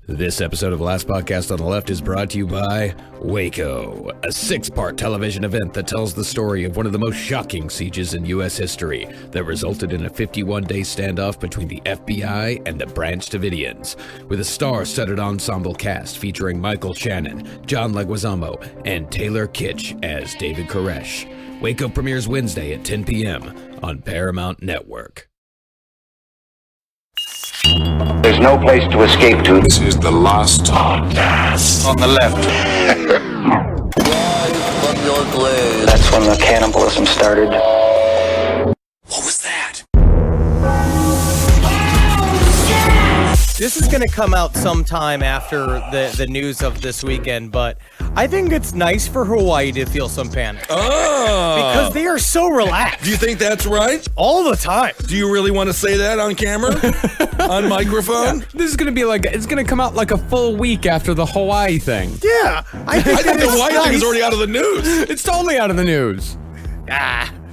This episode of Last Podcast on the Left is brought to you by Waco, a 6-part television event that tells the story of one of the most shocking sieges in U.S. history that resulted in a 51-day standoff between the FBI and the Branch Davidians, with a star-studded ensemble cast featuring Michael Shannon, John Leguizamo, and Taylor Kitsch as David Koresh. Waco premieres Wednesday at 10 p.m. on Paramount Network. There's no place to escape to. This is the Last Podcast On the left. From your glade. That's when the cannibalism started. What was that? This is going to come out sometime after the news of this weekend, but I think it's nice for Hawaii to feel some panic. Oh. Because they are so relaxed. Do you think that's right? All the time. Do you really want to say that on camera? On microphone? This is going to be like, it's going to come out like a full week after the Hawaii thing. Yeah. I think the Hawaii thing is already out of the news. It's totally out of the news.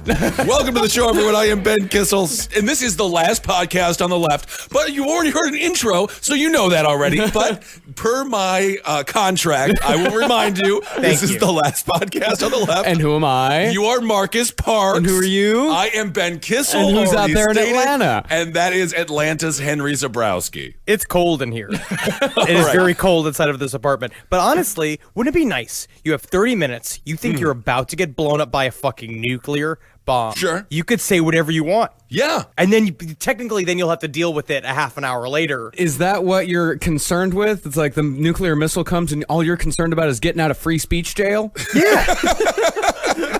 Welcome to the show, everyone. I am Ben Kissel, and this is the Last Podcast on the Left. But you already heard an intro, so you know that already. But per my contract, I will remind you, this is the Last Podcast on the Left. And who am I? You are Marcus Parks. And who are you? I am Ben Kissel. And who's out already there in stated, Atlanta? And that is Atlanta's Henry Zabrowski. It's cold in here. It is very cold inside of this apartment. But honestly, wouldn't it be nice? You have 30 minutes. You think you're about to get blown up by a fucking nuclear bomb. Sure. You could say whatever you want. Yeah. And then technically you'll have to deal with it a half an hour later. Is that what you're concerned with? It's like the nuclear missile comes and all you're concerned about is getting out of free speech jail? Yeah.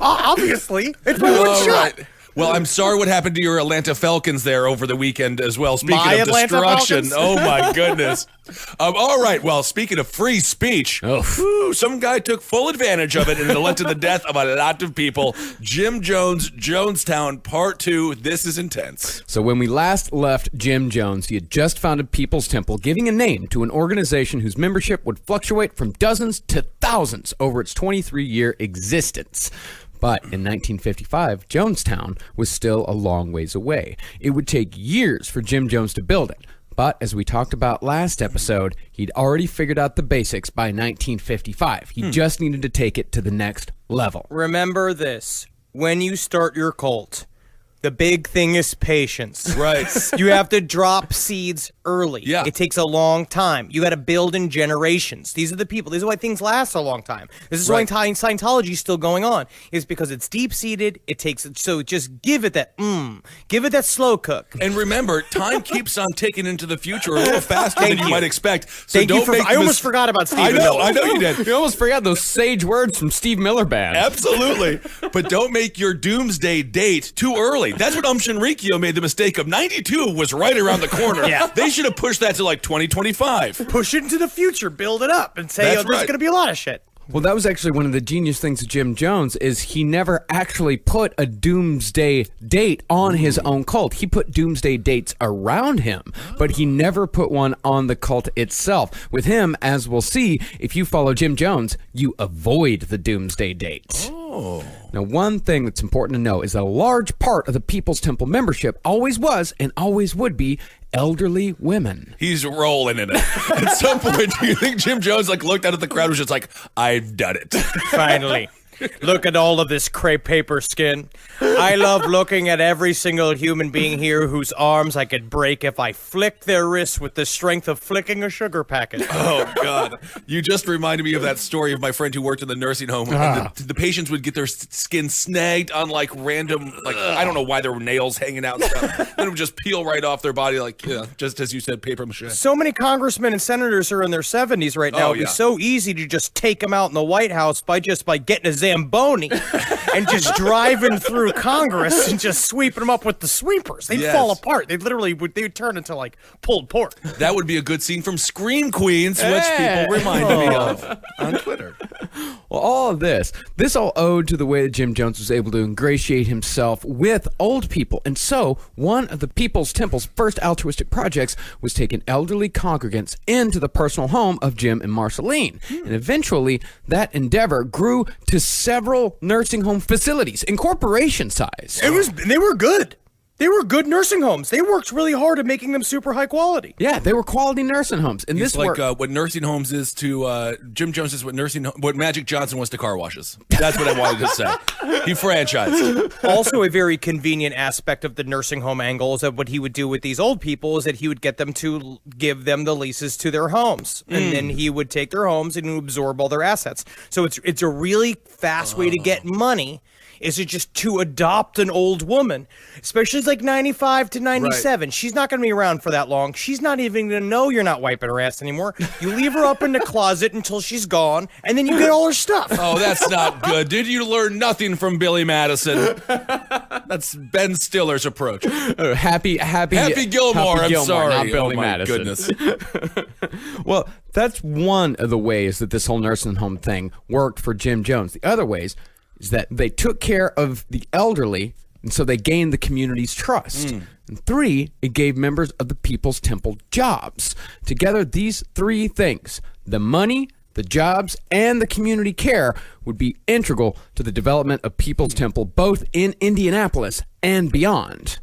Obviously. It's my one shot. Right. Well, I'm sorry what happened to your Atlanta Falcons there over the weekend as well. Speaking My of Atlanta destruction. Falcons? Oh, my goodness. All right. Well, speaking of free speech, some guy took full advantage of it and it led to the death of a lot of people. Jim Jones, Jonestown, Part 2. This is intense. So when we last left Jim Jones, he had just founded People's Temple, giving a name to an organization whose membership would fluctuate from dozens to thousands over its 23-year existence. But in 1955, Jonestown was still a long ways away. It would take years for Jim Jones to build it. But as we talked about last episode, he'd already figured out the basics by 1955. He just needed to take it to the next level. Remember this. When you start your cult, the big thing is patience. Right. You have to drop seeds early. Yeah. It takes a long time. You got to build in generations. These are the people. This is why things last a long time. This is why Scientology is still going on. Is because it's deep-seated. It takes, so just give it that, give it that slow cook. And remember, time keeps on ticking into the future a little faster than you might expect. So Thank don't you for, make I almost forgot about Stephen Miller. I know you did. You almost forgot those sage words from Steve Miller Band. Absolutely. But don't make your doomsday date too early. That's what Shinrikyo made the mistake of. 92 was right around the corner. Yeah. They should have pushed that to like 2025. Push it into the future. Build it up and say, That's there's right. going to be a lot of shit. Well, that was actually one of the genius things of Jim Jones is he never actually put a doomsday date on his own cult. He put doomsday dates around him, but he never put one on the cult itself. With him, as we'll see, if you follow Jim Jones, you avoid the doomsday date. Oh. Now, one thing that's important to know is that a large part of the People's Temple membership always was and always would be elderly women. He's rolling in it. At some point, do you think Jim Jones looked out at the crowd and was just like, I've done it? Finally. Look at all of this crepe paper skin. I love looking at every single human being here whose arms I could break if I flicked their wrists with the strength of flicking a sugar packet. Oh, God. You just reminded me of that story of my friend who worked in the nursing home. And the patients would get their skin snagged on random, I don't know why there were nails hanging out and stuff. Then it would just peel right off their body just as you said, paper mache. So many congressmen and senators are in their 70s right now. Oh, It'd be yeah. so easy to just take them out in the White House by getting a Zamboni and just driving through Congress and just sweeping them up with the sweepers. They'd fall apart. They would turn into pulled pork. That would be a good scene from Scream Queens, which people reminded me of on Twitter. Well, all of this all owed to the way that Jim Jones was able to ingratiate himself with old people. And so, one of the People's Temple's first altruistic projects was taking elderly congregants into the personal home of Jim and Marceline. And eventually, that endeavor grew to several nursing home facilities, incorporation size. They were good. They were good nursing homes. They worked really hard at making them super high quality. Yeah, they were quality nursing homes. And It's this like worked. what nursing homes is to Jim Jones is what Magic Johnson was to car washes. That's what I wanted to say. He franchised. Also, a very convenient aspect of the nursing home angle is that what he would do with these old people is that he would get them to give them the leases to their homes, and then he would take their homes and absorb all their assets. So it's a really fast way to get money. Is it just to adopt an old woman, especially like 95 to 97? Right. She's not going to be around for that long. She's not even going to know you're not wiping her ass anymore. You leave her up in the closet until she's gone, and then you get all her stuff. Oh, that's not good. Did you learn nothing from Billy Madison? That's Ben Stiller's approach. Happy Gilmore. I'm sorry. Not Billy my Madison. Goodness. Well, that's one of the ways that this whole nursing home thing worked for Jim Jones. The other ways is that they took care of the elderly, and so they gained the community's trust. And 3, it gave members of the People's Temple jobs. Together, these 3 things, the money, the jobs, and the community care, would be integral to the development of People's Temple, both in Indianapolis and beyond.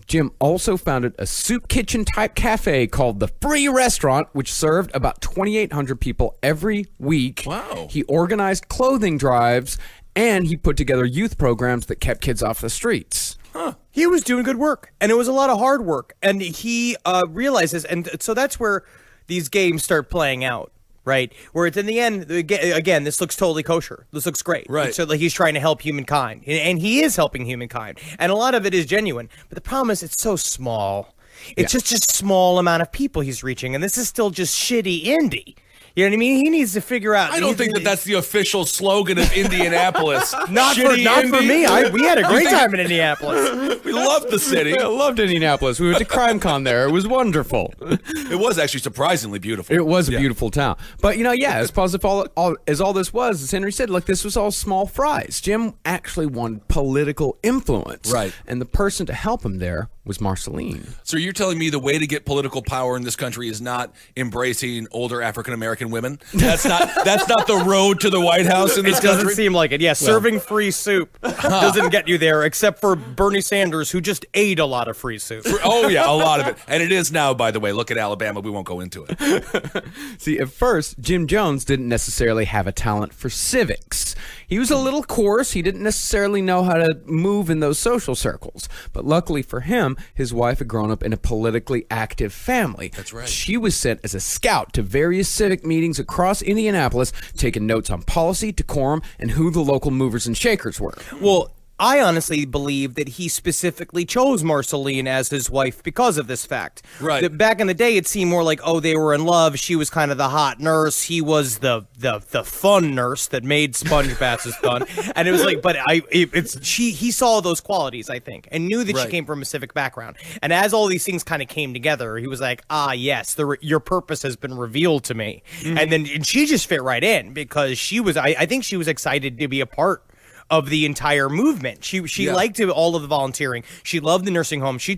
Jim also founded a soup kitchen type cafe called the Free Restaurant, which served about 2,800 people every week. Wow. He organized clothing drives, and he put together youth programs that kept kids off the streets. He was doing good work, and it was a lot of hard work. And he realizes, and so that's where these games start playing out, right? Where it's in the end, again, this looks totally kosher. This looks great. Right. So like he's trying to help humankind, and he is helping humankind. And a lot of it is genuine. But the problem is it's so small. It's just a small amount of people he's reaching, and this is still just shitty indie. You know what I mean? He needs to figure out. I don't think that's the official slogan of Indianapolis. Not for me. We had a great time in Indianapolis. We loved the city. I loved Indianapolis. We went to CrimeCon there. It was wonderful. It was actually surprisingly beautiful. It was a beautiful town. But, as positive as all this was, as Henry said, this was all small fries. Jim actually wanted political influence. Right. And the person to help him there was Marceline. So you're telling me the way to get political power in this country is not embracing older African-American women? That's not the road to the White House in this It doesn't country? seem like it. Yeah, serving free soup doesn't get you there, except for Bernie Sanders, who just ate a lot of free soup. Oh, yeah, a lot of it. And it is now, by the way. Look at Alabama. We won't go into it. See, at first, Jim Jones didn't necessarily have a talent for civics. He was a little coarse. He didn't necessarily know how to move in those social circles. But luckily for him, his wife had grown up in a politically active family. That's right. She was sent as a scout to various civic meetings across Indianapolis, taking notes on policy, decorum, and who the local movers and shakers were. Well, I honestly believe that he specifically chose Marceline as his wife because of this fact. Right. That back in the day, it seemed more like, they were in love. She was kind of the hot nurse. He was the fun nurse that made sponge baths fun. And it was like, but he saw those qualities, I think, and knew that she came from a civic background. And as all these things kind of came together, he was like, yes, your purpose has been revealed to me. Mm-hmm. And she just fit right in because she was, I think she was excited to be a part of the entire movement. She liked all of the volunteering. She loved the nursing home. She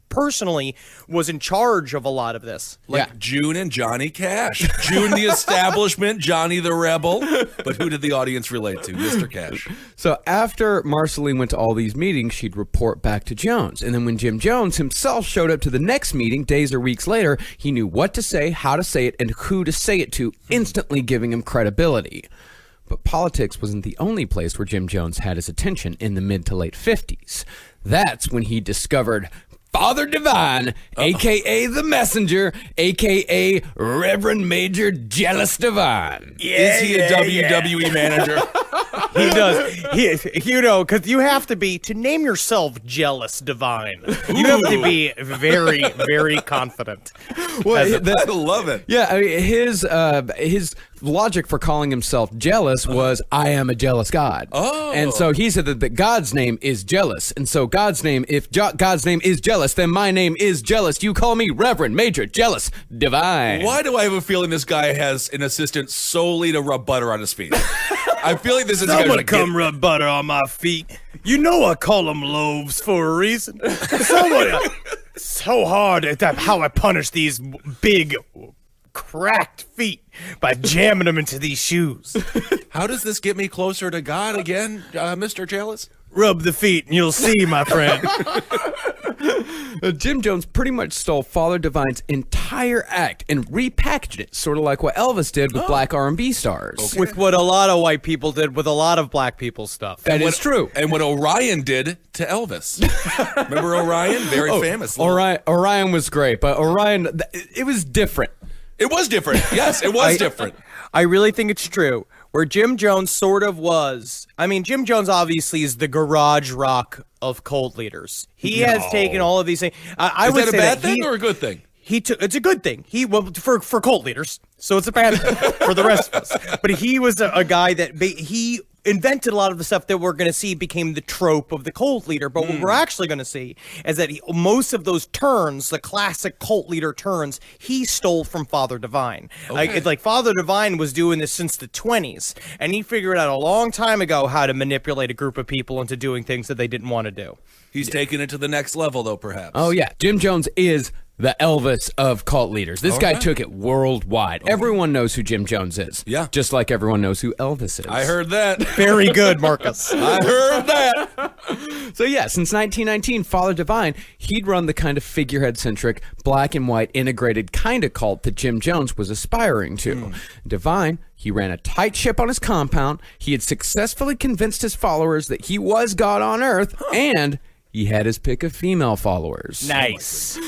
personally was in charge of a lot of this. Like June and Johnny Cash. June the establishment, Johnny the rebel. But who did the audience relate to? Mr. Cash. So after Marceline went to all these meetings, she'd report back to Jones. And then when Jim Jones himself showed up to the next meeting days or weeks later, he knew what to say, how to say it, and who to say it to, instantly giving him credibility. But politics wasn't the only place where Jim Jones had his attention in the mid to late 50s. That's when he discovered Father Divine, a.k.a. The Messenger, a.k.a. Reverend Major Jealous Divine. Is he a WWE manager? He does. Because you have to name yourself Jealous Divine. You have to be very, very confident. Well, I love it. Yeah, I mean, his logic for calling himself jealous was, I am a jealous God. Oh. And so he said that God's name is jealous. And so God's name, if God's name is jealous, then my name is jealous. You call me Reverend Major Jealous Divine. Why do I have a feeling this guy has an assistant solely to rub butter on his feet? I feel like this is Someone come rub butter on my feet. You know I call them loaves for a reason. So hard at how I punish these big, cracked feet by jamming them into these shoes. How does this get me closer to God again, Mr. Jealous? Rub the feet and you'll see, my friend. Jim Jones pretty much stole Father Divine's entire act and repackaged it, sort of like what Elvis did with black R&B stars. With what a lot of white people did with a lot of black people's stuff. That is true. And what Orion did to Elvis. Remember Orion? Very famous. Orion was great, but Orion, it was different. It was different. Yes, it was different. I really think it's true. Where Jim Jones sort of was. I mean, Jim Jones obviously is the garage rock of cult leaders. He has taken all of these things. I Is would that a say bad that thing or a good thing? It's a good thing. For cult leaders, so it's a bad thing for the rest of us. But he was a guy that he invented a lot of the stuff that we're going to see became the trope of the cult leader. But what we're actually going to see is that most of those turns, the classic cult leader turns, he stole from Father Divine. It's like Father Divine was doing this since the 20s, and he figured out a long time ago how to manipulate a group of people into doing things that they didn't want to do. He's taking it to the next level, though, perhaps. Oh, yeah. Jim Jones is the Elvis of cult leaders. This guy took it worldwide. Everyone knows who Jim Jones is. Yeah. Just like everyone knows who Elvis is. I heard that. Very good, Marcus. I heard that. So yeah, since 1919, Father Divine, he'd run the kind of figurehead-centric, black and white integrated kind of cult that Jim Jones was aspiring to. Divine, he ran a tight ship on his compound. He had successfully convinced his followers that he was God on earth, and he had his pick of female followers. Nice.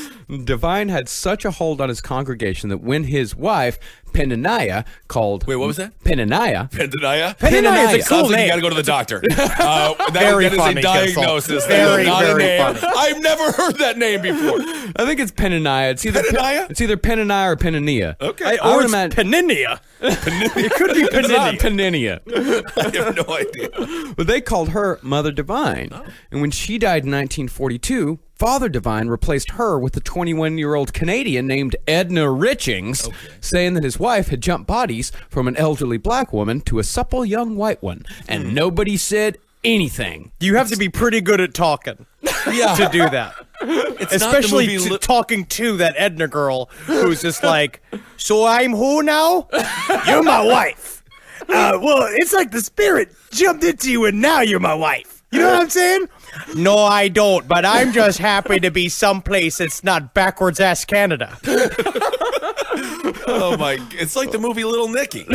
Divine had such a hold on his congregation that when his wife, Penaniah, called... Wait, what was that? Penaniah. Penaniah? Penaniah is a cool Sounds like name. you got to go to the doctor. Very that is funny, a diagnosis. Very, not very a name. funny. I've never heard that name before. I think it's Penaniah. It's either Penaniah? It's either Penaniah or Penania. Okay. Or would it's imagine- Peninia. It could be It's not Peninia. Penania. I have no idea. But they called her Mother Divine. And when she died in 1942, Father Divine replaced her with a 21-year-old Canadian named Edna Richings, saying that his wife had jumped bodies from an elderly black woman to a supple young white one. And nobody said anything. You have to be pretty good at talking to do that. Especially not the movie talking to that Edna girl who's just like, so I'm who now? You're my wife. Well, it's like the spirit jumped into you and now you're my wife. You know what I'm saying? No, I don't, but I'm just happy to be someplace that's not backwards ass Canada. Oh my! It's like the movie Little Nicky.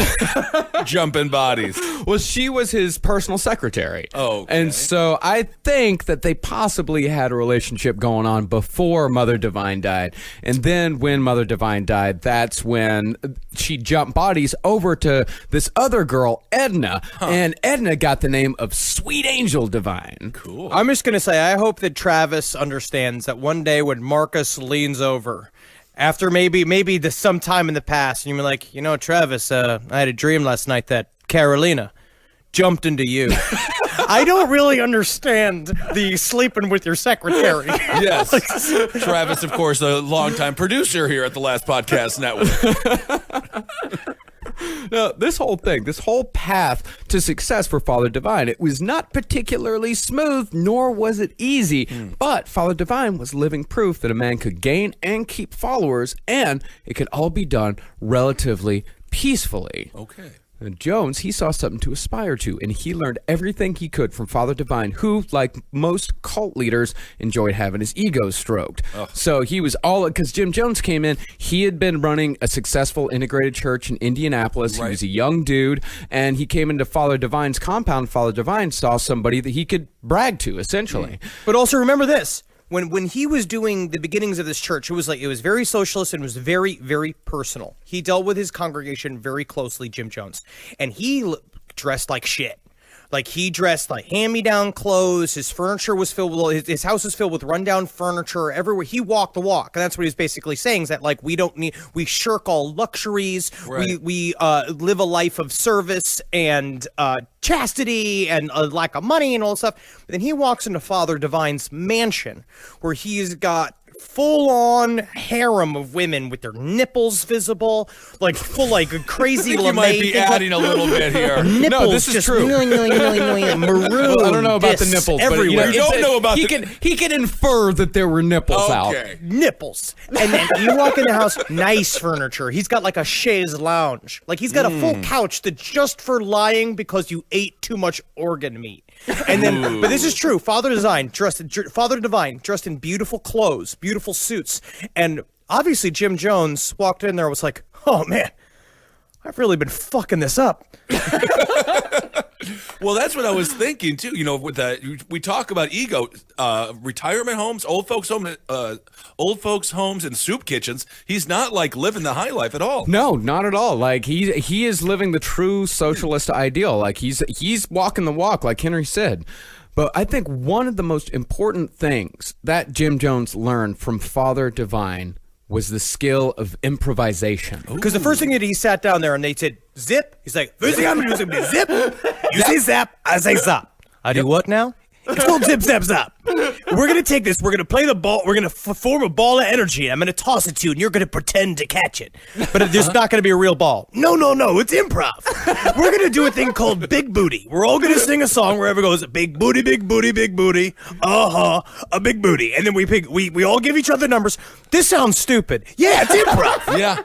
Jumping bodies. Well, she was his personal secretary. Oh, okay. And so I think that they possibly had a relationship going on before Mother Divine died. And then when Mother Divine died, that's when she jumped bodies over to this other girl, Edna. And Edna got the name of Sweet Angel Divine. Cool. I'm just going to say, I hope that Travis understands that one day when Marcus leans over, after maybe some time in the past, and you're like, you know, Travis, I had a dream last night that Carolina jumped into you. I don't really understand the sleeping with your secretary. Yes. Travis, of course, a longtime producer here at the Last Podcast Network. No, this whole path to success for Father Divine, it was not particularly smooth, nor was it easy. But Father Divine was living proof that a man could gain and keep followers, and it could all be done relatively peacefully. Okay. And Jones, he saw something to aspire to, and he learned everything he could from Father Divine, who, like most cult leaders, enjoyed having his ego stroked. So he was all, because Jim Jones came in, he had been running a successful integrated church in Indianapolis. He was a young dude, and he came into Father Divine's compound. Father Divine saw somebody that he could brag to, essentially. But also remember this. When he was doing the beginnings of this church, it was very socialist and it was very, very personal. He dealt with his congregation very closely, Jim Jones, and he dressed like shit. Like, he dressed like hand-me-down clothes. His furniture was filled with, his house was filled with rundown furniture everywhere. He walked the walk. And that's what he's basically saying, is that, like, we shirk all luxuries. Right. We live a life of service and chastity and a lack of money and all this stuff. But then he walks into Father Divine's mansion, where he's got full-on harem of women with their nipples visible, like full, like crazy. You might be adding a little bit here. nipples. No, this is just true. maroon. Well, I don't know about the discs nipples, but everywhere. You don't know about he could infer that there were nipples out. Okay. Nipples. And then you walk in the house, nice furniture. He's got like a chaise lounge. Like, he's got a full couch that's just for lying because you ate too much organ meat. And then, but this is true. Father Divine dressed in beautiful clothes, beautiful suits, and obviously Jim Jones walked in there and was like, "Oh man, I've really been fucking this up." Well, that's what I was thinking too. You know, with that, we talk about ego, retirement homes, old folks homes, and soup kitchens. He's not like living the high life at all. No, not at all. Like he is living the true socialist ideal. Like he's walking the walk, like Henry said. But I think one of the most important things that Jim Jones learned from Father Divine was the skill of improvisation. Because the first thing that he sat down there and they said, zip. He's like, first thing I'm going to do is going to be zip. You say zap, I say zap. I do what now? It's called zip, zap, zap. We're going to take this. We're going to play the ball. We're going to form a ball of energy. I'm going to toss it to you, and you're going to pretend to catch it. But there's not going to be a real ball. No. It's improv. We're going to do a thing called Big Booty. We're all going to sing a song wherever it goes, big booty, big booty, big booty. A big booty. And then we all give each other numbers. This sounds stupid. Yeah, it's improv. Yeah.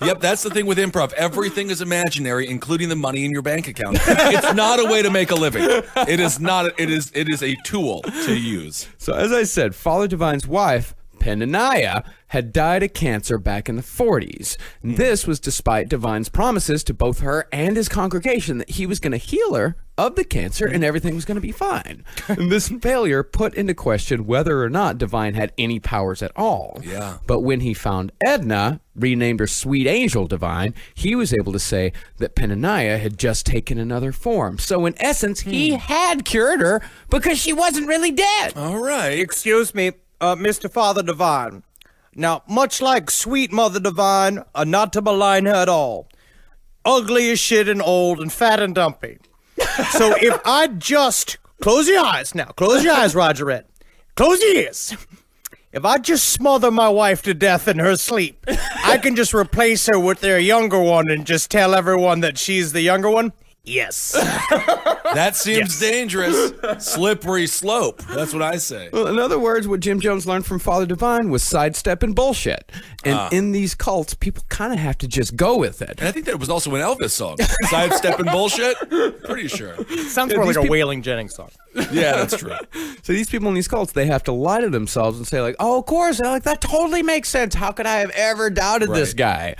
Yep, that's the thing with improv. Everything is imaginary, including the money in your bank account. It's not a way to make a living. It is not. It is a tool to use. So as I said, Father Divine's wife, Penaniah, had died of cancer back in the 40s. This was despite Divine's promises to both her and his congregation that he was going to heal her of the cancer and everything was going to be fine. And this failure put into question whether or not Divine had any powers at all. Yeah. But when he found Edna, renamed her Sweet Angel Divine, he was able to say that Penaniah had just taken another form. So in essence, he had cured her because she wasn't really dead. All right. Excuse me, Mr. Father Divine. Now, much like Sweet Mother Divine, not to malign her at all, ugly as shit and old and fat and dumpy. So if I just close your eyes now, close your eyes, Rogerette, close your ears. If I just smother my wife to death in her sleep, I can just replace her with their younger one and just tell everyone that she's the younger one? Yes. That seems dangerous. Slippery slope. That's what I say. Well, in other words, what Jim Jones learned from Father Divine was sidestepping bullshit. And in these cults, people kind of have to just go with it. And I think that was also an Elvis song. Sidestepping bullshit? Pretty sure. Sounds more like a Wailing Jennings song. Yeah, that's true. So these people in these cults, they have to lie to themselves and say like, oh, of course, like that totally makes sense. How could I have ever doubted this guy?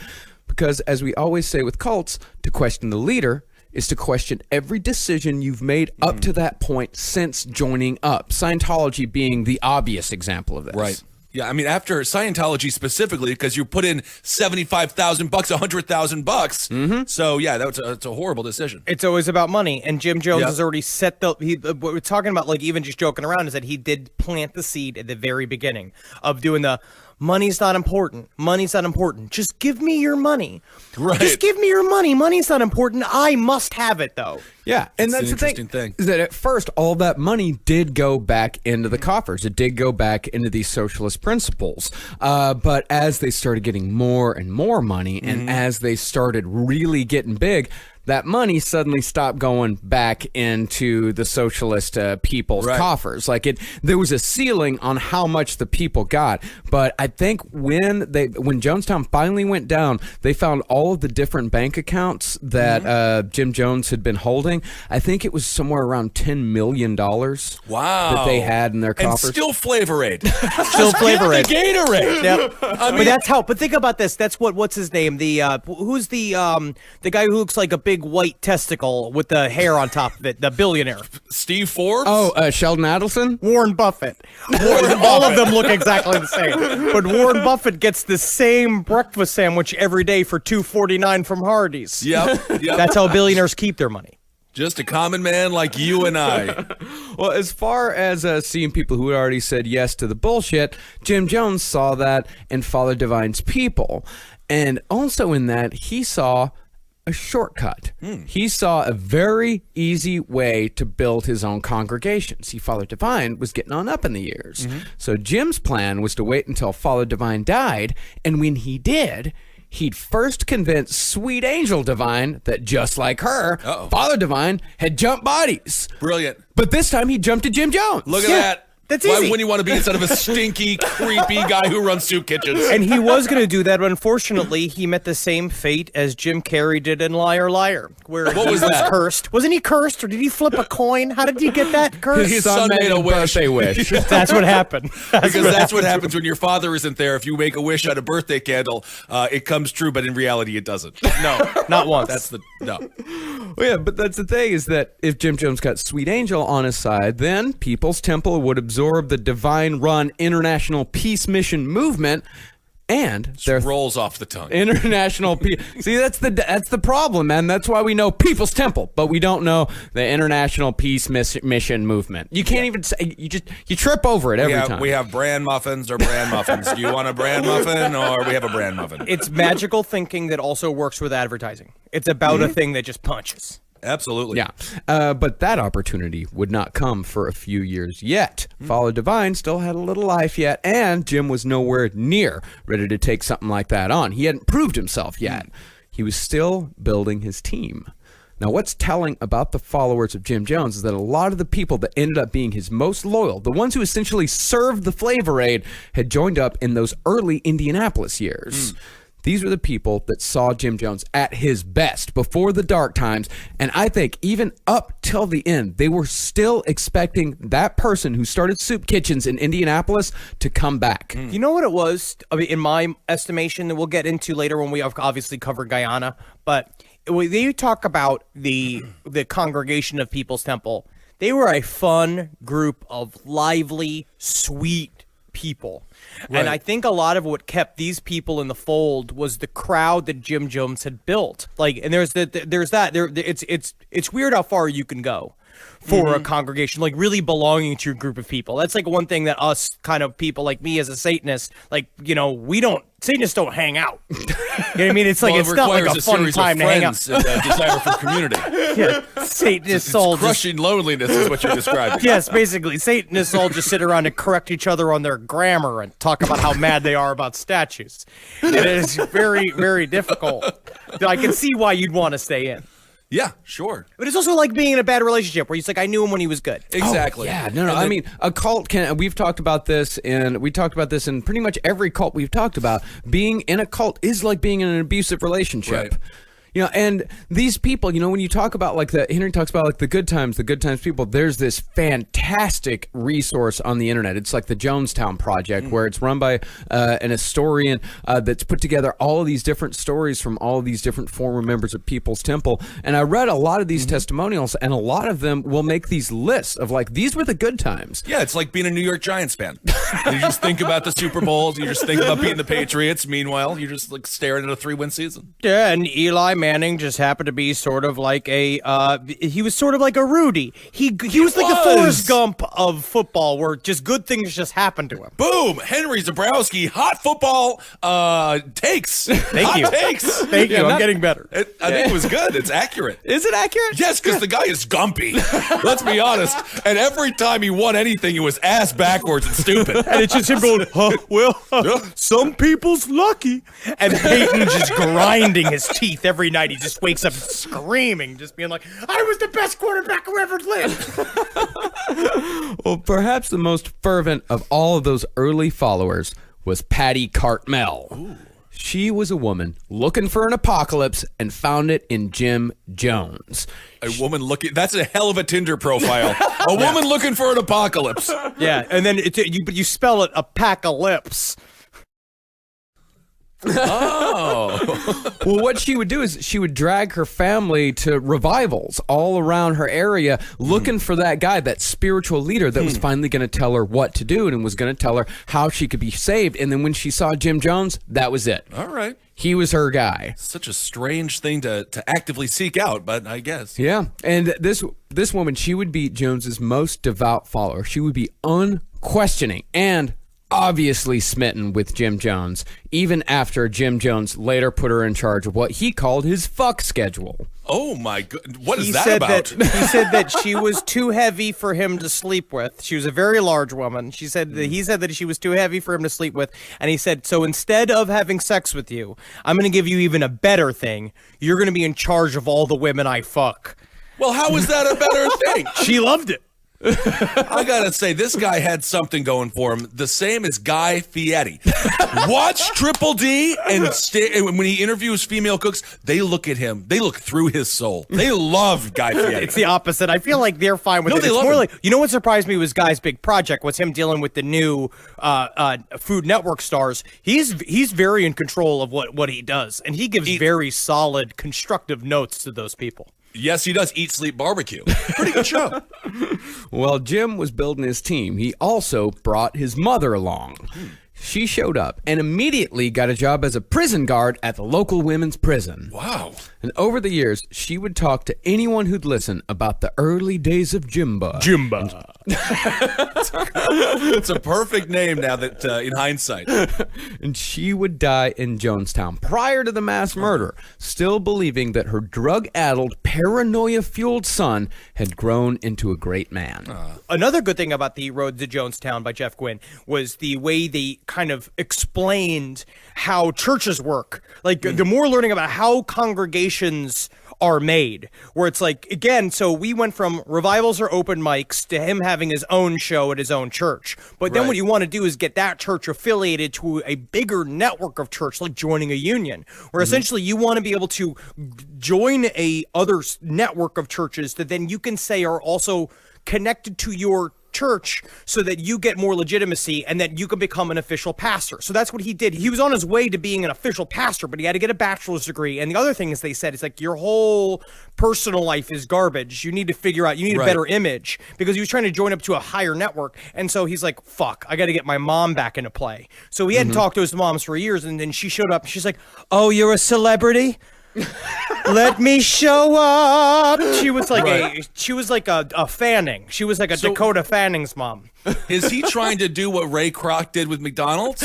Because as we always say with cults, to question the leader is to question every decision you've made up to that point since joining up. Scientology being the obvious example of this. Right. Yeah, I mean, after Scientology specifically, because you put in $75,000, $100,000. So yeah, it's a horrible decision. It's always about money, and Jim Jones has already set what we're talking about, like even just joking around, is that he did plant the seed at the very beginning of doing the money's not important. Money's not important. Just give me your money. Right. Just give me your money. Money's not important. I must have it though. Yeah, and It's that's an the interesting thing. is that at first all that money did go back into the coffers. It did go back into these socialist principles. But as they started getting more and more money, and as they started really getting big, that money suddenly stopped going back into the socialist people's coffers. Like there was a ceiling on how much the people got. But I think when Jonestown finally went down, they found all of the different bank accounts that Jim Jones had been holding. I think it was somewhere around $10 million. Wow. That they had in their coffers. And still Flavor Aid. Still Flavor Aid. Gatorade. Yep. But that's how. But think about this. That's what's his name? Who's the guy who looks like a big white testicle with the hair on top of it? The billionaire. Steve Forbes. Oh, Sheldon Adelson? Warren Buffett. All of them look exactly the same. But Warren Buffett gets the same breakfast sandwich every day for $2.49 from Hardee's. Yep. That's how billionaires keep their money. Just a common man like you and I. Well, as far as seeing people who had already said yes to the bullshit, Jim Jones saw that in Father Divine's people. And also in that, he saw a shortcut. He saw a very easy way to build his own congregation. See, Father Divine was getting on up in the years. So Jim's plan was to wait until Father Divine died, and when he did, he'd first convince Sweet Angel Divine that just like her, Father Divine had jumped bodies. Brilliant. But this time he jumped to Jim Jones. Look at that. That's Why easy. wouldn't you want to be instead of a stinky, creepy guy who runs soup kitchens? And he was going to do that, but unfortunately, he met the same fate as Jim Carrey did in Liar Liar, where What was that? cursed. Wasn't he cursed, or did he flip a coin? How did he get that cursed? His son made a wish. birthday wish. That's what happened. That's what happens when your father isn't there. If you make a wish on a birthday candle, it comes true, but in reality, it doesn't. No, not once. No. Well, yeah, but that's the thing is that if Jim Jones got Sweet Angel on his side, then People's Temple would absorb the divine-run International Peace Mission movement and their Rolls off the tongue. international peace. See, that's the problem, man. That's why we know People's Temple, but we don't know the International Peace Mission movement. You can't even say you trip over it every time. We have bran muffins or bran muffins. Do you want a bran muffin or we have a bran muffin? It's magical thinking that also works with advertising. It's about a thing that just punches. Absolutely. Yeah, but that opportunity would not come for a few years yet. Follow Divine still had a little life yet, and Jim was nowhere near ready to take something like that on. He hadn't proved himself yet. He was still building his team. Now, what's telling about the followers of Jim Jones is that a lot of the people that ended up being his most loyal, the ones who essentially served the Flavor Aid, had joined up in those early Indianapolis years. These were the people that saw Jim Jones at his best before the dark times, and I think even up till the end, they were still expecting that person who started soup kitchens in Indianapolis to come back. You know what it was? I mean, in my estimation, that we'll get into later when we obviously cover Guyana, but when they talk about the congregation of People's Temple, they were a fun group of lively, sweet people. And I think a lot of what kept these people in the fold was the crowd that Jim Jones had built. Like, and it's weird how far you can go for a congregation, like really belonging to your group of people. That's like one thing that us kind of people like me as a Satanist, like, you know, Satanists don't hang out. You know what I mean? It's like, it's not like a fun time to hang out. And a desire for community. Yeah. Satanist soul just, Crushing loneliness is what you're describing. yes, basically. Satanists all just sit around and correct each other on their grammar and talk about how mad they are about statues. And it is very, very difficult. I can see why you'd want to stay in. Yeah, sure. But it's also like being in a bad relationship where it's like, I knew him when he was good. Exactly. Yeah, no. I mean, a cult can. We've talked about this, and we talked about this in pretty much every cult we've talked about. Being in a cult is like being in an abusive relationship. Right. You know, and these people, you know, when you talk about like Henry talks about like the good times people, there's this fantastic resource on the internet. It's like the Jonestown Project, where it's run by an historian that's put together all of these different stories from all of these different former members of People's Temple. And I read a lot of these testimonials, and a lot of them will make these lists of like, these were the good times. Yeah, it's like being a New York Giants fan. You just think about the Super Bowls. You just think about beating the Patriots. Meanwhile, you're just like staring at a 3-win season. Yeah, and Eli Manning just happened to be sort of like he was sort of like a Rudy. He was like the Forrest Gump of football, where just good things just happened to him. Boom! Henry Zabrowski, hot football takes. Thank you. Takes. Thank you. I'm getting better. I think it was good. It's accurate. Is it accurate? Yes, because the guy is gumpy. Let's be honest. And every time he won anything, it was ass backwards and stupid. And it's just him going, some people's lucky. And Peyton just grinding his teeth every night. He just wakes up screaming, just being like, I was the best quarterback who ever lived. Well, perhaps the most fervent of all of those early followers was Patty Cartmel. Ooh. She was a woman looking for an apocalypse and found it in Jim Jones. A woman looking, that's a hell of a Tinder profile. A woman looking for an apocalypse. Yeah, and then but you spell it apocalypse. Oh. Well, what she would do is she would drag her family to revivals all around her area looking for that guy, that spiritual leader that was finally going to tell her what to do and was going to tell her how she could be saved. And then when she saw Jim Jones, that was it. All right. He was her guy. Such a strange thing to actively seek out, but I guess. Yeah. And this woman, she would be Jones's most devout follower. She would be unquestioning and obviously smitten with Jim Jones, even after Jim Jones later put her in charge of what he called his fuck schedule. Oh my god, what is that about? He said that she was too heavy for him to sleep with. She was a very large woman. He said that she was too heavy for him to sleep with, and he said, so instead of having sex with you, I'm going to give you even a better thing. You're going to be in charge of all the women I fuck. Well, how is that a better thing? She loved it. I gotta say, this guy had something going for him, the same as Guy Fieri. Watch Triple D, and when he interviews female cooks, they look at him. They look through his soul. They love Guy Fieri. It's the opposite. I feel like they're fine with No, it. they It's love more him. like, you know what surprised me was Guy's big project was him dealing with the new Food Network stars. He's very in control of what he does, and he gives very solid, constructive notes to those people. Yes, he does. Eat, Sleep, Barbecue. Pretty good show. While Jim was building his team, he also brought his mother along. She showed up and immediately got a job as a prison guard at the local women's prison. Wow. And over the years, she would talk to anyone who'd listen about the early days of Jimba. It's a perfect name now that, in hindsight. And she would die in Jonestown prior to the mass murder, still believing that her drug-addled, paranoia-fueled son had grown into a great man. Another good thing about the Road to Jonestown by Jeff Gwynne was the way they kind of explained how churches work. Like, the more learning about how congregations are made, where it's like, again, so we went from revivals or open mics to him having his own show at his own church. But then what you want to do is get that church affiliated to a bigger network of church, like joining a union, where essentially you want to be able to join a other network of churches that then you can say are also connected to your church so that you get more legitimacy and that you can become an official pastor. So that's what he did. He was on his way to being an official pastor, but he had to get a bachelor's degree. And the other thing is, they said, it's like your whole personal life is garbage. You need to figure out, you need a better image, because he was trying to join up to a higher network. And so he's like, fuck, I got to get my mom back into play. So he hadn't talked to his moms for years. And then she showed up and she's like, oh, you're a celebrity? Let me show up. She was like a Fanning. She was like a Dakota Fanning's mom. Is he trying to do what Ray Kroc did with McDonald's?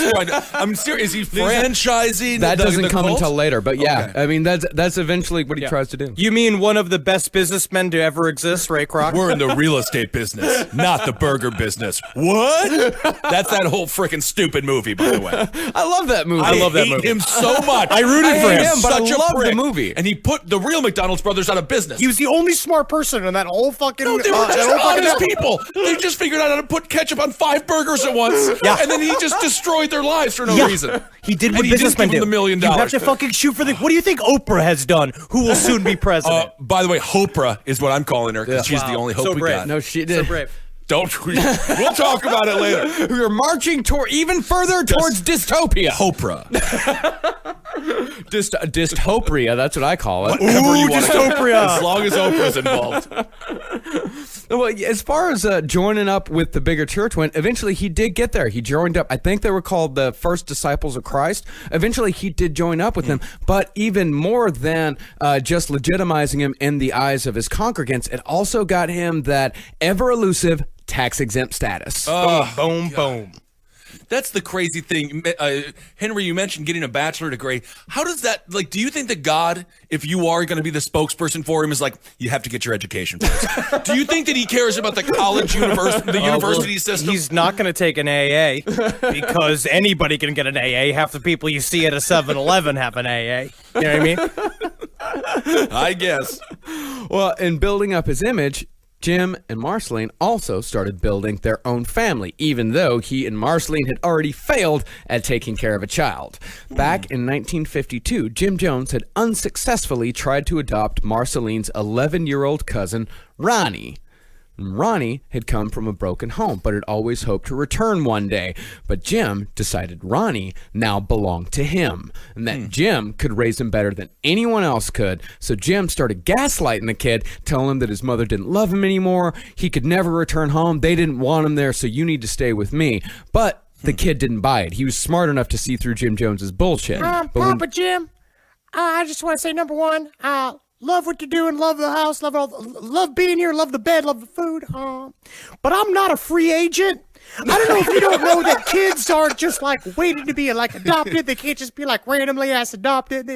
I'm serious. Is he franchising? That doesn't the come cult? until later, but yeah, Okay. I mean that's eventually what he tries to do. You mean one of the best businessmen to ever exist, Ray Kroc? We're in the real estate business, not the burger business. What? That's that whole freaking stupid movie, by the way. I love that movie. I hate him so much. I rooted for him, but I Such a love the prick. movie. And he put the real McDonald's brothers out of business. He was the only smart person in that whole fucking. No, they were that just whole fucking honest network. people. They just figured out how to put ketchup on 5 burgers at once. Yeah. And then he just destroyed their lives for no reason. He did And what he didn't businessmen give do. them $1 million. You have to fucking shoot for the. What do you think Oprah has done? Who will soon be president? By the way, Hopra is what I'm calling her because she's the only hope So we brave. got. No, she So did. brave. Don't. We'll talk about it later. We are marching toward even further towards dystopia. Hopra. Dystopia, that's what I call it. Whatever you want to do. dystopia. As long as Oprah's involved. Well, as far as joining up with the bigger church went, eventually he did get there. He joined up. I think they were called the First Disciples of Christ. Eventually he did join up with them. But even more than just legitimizing him in the eyes of his congregants, it also got him that ever-elusive tax-exempt status. Boom, boom. That's the crazy thing. Henry, you mentioned getting a bachelor degree. How does that, like, do you think that God, if you are going to be the spokesperson for him, is like, you have to get your education first? Do you think that he cares about the college, university system? He's not going to take an AA because anybody can get an AA. Half the people you see at a 7-Eleven have an AA. You know what I mean? I guess. Well, in building up his image, Jim and Marceline also started building their own family, even though he and Marceline had already failed at taking care of a child. Back in 1952, Jim Jones had unsuccessfully tried to adopt Marceline's 11-year-old cousin, Ronnie. Ronnie had come from a broken home, but had always hoped to return one day. But Jim decided Ronnie now belonged to him, and that Jim could raise him better than anyone else could. So Jim started gaslighting the kid, telling him that his mother didn't love him anymore, he could never return home, they didn't want him there, so you need to stay with me. But the kid didn't buy it. He was smart enough to see through Jim Jones's bullshit. But when- Papa Jim, I just want to say, number one, love what you're doing, love the house, love being here, love the bed, love the food. But I'm not a free agent. I don't know if you don't know that kids aren't just like waiting to be like adopted. They can't just be like randomly ass adopted.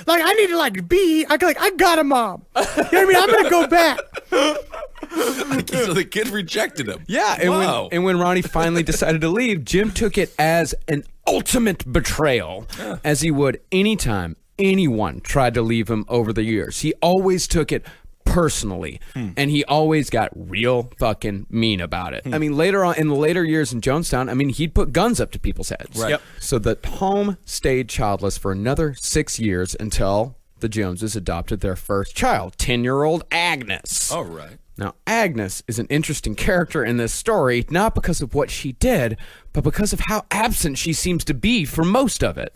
I need to I got a mom. You know what I mean? I'm gonna go back. So the kid rejected him. Yeah, and, Wow. when Ronnie finally decided to leave, Jim took it as an ultimate betrayal, as he would anytime anyone tried to leave him over the years. He always took it personally, and he always got real fucking mean about it. I mean, later on in the later years in Jonestown, I mean, he'd put guns up to people's heads. Right. Yep. So the home stayed childless for another 6 years until the Joneses adopted their first child, 10-year-old Agnes. All right. Now, Agnes is an interesting character in this story, not because of what she did, but because of how absent she seems to be for most of it.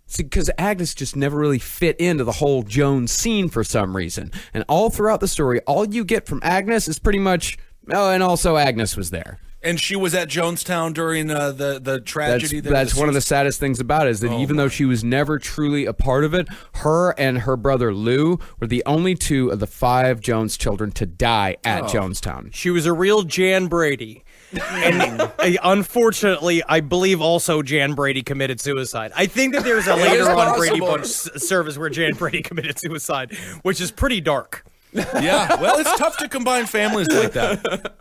See, because Agnes just never really fit into the whole Jones scene for some reason. And all throughout the story, all you get from Agnes is pretty much, oh, and also Agnes was there. And she was at Jonestown during the tragedy. That's one of the saddest things about it, is that even though she was never truly a part of it, her and her brother Lou were the only 2 of the 5 Jones children to die at Jonestown. She was a real Jan Brady. And unfortunately, I believe also Jan Brady committed suicide. I think that there's a later on Brady Bunch service where Jan Brady committed suicide, which is pretty dark. Yeah, well, it's tough to combine families like that.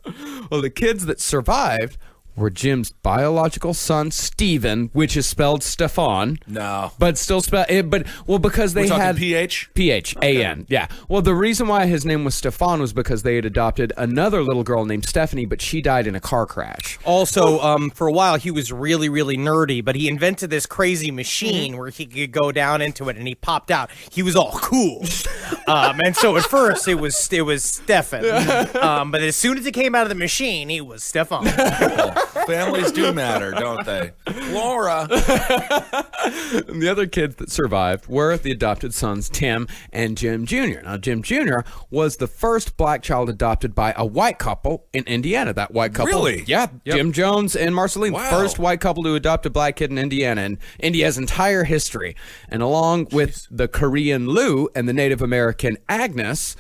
Well, the kids that survived were Jim's biological son, Stephen, which is spelled Stefan. No. But still spelled, because they We're talking had PH? PH-A-N, yeah. Well, the reason why his name was Stefan was because they had adopted another little girl named Stephanie, but she died in a car crash. Also, for a while, he was really, really nerdy, but he invented this crazy machine where he could go down into it, and he popped out. He was all cool. And so at first, it was Stefan. But as soon as it came out of the machine, he was Stefan. Families do matter, don't they? Laura. And the other kids that survived were the adopted sons, Tim and Jim Jr. Now, Jim Jr. was the first black child adopted by a white couple in Indiana. That white couple. Really? Yeah. Yep. Jim Jones and Marceline. Wow. First white couple to adopt a black kid in Indiana and India's entire history. And along with the Korean Lou and the Native American Agnes,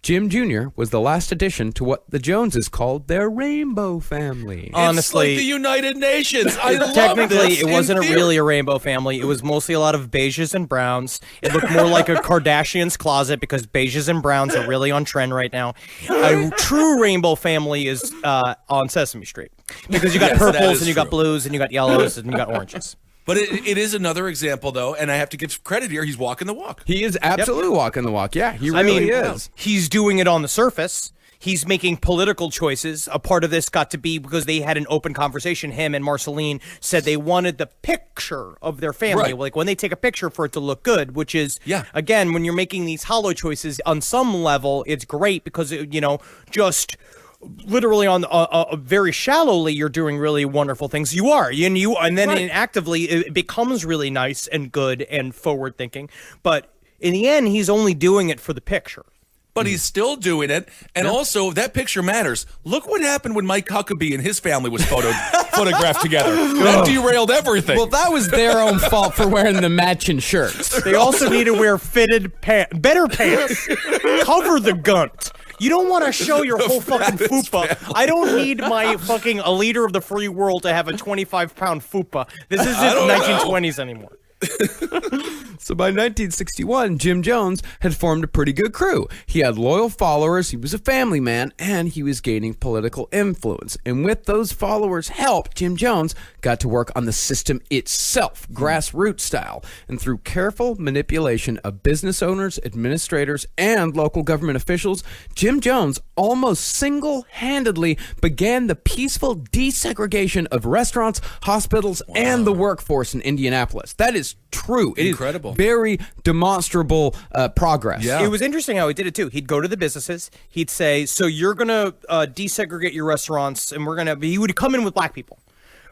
Jim Jr. was the last addition to what the Joneses called their rainbow family. Honestly, it's like the United Nations. I love technically, this it wasn't in really a rainbow family. It was mostly a lot of beiges and browns. It looked more like a Kardashian's closet because beiges and browns are really on trend right now. A true rainbow family is on Sesame Street because you got purples and you got blues and you got yellows and you got oranges. But it is another example, though, and I have to give credit here. He's walking the walk. He is absolutely walking the walk. Yeah, he really is. He's doing it on the surface. He's making political choices. A part of this got to be because they had an open conversation. Him and Marceline said they wanted the picture of their family. Right. Like when they take a picture for it to look good, which is, again, when you're making these hollow choices, on some level, it's great because, just literally on very shallowly, you're doing really wonderful things. You are, and then actively, it becomes really nice and good and forward thinking. But in the end, he's only doing it for the picture. But he's still doing it, and also that picture matters. Look what happened when Mike Huckabee and his family was photographed together. That derailed everything. Well, that was their own fault for wearing the matching shirts. They also need to wear fitted better pants. Cover the gunt. You don't want to show your whole fucking fupa. I don't need my fucking a leader of the free world to have a 25-pound fupa. This isn't 1920s anymore. So by 1961, Jim Jones had formed a pretty good crew. He had loyal followers, he was a family man, and he was gaining political influence. And with those followers' help, Jim Jones got to work on the system itself, grassroots style. And through careful manipulation of business owners, administrators, and local government officials, Jim Jones almost single-handedly began the peaceful desegregation of restaurants, hospitals, and the workforce in Indianapolis. That is true. It incredible. Is very demonstrable progress. Yeah. It was interesting how he did it too. He'd go to the businesses. He'd say, "So you're gonna desegregate your restaurants, and he would come in with black people."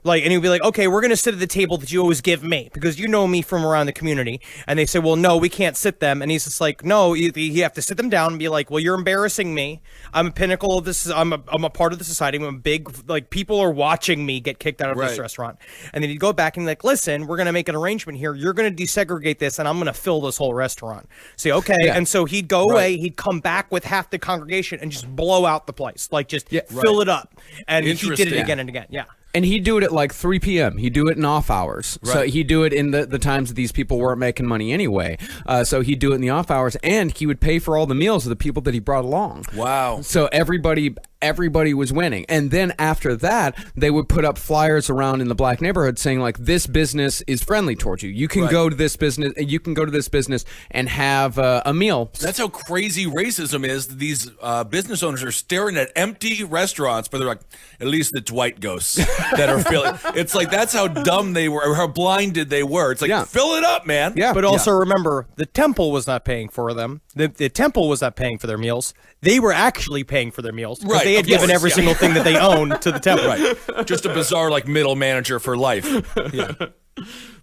And he'd be like, okay, we're going to sit at the table that you always give me because you know me from around the community. And they say, well, no, we can't sit them. And he's just like, no, you have to sit them down and be like, well, you're embarrassing me. I'm a pinnacle of this. I'm a part of the society. I'm a big, people are watching me get kicked out of this restaurant. And then he'd go back and listen, we're going to make an arrangement here. You're going to desegregate this and I'm going to fill this whole restaurant. Say, okay. Yeah. And so he'd go away. He'd come back with half the congregation and just blow out the place. Fill it up. And he did it again and again. Yeah. And he'd do it at 3 p.m. He'd do it in off hours. Right. So he'd do it in the times that these people weren't making money anyway. So he'd do it in the off hours, and he would pay for all the meals of the people that he brought along. Wow. So everybody everybody was winning. And then after that, they would put up flyers around in the black neighborhood saying like, this business is friendly towards you. You can go to this business and have a meal. That's how crazy racism is. These business owners are staring at empty restaurants, but they're like, at least it's white ghosts that are filling. It's like, that's how dumb they were, or how blinded they were. It's like, fill it up, man. Yeah. But also remember, the temple was not paying for them. The temple was not paying for their meals. They were actually paying for their meals. Right, They had of course, given every single thing that they owned to the temple. Right. Just a bizarre, like, middle manager for life. Yeah.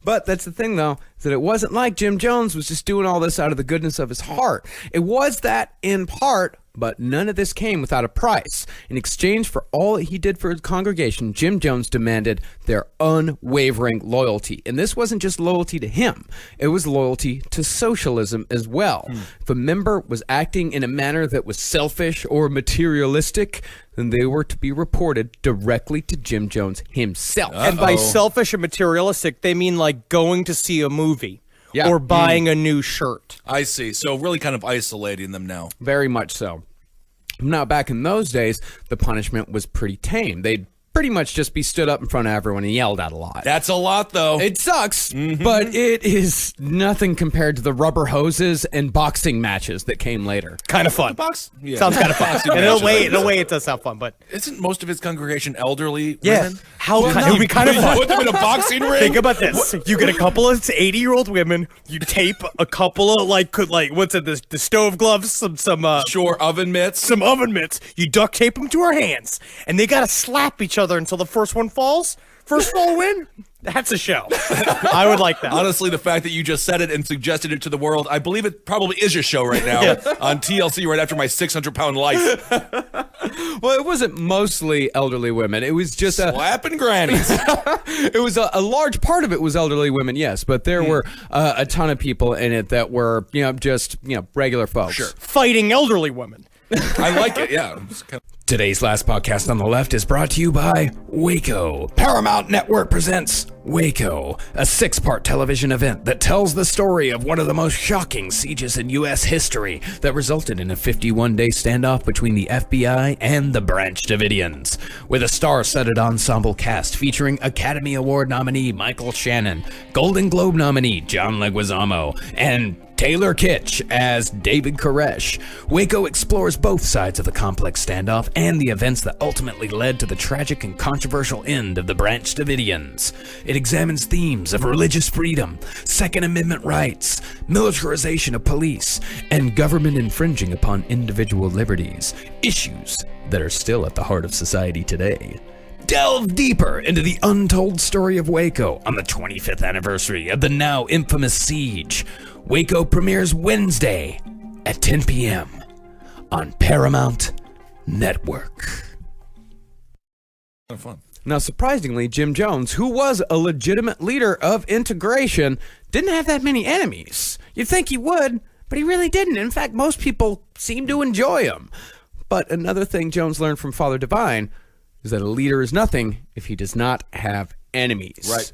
But that's the thing, though, is that it wasn't like Jim Jones was just doing all this out of the goodness of his heart. It was that in part, but none of this came without a price. In exchange for all that he did for his congregation, Jim Jones demanded their unwavering loyalty. And this wasn't just loyalty to him. It was loyalty to socialism as well. If a member was acting in a manner that was selfish or materialistic, then they were to be reported directly to Jim Jones himself. And by selfish and materialistic, they mean like going to see a movie or buying a new shirt. I see. So really kind of isolating them now. Very much so. Now, back in those days, the punishment was pretty tame. They'd pretty much just be stood up in front of everyone and yelled at a lot. That's a lot, though. It sucks, but it is nothing compared to the rubber hoses and boxing matches that came later. Kind of fun. Yeah. Sounds kind of fun. Boxing In a matches, way, it does sound fun, but Isn't most of his congregation elderly yeah, women? it would be kind of fun. Put them in a boxing ring? Think about this. You get a couple of 80-year-old women. You tape a couple of what's it? The stove gloves, some Sure, oven mitts. some oven mitts. You duct tape them to her hands, and they gotta slap each other until the first one falls. First fall win. That's a show. I would like that. Honestly, the fact that you just said it and suggested it to the world, I believe it probably is a show right now on TLC right after my 600-pound life. Well, it wasn't mostly elderly women. It was just Slapping grannies. it was a large part of it was elderly women, yes, but there were a ton of people in it that were, just regular folks. Sure. Fighting elderly women. I like it, yeah. Today's last podcast on the left is brought to you by Waco. Paramount Network presents Waco, a 6-part television event that tells the story of one of the most shocking sieges in U.S. history that resulted in a 51-day standoff between the FBI and the Branch Davidians. With a star-studded ensemble cast featuring Academy Award nominee Michael Shannon, Golden Globe nominee John Leguizamo, and Taylor Kitsch as David Koresh. Waco explores both sides of the complex standoff and the events that ultimately led to the tragic and controversial end of the Branch Davidians. It examines themes of religious freedom, Second Amendment rights, militarization of police, and government infringing upon individual liberties, issues that are still at the heart of society today. Delve deeper into the untold story of Waco on the 25th anniversary of the now infamous siege. Waco premieres Wednesday at 10 p.m. on Paramount Network. Fun. Now, surprisingly, Jim Jones, who was a legitimate leader of integration, didn't have that many enemies. You'd think he would, but he really didn't. In fact, most people seem to enjoy him. But another thing Jones learned from Father Divine is that a leader is nothing if he does not have enemies. Right.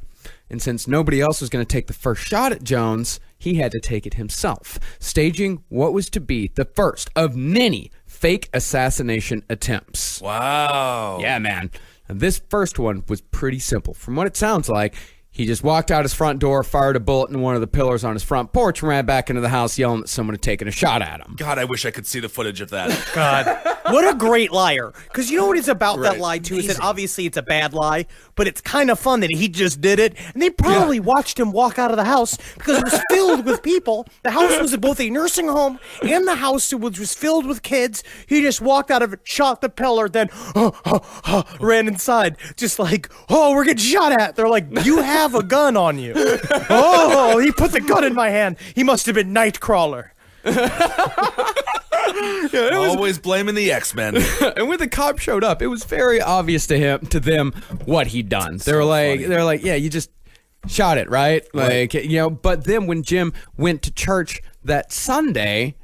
And since nobody else was going to take the first shot at Jones, he had to take it himself, staging what was to be the first of many fake assassination attempts. Wow. Yeah, man. And this first one was pretty simple. From what it sounds like, he just walked out his front door, fired a bullet in one of the pillars on his front porch, and ran back into the house yelling that someone had taken a shot at him. God, I wish I could see the footage of that. God, what a great liar. Because you know what it's about that Right. lie, too, is that obviously it's a bad lie, but it's kind of fun that he just did it. And they probably watched him walk out of the house because it was filled with people. The house was both a nursing home and the house was filled with kids. He just walked out of it, shot the pillar, then ran inside. Just like, oh, we're getting shot at. They're like, you have a gun on you. Oh, he put the gun in my hand. He must have been Nightcrawler. Always blaming the X-Men. And when the cop showed up, it was very obvious to them what he'd done. They're like, yeah, you just shot it, right? Like, but then when Jim went to church that Sunday,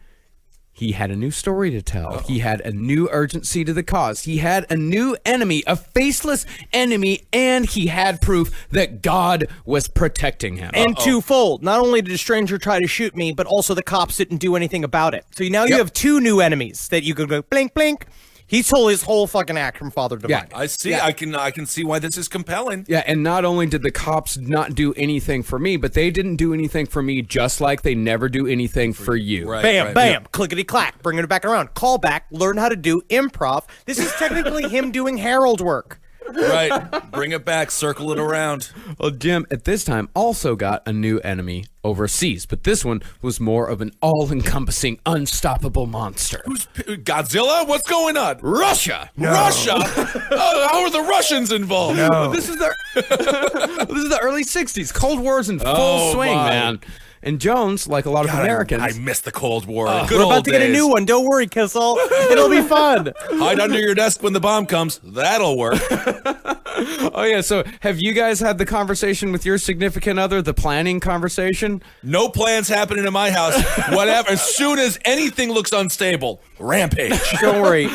he had a new story to tell. He had a new urgency to the cause. He had a new enemy, a faceless enemy, and he had proof that God was protecting him. And twofold. Not only did a stranger try to shoot me, but also the cops didn't do anything about it. So now you have two new enemies that you could go blink, blink. He stole his whole fucking act from Father Divine. I see. I can see why this is compelling. Yeah, and not only did the cops not do anything for me, but they didn't do anything for me, just like they never do anything for you. Right, Bam, right. bam, clickety clack, bringing it back around. Call back, learn how to do improv. This is technically him doing Harold work. Right. Bring it back, circle it around. Well, Jim at this time also got a new enemy overseas, but this one was more of an all-encompassing, unstoppable monster. Godzilla? What's going on? Russia! Russia? How are the Russians involved? Well, this is the early 60s. Cold War's in full swing, my. man. And Jones, like a lot of Americans... I miss the Cold War. Good We're old about to get a days. new one. Don't worry, Kissel. It'll be fun. Hide under your desk when the bomb comes. That'll work. Oh, yeah, so have you guys had the conversation with your significant other, the planning conversation? No plans happening in my house. Whatever. As soon as anything looks unstable, rampage. Don't worry.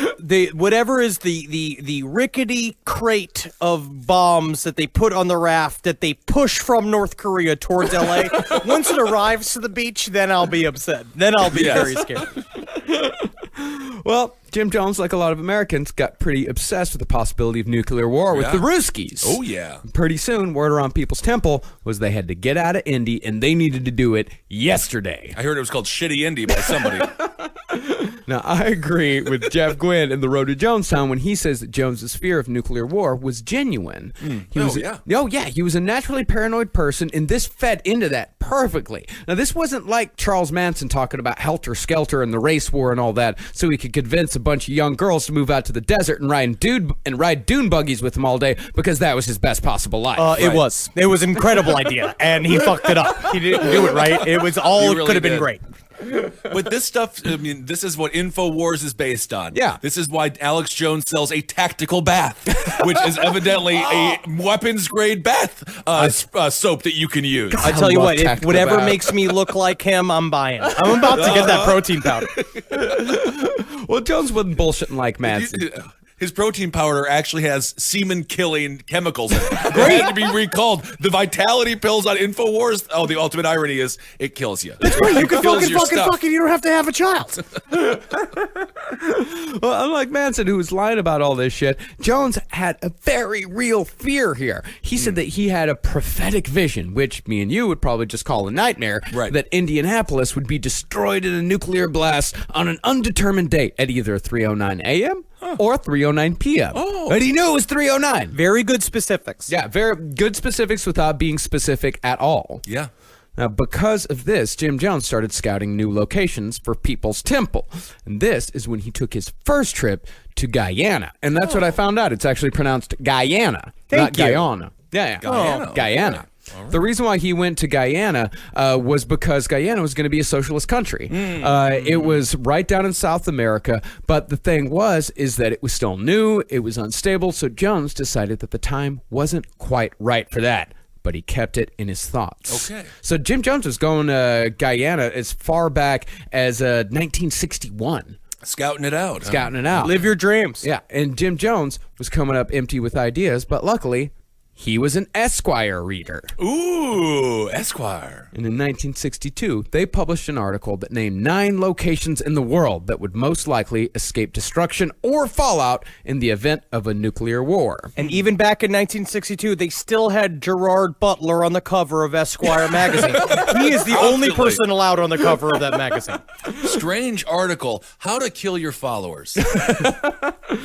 Whatever is the rickety crate of bombs that they put on the raft that they push from North Korea towards LA, once it arrives to the beach, then I'll be upset. Then I'll be very scared. Well, Jim Jones, like a lot of Americans, got pretty obsessed with the possibility of nuclear war with the Ruskies. Oh, yeah. Pretty soon, word around People's Temple was they had to get out of Indy, and they needed to do it yesterday. I heard it was called Shitty Indy by somebody. Now, I agree with Jeff Gwynn in The Road to Jonestown when he says that Jones's fear of nuclear war was genuine. He was he was a naturally paranoid person, and this fed into that perfectly. Now, this wasn't like Charles Manson talking about helter-skelter and the race war and all that, so he could convince a bunch of young girls to move out to the desert and ride dune buggies with him all day because that was his best possible life. It was an incredible idea, and he fucked it up. He didn't do it right. It was all He really could have been did. great. But this stuff, I mean, this is what InfoWars is based on. Yeah. This is why Alex Jones sells a tactical bath, which is evidently a weapons-grade bath soap that you can use. I tell you love what, if tactical whatever bath. makes me look like him, I'm buying. I'm about to get that protein powder. Well, Jones wasn't bullshitting like Manson. His protein powder actually has semen-killing chemicals in it. It had to be recalled. The Vitality pills on InfoWars, the ultimate irony is it kills you. That's right. You can Kills your stuff. fucking. You don't have to have a child. Well, unlike Manson, who was lying about all this shit, Jones had a very real fear here. He said that he had a prophetic vision, which me and you would probably just call a nightmare, Right. that Indianapolis would be destroyed in a nuclear blast on an undetermined date at either 3:09 a.m. or 3:09 p.m. Oh. But he knew it was 3:09. Very good specifics. Yeah, very good specifics without being specific at all. Yeah. Now, because of this, Jim Jones started scouting new locations for People's Temple. And this is when he took his first trip to Guyana. And that's what I found out. It's actually pronounced Guyana, not you. Guyana. Yeah. Guyana. Guyana. The reason why he went to Guyana was because Guyana was going to be a socialist country. It was right down in South America, but the thing is that it was still new, it was unstable, so Jones decided that the time wasn't quite right for that. But he kept it in his thoughts. Okay. So Jim Jones was going to Guyana as far back as 1961. Scouting it out. Scouting it out. Live your dreams. Yeah, and Jim Jones was coming up empty with ideas, but luckily, he was an Esquire reader. Ooh, Esquire. And in 1962, they published an article that named 9 locations in the world that would most likely escape destruction or fallout in the event of a nuclear war. And even back in 1962, they still had Gerard Butler on the cover of Esquire magazine. He is the only Constantly. person allowed on the cover of that magazine. Strange article. How to kill your followers.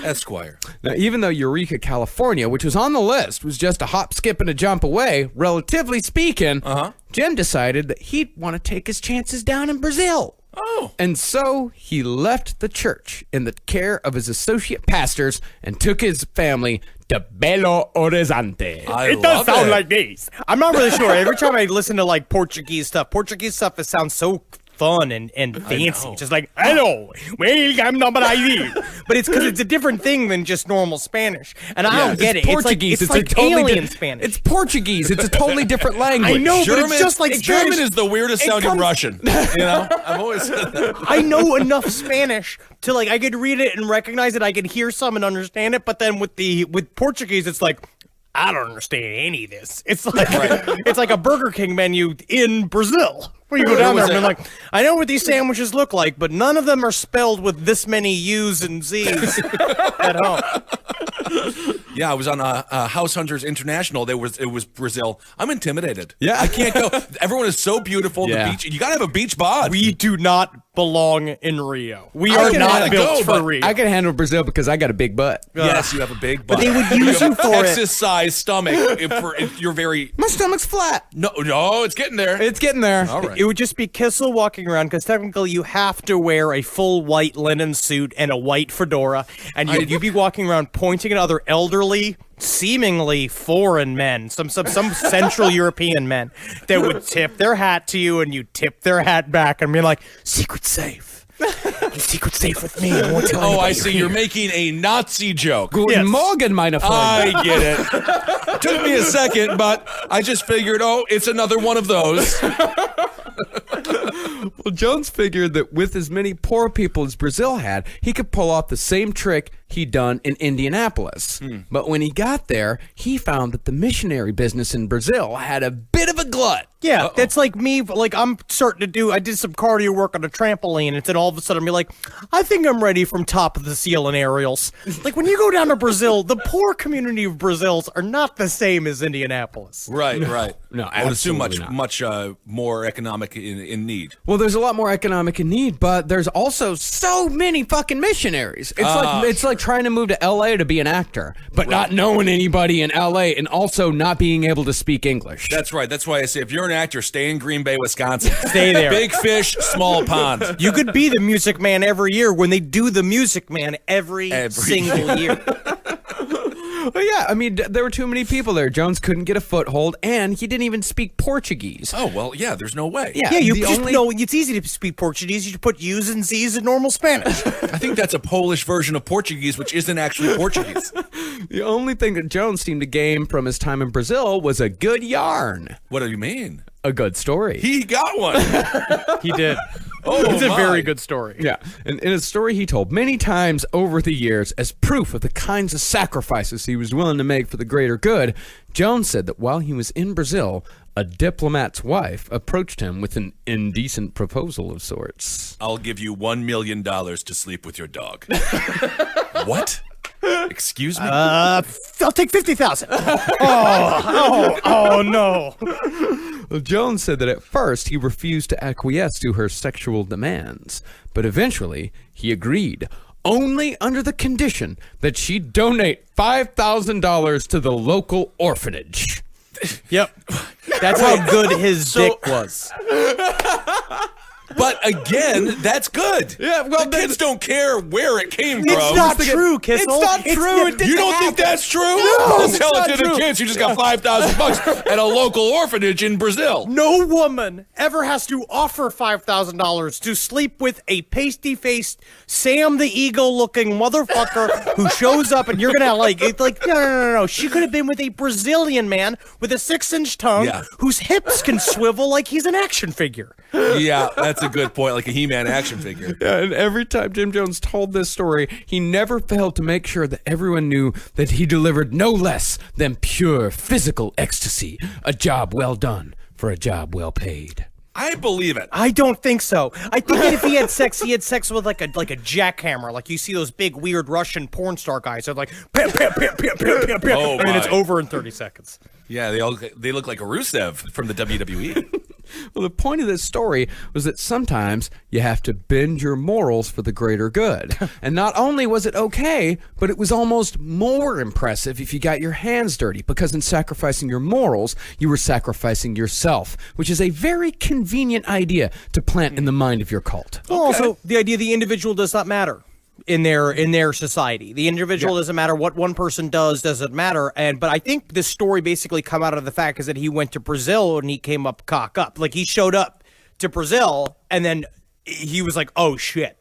Esquire. Now, even though Eureka, California, which was on the list, was just a hop, skip, and a jump away, relatively speaking, Jim decided that he'd want to take his chances down in Brazil. Oh. And so he left the church in the care of his associate pastors and took his family to Belo Horizonte. It does sound like this. I'm not really sure. Every time I listen to like Portuguese stuff, it sounds so fun and fancy. Just like, hello, welcome to Brazil. But it's because it's a different thing than just normal Spanish. And I don't get it. Portuguese. It's like a totally alien Spanish. It's Portuguese. It's a totally different language. I know, but German, it's just like German Spanish. is the weirdest sounding Russian. You know, I've always said that. I know enough Spanish to like I could read it and recognize it. I could hear some and understand it. But then with Portuguese, it's like, I don't understand any of this. It's like it's like a Burger King menu in Brazil. Where you go down there and be like, I know what these sandwiches look like, but none of them are spelled with this many U's and Z's at home. Yeah, I was on House Hunters International. It was Brazil. I'm intimidated. Yeah. I can't go. Everyone is so beautiful. Yeah. The beach. You gotta have a beach bod. We do not belong in Rio. We I are can not go, built for but Rio. I can handle Brazil because I got a big butt. Yes, you have a big butt. But they would use you for it. Texas-sized stomach. If you're very My stomach's flat. no, it's getting there. It's getting there. All right. It would just be Kissel walking around because technically you have to wear a full white linen suit and a white fedora, and you'd be walking around pointing at other elderly, seemingly foreign men, some Central European men that would tip their hat to you, and you tip their hat back and be like, "Secret safe." Your secret safe with me. I won't tell Oh, anybody I see. You're making a Nazi joke. Guten Morgen, meine Freunde. I get it. Took me a second, but I just figured, it's another one of those. Well, Jones figured that with as many poor people as Brazil had, he could pull off the same trick he'd done in Indianapolis. But when he got there, he found that the missionary business in Brazil had a bit of a glut. Yeah, that's like me. Like I'm starting to I did some cardio work on a trampoline, and then all of a sudden I'm like, I think I'm ready from top of the ceiling aerials. Like when you go down to Brazil, the poor community of Brazils are not the same as Indianapolis. Right. No, I would assume absolutely much more economic in need. Well, there's a lot more economic in need, but there's also so many fucking missionaries. It's like trying to move to LA to be an actor, but not knowing anybody in LA and also not being able to speak English. That's right. That's why I say if you're an actor, stay in Green Bay, Wisconsin. Stay there. Big fish, small pond. You could be the Music Man every year when they do the Music Man every single year. Well, yeah, I mean, there were too many people there. Jones couldn't get a foothold, and he didn't even speak Portuguese. Oh, well, yeah, there's no way. Yeah, you the just only- know it's easy to speak Portuguese. You just put U's and Z's in normal Spanish. I think that's a Polish version of Portuguese, which isn't actually Portuguese. The only thing that Jones seemed to gain from his time in Brazil was a good yarn, What do you mean? a good story. He got one. He did. Oh, It's a my. very good story. Yeah, and in a story he told many times over the years as proof of the kinds of sacrifices he was willing to make for the greater good, Jones said that while he was in Brazil, a diplomat's wife approached him with an indecent proposal of sorts. I'll give you $1 million to sleep with your dog. What? Excuse me? I'll take 50,000. Oh no. Well, Jones said that at first he refused to acquiesce to her sexual demands, but eventually he agreed, only under the condition that she donate $5,000 to the local orphanage. Yep. That's how good his dick was. But again, that's good. Yeah, well, the kids don't care where it came from. It's not true, Kissel. It's not true. It didn't You don't think happen. that's true? No, Let's it's tell not it to the true. kids who just got $5,000 at a local orphanage in Brazil. No woman ever has to offer $5,000 to sleep with a pasty-faced Sam the Eagle-looking motherfucker who shows up, and you're gonna it's like no. She could have been with a Brazilian man with a 6-inch tongue Yeah. whose hips can swivel like he's an action figure. Yeah, that's a good point, like a He-Man action figure. Yeah, and every time Jim Jones told this story, he never failed to make sure that everyone knew that he delivered no less than pure physical ecstasy. A job well done for a job well paid. I believe it. I don't think so. I think that if he had sex with like a jackhammer, like you see those big weird Russian porn star guys. They're like, pam, pam, pam, pam, pam, pam, pam, Oh, and then it's my. over in 30 seconds. Yeah, they look like a Rusev from the WWE. Well, the point of this story was that sometimes you have to bend your morals for the greater good. And not only was it okay, but it was almost more impressive if you got your hands dirty, because in sacrificing your morals, you were sacrificing yourself, which is a very convenient idea to plant in the mind of your cult. Also, the idea the individual does not matter in their society. The individual doesn't matter. What one person doesn't matter. But I think this story basically come out of the fact is that he went to Brazil and he came up cock up. Like he showed up to Brazil and then he was like, oh shit.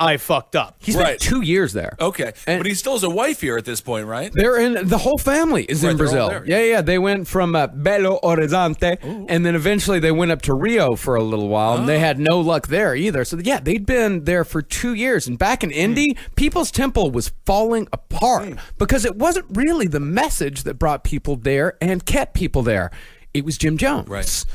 I fucked up. He Right. spent 2 years there. Okay, And- but he still has a wife here at this point, right? They're in the whole family is Right, in they're all Brazil. there. Yeah. They went from Belo Horizonte, and then eventually they went up to Rio for a little while, and they had no luck there either. So yeah, they'd been there for 2 years. And back in Indy, People's Temple was falling apart because it wasn't really the message that brought people there and kept people there. It was Jim Jones. Right.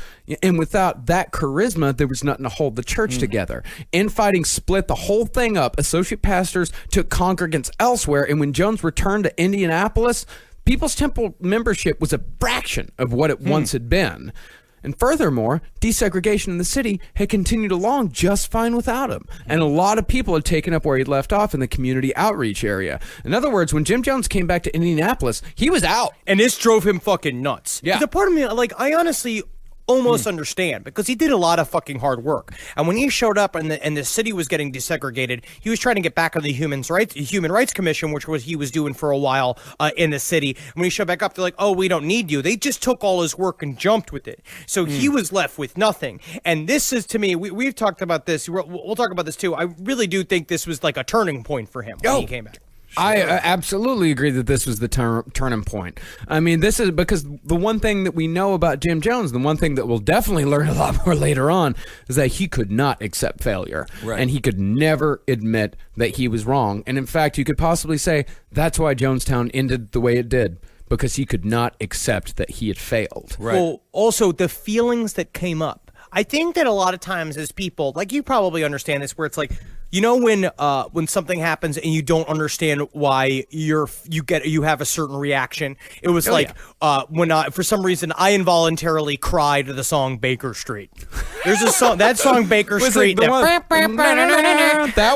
And without that charisma, there was nothing to hold the church together. Infighting split the whole thing up. Associate pastors took congregants elsewhere. And when Jones returned to Indianapolis, People's Temple membership was a fraction of what it once had been. And furthermore, desegregation in the city had continued along just fine without him. And a lot of people had taken up where he'd left off in the community outreach area. In other words, when Jim Jones came back to Indianapolis, he was out. And this drove him fucking nuts. Yeah. There's a part of me, like, I honestly almost understand because he did a lot of fucking hard work. And when he showed up and the city was getting desegregated, he was trying to get back on the Human Rights Commission, which was he was doing for a while in the city. And when he showed back up, they're like, oh, we don't need you. They just took all his work and jumped with it. So he was left with nothing. And this is, to me, we've talked about this. We'll talk about this too. I really do think this was like a turning point for him when he came back. I absolutely agree that this was the turning point. I mean, this is because the one thing that we know about Jim Jones, the one thing that we'll definitely learn a lot more later on, is that he could not accept failure. Right. And he could never admit that he was wrong. And in fact, you could possibly say that's why Jonestown ended the way it did, because he could not accept that he had failed. Right. Well, also the feelings that came up. I think that a lot of times as people, like you probably understand this, where it's like, you know, when something happens and you don't understand why you have a certain reaction. It was when for some reason I involuntarily cried to the song Baker Street. There's a song that song Baker Street. That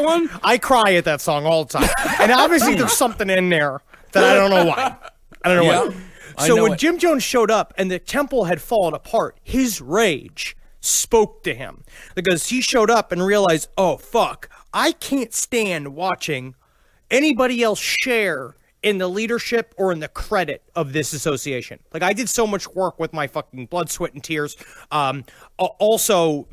one? I cry at that song all the time, and obviously there's something in there that I don't know why. I don't know why. I So know when it. Jim Jones showed up and the temple had fallen apart, his rage spoke to him because he showed up and realized, oh fuck, I can't stand watching anybody else share in the leadership or in the credit of this association. Like, I did so much work with my fucking blood, sweat, and tears. Also,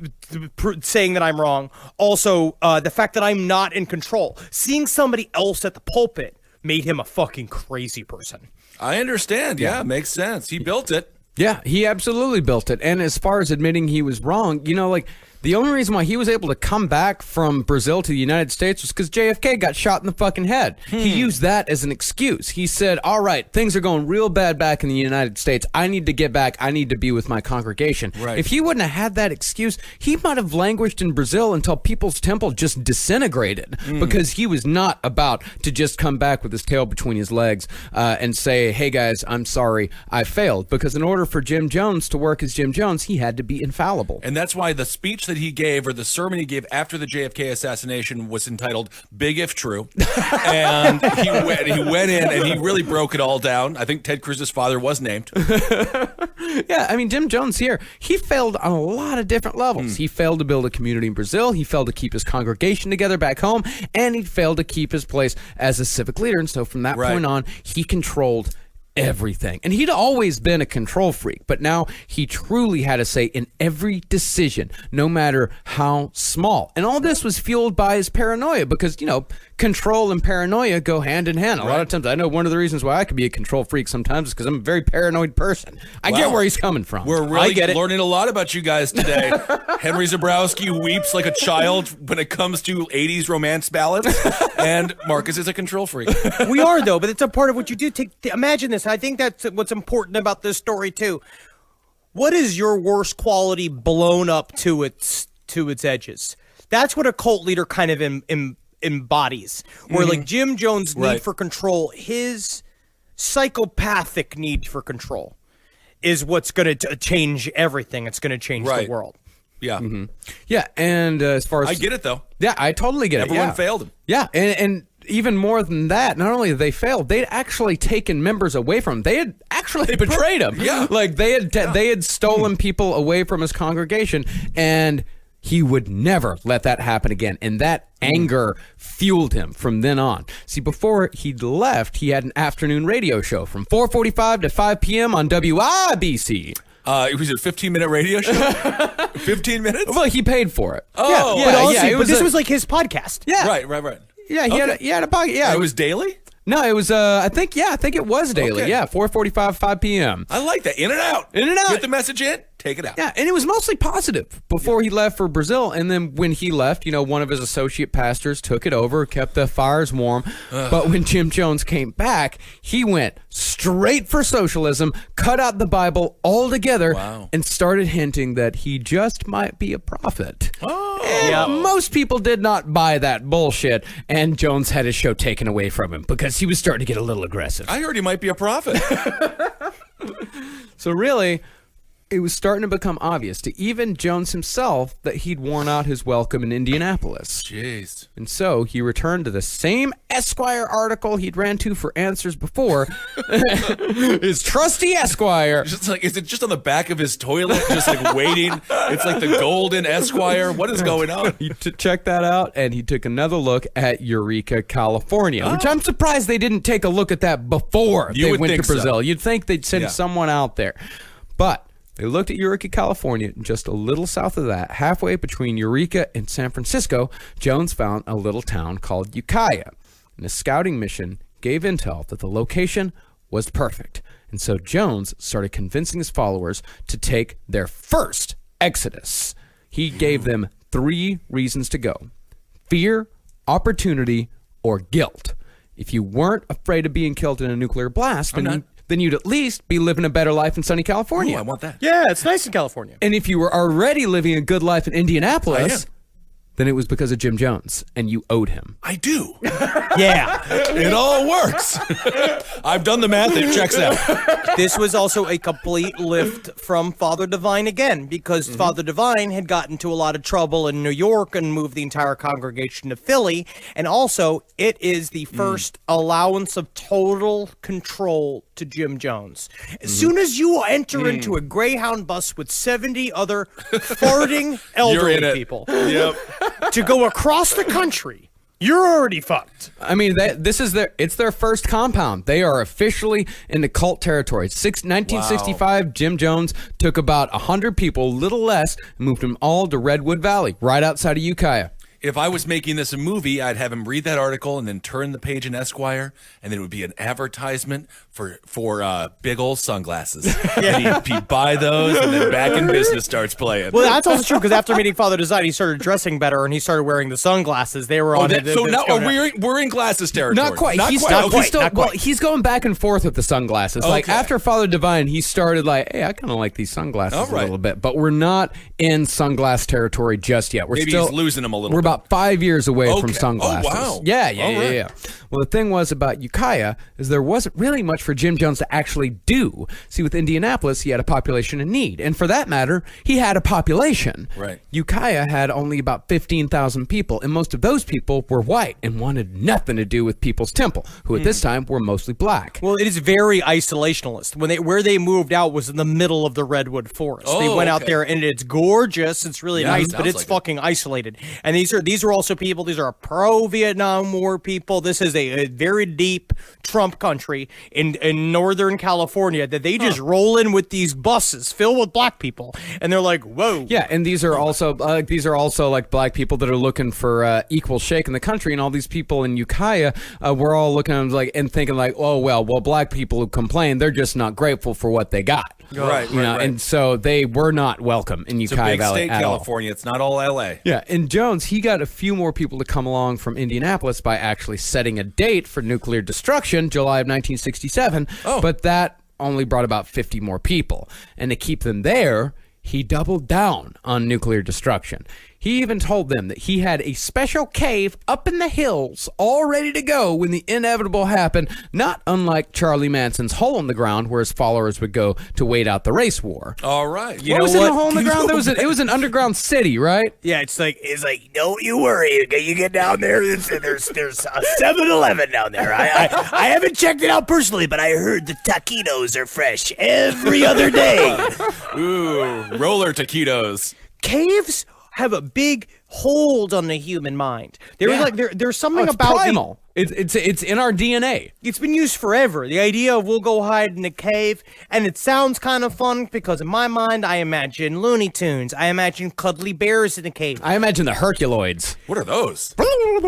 saying that I'm wrong. Also, the fact that I'm not in control. Seeing somebody else at the pulpit made him a fucking crazy person. I understand. Yeah, makes sense. He built it. Yeah, he absolutely built it. And as far as admitting he was wrong, you know, like, the only reason why he was able to come back from Brazil to the United States was because JFK got shot in the fucking head. He used that as an excuse. He said, all right, things are going real bad back in the United States. I need to get back. I need to be with my congregation. Right. If he wouldn't have had that excuse, he might have languished in Brazil until People's Temple just disintegrated because he was not about to just come back with his tail between his legs and say, hey guys, I'm sorry, I failed. Because in order for Jim Jones to work as Jim Jones, he had to be infallible. And that's why the speech that he gave, or the sermon he gave after the JFK assassination, was entitled Big If True. And he went in and he really broke it all down. I think Ted Cruz's father was named. Yeah, I mean, Jim Jones here, he failed on a lot of different levels. He failed to build a community in Brazil. He failed to keep his congregation together back home. And he failed to keep his place as a civic leader. And so from that Right. point on, he controlled everything. And he'd always been a control freak, but now he truly had a say in every decision, no matter how small. And all this was fueled by his paranoia because, you know, control and paranoia go hand in hand. A lot of times, I know one of the reasons why I could be a control freak sometimes is because I'm a very paranoid person. I get Wow. where he's coming from. We're really get it. learning a lot about you guys today. Henry Zabrowski weeps like a child when it comes to 80s romance ballads, and Marcus is a control freak. We are, though, but it's a part of what you do. Imagine this. I think that's what's important about this story too. What is your worst quality blown up to its edges? That's what a cult leader kind of embodies. Where like Jim Jones' need Right. for control, his psychopathic need for control, is what's going to change everything. It's going to change Right. the world. Yeah. Yeah, and as far as I get it, though. Yeah, I totally get it. Everyone Yeah. failed him. Yeah, and even more than that, not only did they fail, they'd actually taken members away from him. They had actually betrayed him. Yeah. Like they had stolen people away from his congregation, and he would never let that happen again. And that anger fueled him from then on. See, before he left, he had an afternoon radio show from 4:45 to 5 p.m. on WIBC. It was a 15-minute radio show. 15 minutes. Well, he paid for it. Oh, But also, yeah, it but was this a- was like his podcast. Yeah, right. Yeah, he had a podcast. Yeah, It was daily. No, it was. I think it was daily. Okay. Yeah, 4:45, 5 p.m. I like that. In and out. In and out. Get the message in. Take it out. Yeah, and it was mostly positive before he left for Brazil. And then when he left, one of his associate pastors took it over, kept the fires warm. But when Jim Jones came back, he went straight for socialism, cut out the Bible altogether, and started hinting that he just might be a prophet. And most people did not buy that bullshit, and Jones had his show taken away from him because he was starting to get a little aggressive. I heard he might be a prophet. So really, it was starting to become obvious to even Jones himself that he'd worn out his welcome in Indianapolis. Jeez. And so he returned to the same Esquire article he'd ran to for answers before. His trusty Esquire. Just like, is it just on the back of his toilet, just like waiting? It's like the golden Esquire. What is going on? He checked that out, and he took another look at Eureka, California, which I'm surprised they didn't take a look at that before You they would went to think so. Brazil. You'd think they'd send Yeah. someone out there. But they looked at Eureka, California, and just a little south of that, halfway between Eureka and San Francisco, Jones found a little town called Ukiah. And a scouting mission gave intel that the location was perfect. And so Jones started convincing his followers to take their first exodus. He gave them 3 reasons to go: fear, opportunity, or guilt. If you weren't afraid of being killed in a nuclear blast, then you'd at least be living a better life in sunny California. Oh, I want that. Yeah, it's nice in California. And if you were already living a good life in Indianapolis, I then it was because of Jim Jones, and you owed him. I do. Yeah. It all works. I've done the math. It checks out. This was also a complete lift from Father Divine again, because Father Divine had gotten into a lot of trouble in New York and moved the entire congregation to Philly. And also, it is the first allowance of total control to Jim Jones. As soon as you enter into a Greyhound bus with 70 other farting You're in elderly it. people Yep. to go across the country, you're already fucked. I mean, this is their first compound. They are officially in the cult territory. 1965, Jim Jones took about 100 people, little less, and moved them all to Redwood Valley, right outside of Ukiah. If I was making this a movie, I'd have him read that article and then turn the page in Esquire, and then it would be an advertisement for big old sunglasses. And he'd buy those, and then Back in Business starts playing. Well, that's also true, because after meeting Father Design, he started dressing better and he started wearing the sunglasses. They were on it. so now we're in glasses territory. Not quite. Not quite. not Okay. quite. He's still, well, he's going back and forth with the sunglasses. Like Okay. after Father Divine, he started like, hey, I kind of like these sunglasses All a right. little bit, but we're not in sunglass territory just yet. We're Maybe still he's losing them a little We're bit. about 5 years away from Okay. sunglasses. Oh, wow. Yeah. All right. Well, the thing was about Ukiah is there wasn't really much for Jim Jones to actually do. See, with Indianapolis, he had a population in need, and for that matter, he had a population. Right. Ukiah had only about 15,000 people, and most of those people were white and wanted nothing to do with People's Temple, who at this time were mostly black. Well, it is very isolationist. Where they moved out was in the middle of the redwood forest. They Oh, went out okay. there and it's gorgeous. It's really Yeah, nice, it but sounds it's like it. fucking isolated. And these are also people. These are pro-Vietnam War people. This is a very deep Trump country in Northern California that they just roll in with these buses filled with black people, and they're like, "Whoa." Yeah, and these are also like black people that are looking for equal shake in the country, and all these people in Ukiah were all looking at them like and thinking like, oh well, black people who complain, they're just not grateful for what they got. Right, You know, right. and so they were not welcome in It's a Ukiah big Valley state, at all. California. It's not all L.A. Yeah, and Jones, he got a few more people to come along from Indianapolis by actually setting a date for nuclear destruction, July of 1967, but that only brought about 50 more people. And to keep them there, he doubled down on nuclear destruction. He even told them that he had a special cave up in the hills all ready to go when the inevitable happened, not unlike Charlie Manson's hole in the ground where his followers would go to wait out the race war. All right. You What know was in the what? hole in the ground? It was an underground city, right? Yeah, it's like, don't you worry. You get down there, there's a 7-Eleven down there. I haven't checked it out personally, but I heard the taquitos are fresh every other day. Ooh, roller taquitos. Caves have a big hold on the human mind. There's something it's about primal. It's in our DNA. It's been used forever. The idea of we'll go hide in a cave, and it sounds kind of fun because in my mind I imagine Looney Tunes. I imagine cuddly bears in a cave. I imagine the Herculoids. What are those? But you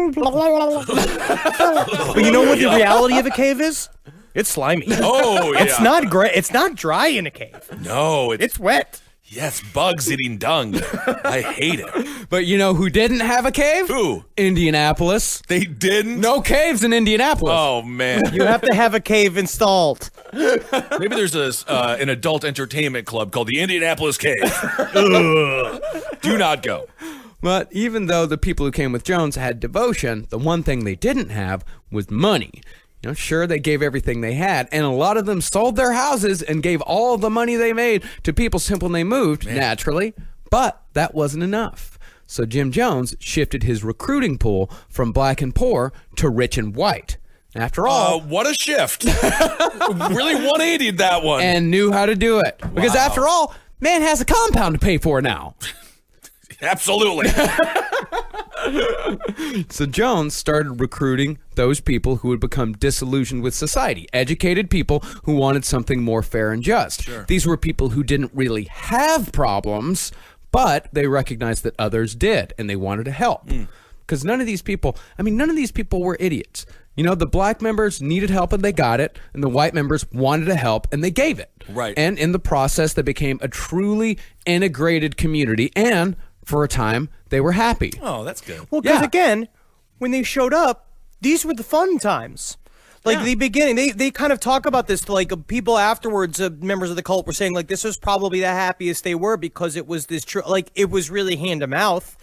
know what the reality of a cave is? It's slimy. Oh, yeah. It's not great. It's not dry in a cave. No, It's wet. yes, bugs eating dung. I hate it. But you know who didn't have a cave? Who? Indianapolis. They didn't? No caves in Indianapolis. Oh, man. You have to have a cave installed. Maybe there's an adult entertainment club called the Indianapolis Cave. Ugh. Do not go. But even though the people who came with Jones had devotion, the one thing they didn't have was money. You know, sure, they gave everything they had, and a lot of them sold their houses and gave all the money they made to people simply when they moved, naturally, but that wasn't enough. So Jim Jones shifted his recruiting pool from black and poor to rich and white. After all, What a shift. Really 180'd that one. and knew how to do it. Because after all, man has a compound to pay for now. Absolutely. So Jones started recruiting those people who had become disillusioned with society, educated people who wanted something more fair and just. Sure. These were people who didn't really have problems, but they recognized that others did, and they wanted to help. Because none of these people were idiots. You know, the black members needed help and they got it, and the white members wanted to help and they gave it. Right. And in the process, they became a truly integrated community, and for a time, they were happy. Oh, that's good. Well, because Yeah. again, when they showed up, these were the fun times. Like the beginning, they kind of talk about this. Like people afterwards, members of the cult were saying like this was probably the happiest they were because it was this like it was really hand to mouth.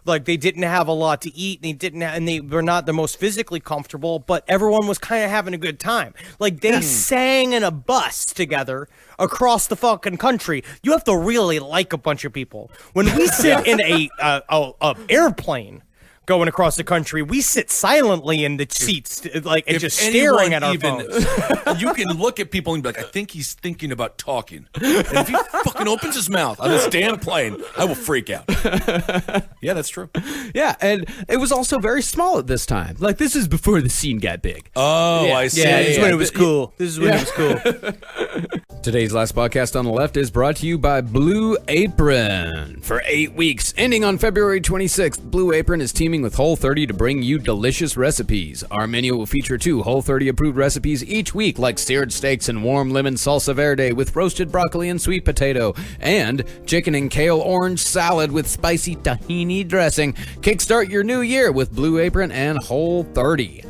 Like they didn't have a lot to eat, and they were not the most physically comfortable, but everyone was kind of having a good time. Like they sang in a bus together across the fucking country. You have to really like a bunch of people. When we sit in a airplane going across the country, we sit silently in the seats, like and If just staring at our anyone phones. You can look at people and be like, I think he's thinking about talking. And if he fucking opens his mouth on this damn plane, I will freak out. Yeah, that's true. Yeah, and it was also very small at this time. Like, this is before the scene got big. Oh, I see. Yeah, this is when it was cool. This is when it was cool. Today's last podcast on the left is brought to you by Blue Apron. For 8 weeks, ending on February 26th, Blue Apron is teaming with Whole30 to bring you delicious recipes. Our menu will feature 2 Whole30 approved recipes each week, like seared steaks and warm lemon salsa verde with roasted broccoli and sweet potato, and chicken and kale orange salad with spicy tahini dressing. Kickstart your new year with Blue Apron and Whole30.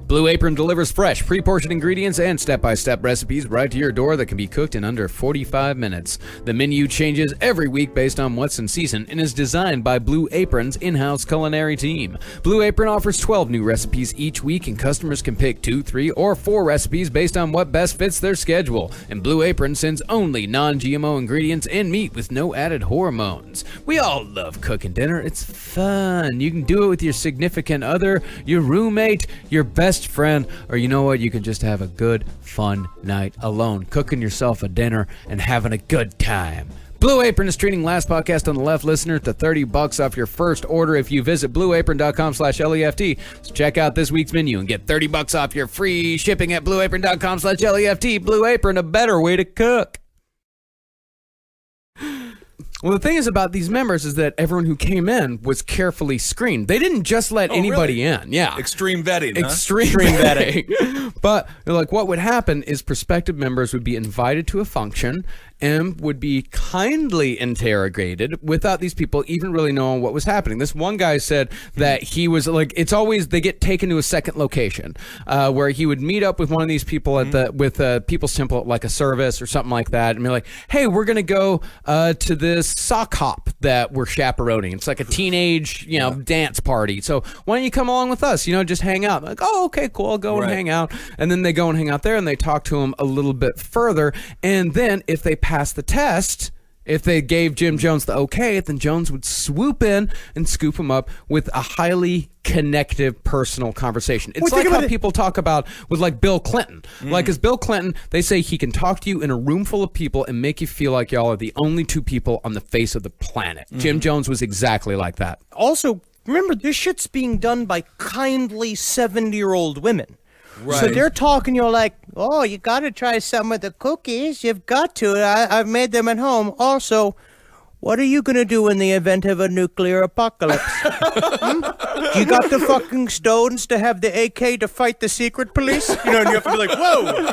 Blue Apron delivers fresh, pre-portioned ingredients and step-by-step recipes right to your door that can be cooked in under 45 minutes. The menu changes every week based on what's in season and is designed by Blue Apron's in-house culinary team. Blue Apron offers 12 new recipes each week, and customers can pick 2, 3, or 4 recipes based on what best fits their schedule. And Blue Apron sends only non-GMO ingredients and meat with no added hormones. We all love cooking dinner. It's fun. You can do it with your significant other, your roommate, your best friend, or you know what, you can just have a good fun night alone cooking yourself a dinner and having a good time. Blue Apron is treating Last Podcast on the Left listeners to $30 off your first order if you visit blueapron.com/LEFT. So check out this week's menu and get $30 off your free shipping at blueapron.com/LEFT. Blue Apron, a better way to cook. Well, the thing is about these members is that everyone who came in was carefully screened. They didn't just let anybody in. Yeah. Extreme vetting, huh? Extreme vetting. But like what would happen is prospective members would be invited to a function and would be kindly interrogated without these people even really knowing what was happening. This one guy said that he was like, it's always, they get taken to a second location where he would meet up with one of these people at with People's Temple at like a service or something like that, and be like, hey, we're going to go to this sock hop that we're chaperoning. It's like a teenage, dance party. So why don't you come along with us? Just hang out. Like, oh, okay, cool. I'll go and hang out. And then they go and hang out there and they talk to him a little bit further. And then if they pass the test, If they gave Jim Jones the okay, then Jones would swoop in and scoop him up with a highly connective personal conversation. It's like how people talk about with like Bill Clinton. Like as Bill Clinton, they say he can talk to you in a room full of people and make you feel like y'all are the only two people on the face of the planet. Jim Jones was exactly like that. Also, remember, this shit's being done by kindly 70-year-old women. Right. So they're talking, you're like, oh, you got to try some of the cookies. You've got to. I've made them at home. Also, what are you going to do in the event of a nuclear apocalypse? You got the fucking stones to have the AK to fight the secret police? You know, and you have to be like, whoa.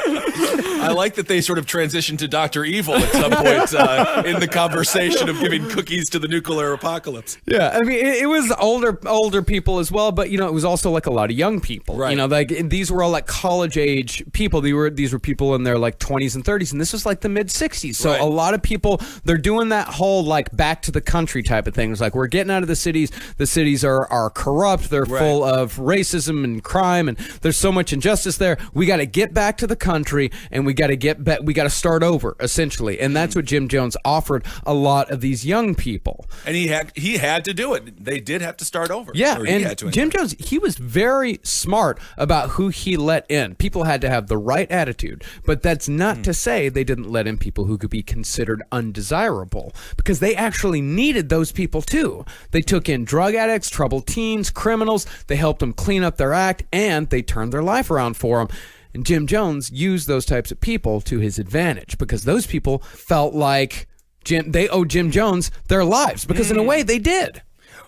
I like that they sort of transitioned to Dr. Evil at some point in the conversation of giving cookies to the nuclear apocalypse. Yeah, I mean, it was older people as well, but it was also like a lot of young people. Right. Like these were all like college age people. These were people in their like 20s and 30s, and this was like the mid 60s. So Right. a lot of people, they're doing that whole like back to the country type of thing. It's like we're getting out of the cities. The cities are corrupt. They're Right. full of racism and crime, and there's so much injustice there. We got to get back to the country, and we got to get back. We got to start over, essentially, and that's what Jim Jones offered a lot of these young people. And he had to do it. They did have to start over. Yeah, Or he had and to Jim Jones, he was very smart about who he let in. People had to have the right attitude, but that's not to say they didn't let in people who could be considered undesirable, because they actually needed those people too. They took in drug addicts, troubled teens, criminals. They helped them clean up their act, and they turned their life around for them. And Jim Jones used those types of people to his advantage, because those people felt like they owed Jim Jones their lives, because in a way they did.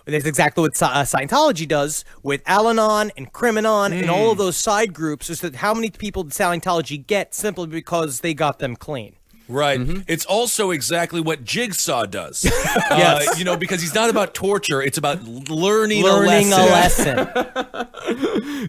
That's exactly what Scientology does with Al-Anon and Criminon and all of those side groups, is that how many people did Scientology get simply because they got them clean? Right. It's also exactly what Jigsaw does. Yes. Because he's not about torture. It's about learning a lesson.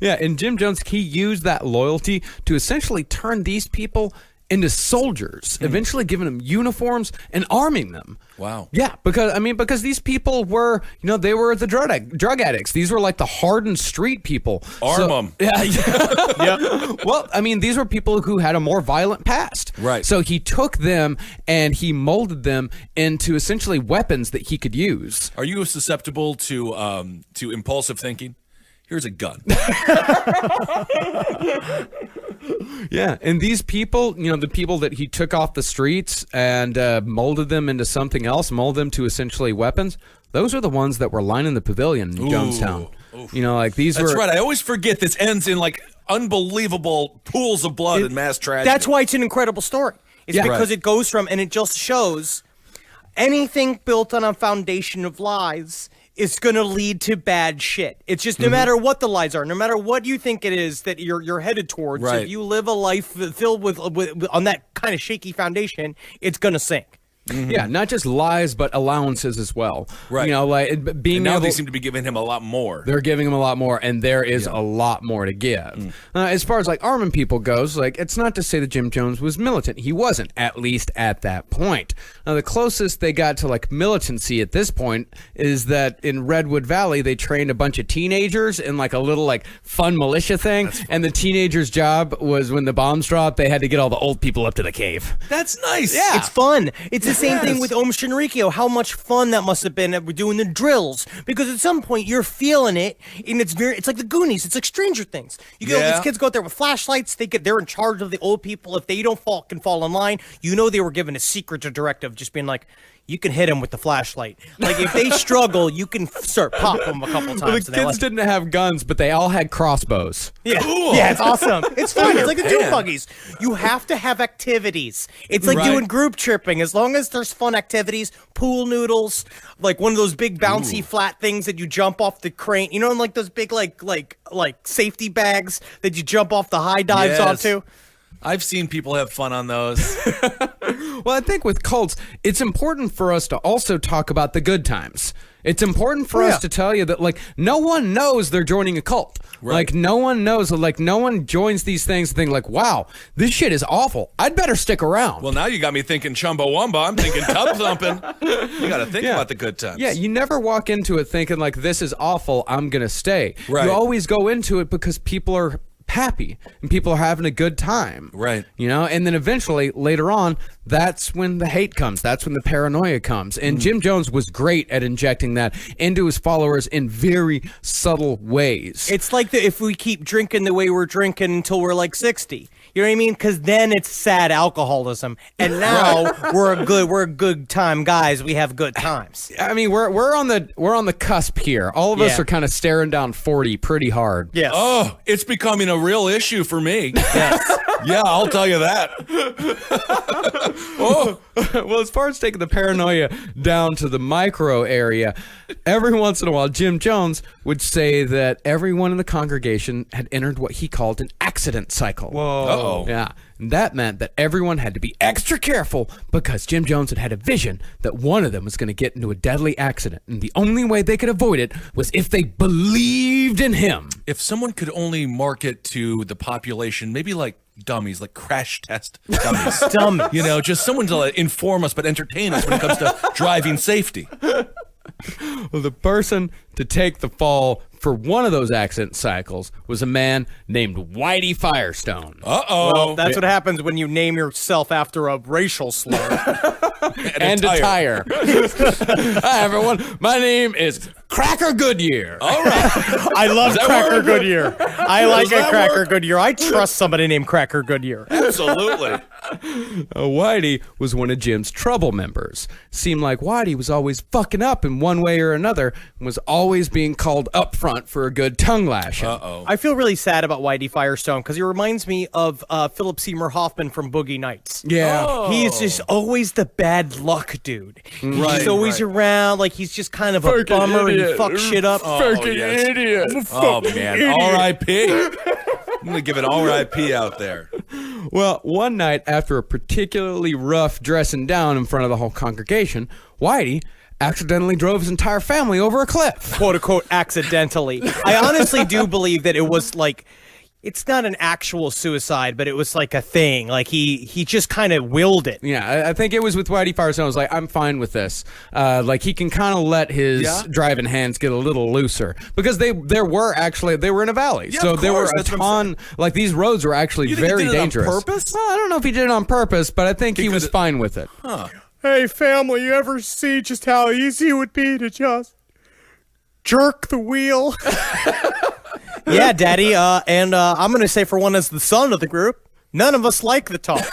Yeah, and Jim Jones, he used that loyalty to essentially turn these people into soldiers, eventually giving them uniforms and arming them. Wow. Yeah, because these people were, they were the drug addicts. These were like the hardened street people. Arm them. Yeah. Well, these were people who had a more violent past. Right. So he took them and he molded them into essentially weapons that he could use. Are you susceptible to impulsive thinking? Here's a gun. Yeah, and these people, the people that he took off the streets and molded them into something else, molded them to essentially weapons, those are the ones that were lining the pavilion in Jonestown. Like these That's were... right. I always forget this ends in like unbelievable pools of blood and mass tragedy. That's why it's an incredible story. It's Yeah. because Right. it goes from, and it just shows anything built on a foundation of lies is going to lead to bad shit. It's just no matter what the lies are, no matter what you think it is that you're headed towards, Right. if you live a life filled with on that kind of shaky foundation, it's going to sink. Yeah, not just lies, but allowances as well. Right. Like being And now able... they seem to be giving him a lot more. They're giving him a lot more, and there is a lot more to give. As far as like arming people goes, like it's not to say that Jim Jones was militant. He wasn't, at least at that point. Now, the closest they got to like militancy at this point is that in Redwood Valley, they trained a bunch of teenagers in like a little like fun militia thing, and the teenagers' job was when the bombs dropped, they had to get all the old people up to the cave. That's nice. Yeah. It's fun. It's the same thing with Om Shinrikyo. How much fun that must have been that we're doing the drills. Because at some point you're feeling it, and it's like the Goonies. It's like Stranger Things. These kids go out there with flashlights. They're in charge of the old people. If they don't fall in line, they were given a secret directive, just being like, you can hit them with the flashlight. Like if they struggle, you can start pop them a couple times. Well, the and they're kids like, didn't have guns, but they all had crossbows. Yeah. Yeah, it's awesome. It's fun. It's like the Doom Buggies. You have to have activities. It's like doing group tripping. As long as there's fun activities, pool noodles, like one of those big bouncy flat things that you jump off the crane. And like those big like safety bags that you jump off the high dives onto. I've seen people have fun on those. Well, I think with cults, it's important for us to also talk about the good times. It's important for us to tell you that, like, no one knows they're joining a cult. Right. Like, no one knows. Like, no one joins these things and think, like, wow, this shit is awful. I'd better stick around. Well, now you got me thinking Chumbawamba. I'm thinking tub thumping. You got to think about the good times. Yeah, you never walk into it thinking, like, this is awful, I'm going to stay. Right. You always go into it because people are happy and people are having a good time. Right. You know, and then eventually later on, that's when the hate comes. That's when the paranoia comes. And Jim Jones was great at injecting that into his followers in very subtle ways. It's like if we keep drinking the way we're drinking until we're like 60. You know what I mean? Because then it's sad alcoholism, and now we're a good time guys. We have good times. I mean, we're on the cusp here. All of us Yeah. are kind of staring down 40 pretty hard. Yes. Oh, it's becoming a real issue for me. Yeah, I'll tell you that. Well, as far as taking the paranoia down to the micro area, every once in a while, Jim Jones would say that everyone in the congregation had entered what he called an accident cycle. Whoa. Uh-oh. Yeah. And that meant that everyone had to be extra careful because Jim Jones had a vision that one of them was going to get into a deadly accident. And the only way they could avoid it was if they believed in him. If someone could only market to the population, maybe like dummies, like crash test dummies. Dummies. You know, just someone to like, inform us but entertain us when it comes to driving safety. Well, the person to take the fall for one of those accident cycles was a man named Whitey Firestone. Uh-oh. That's what happens when you name yourself after a racial slur. And a tire. Hi, everyone. My name is Cracker Goodyear. All right. I love that Cracker work? Goodyear. I like that a Cracker work? Goodyear. I trust somebody named Cracker Goodyear. Absolutely. Whitey was one of Jim's trouble members. Seemed like Whitey was always fucking up in one way or another and was always being called up front for a good tongue lashing. Uh-oh. I feel really sad about Whitey Firestone because he reminds me of Philip Seymour Hoffman from Boogie Nights. Yeah. He's just always the bad luck dude. He's Right, just always around, like he's just kind of a Fucking bummer and he idiot. fucks shit up. Fucking yes. idiot. Oh, man. R.I.P. I'm going to give an R.I.P. out there. Well, one night after a particularly rough dressing down in front of the whole congregation, Whitey accidentally drove his entire family over a cliff. Quote unquote accidentally. I honestly do believe that it was like, it's not an actual suicide, but it was like a thing. Like he just kind of willed it. Yeah, I think it was with Whitey Firestone. I was like, I'm fine with this. Like he can kind of let his driving hands get a little looser because they were in a valley, Yeah, so of there were course, a that's what I'm ton. Like these roads were actually You think he very did it on dangerous. purpose? Well, I don't know if he did it on purpose, but I think he was could've- fine with it. Hey, family, you ever see just how easy it would be to just jerk the wheel? Yeah, Daddy. And I'm going to say for one as the son of the group, none of us like the talk.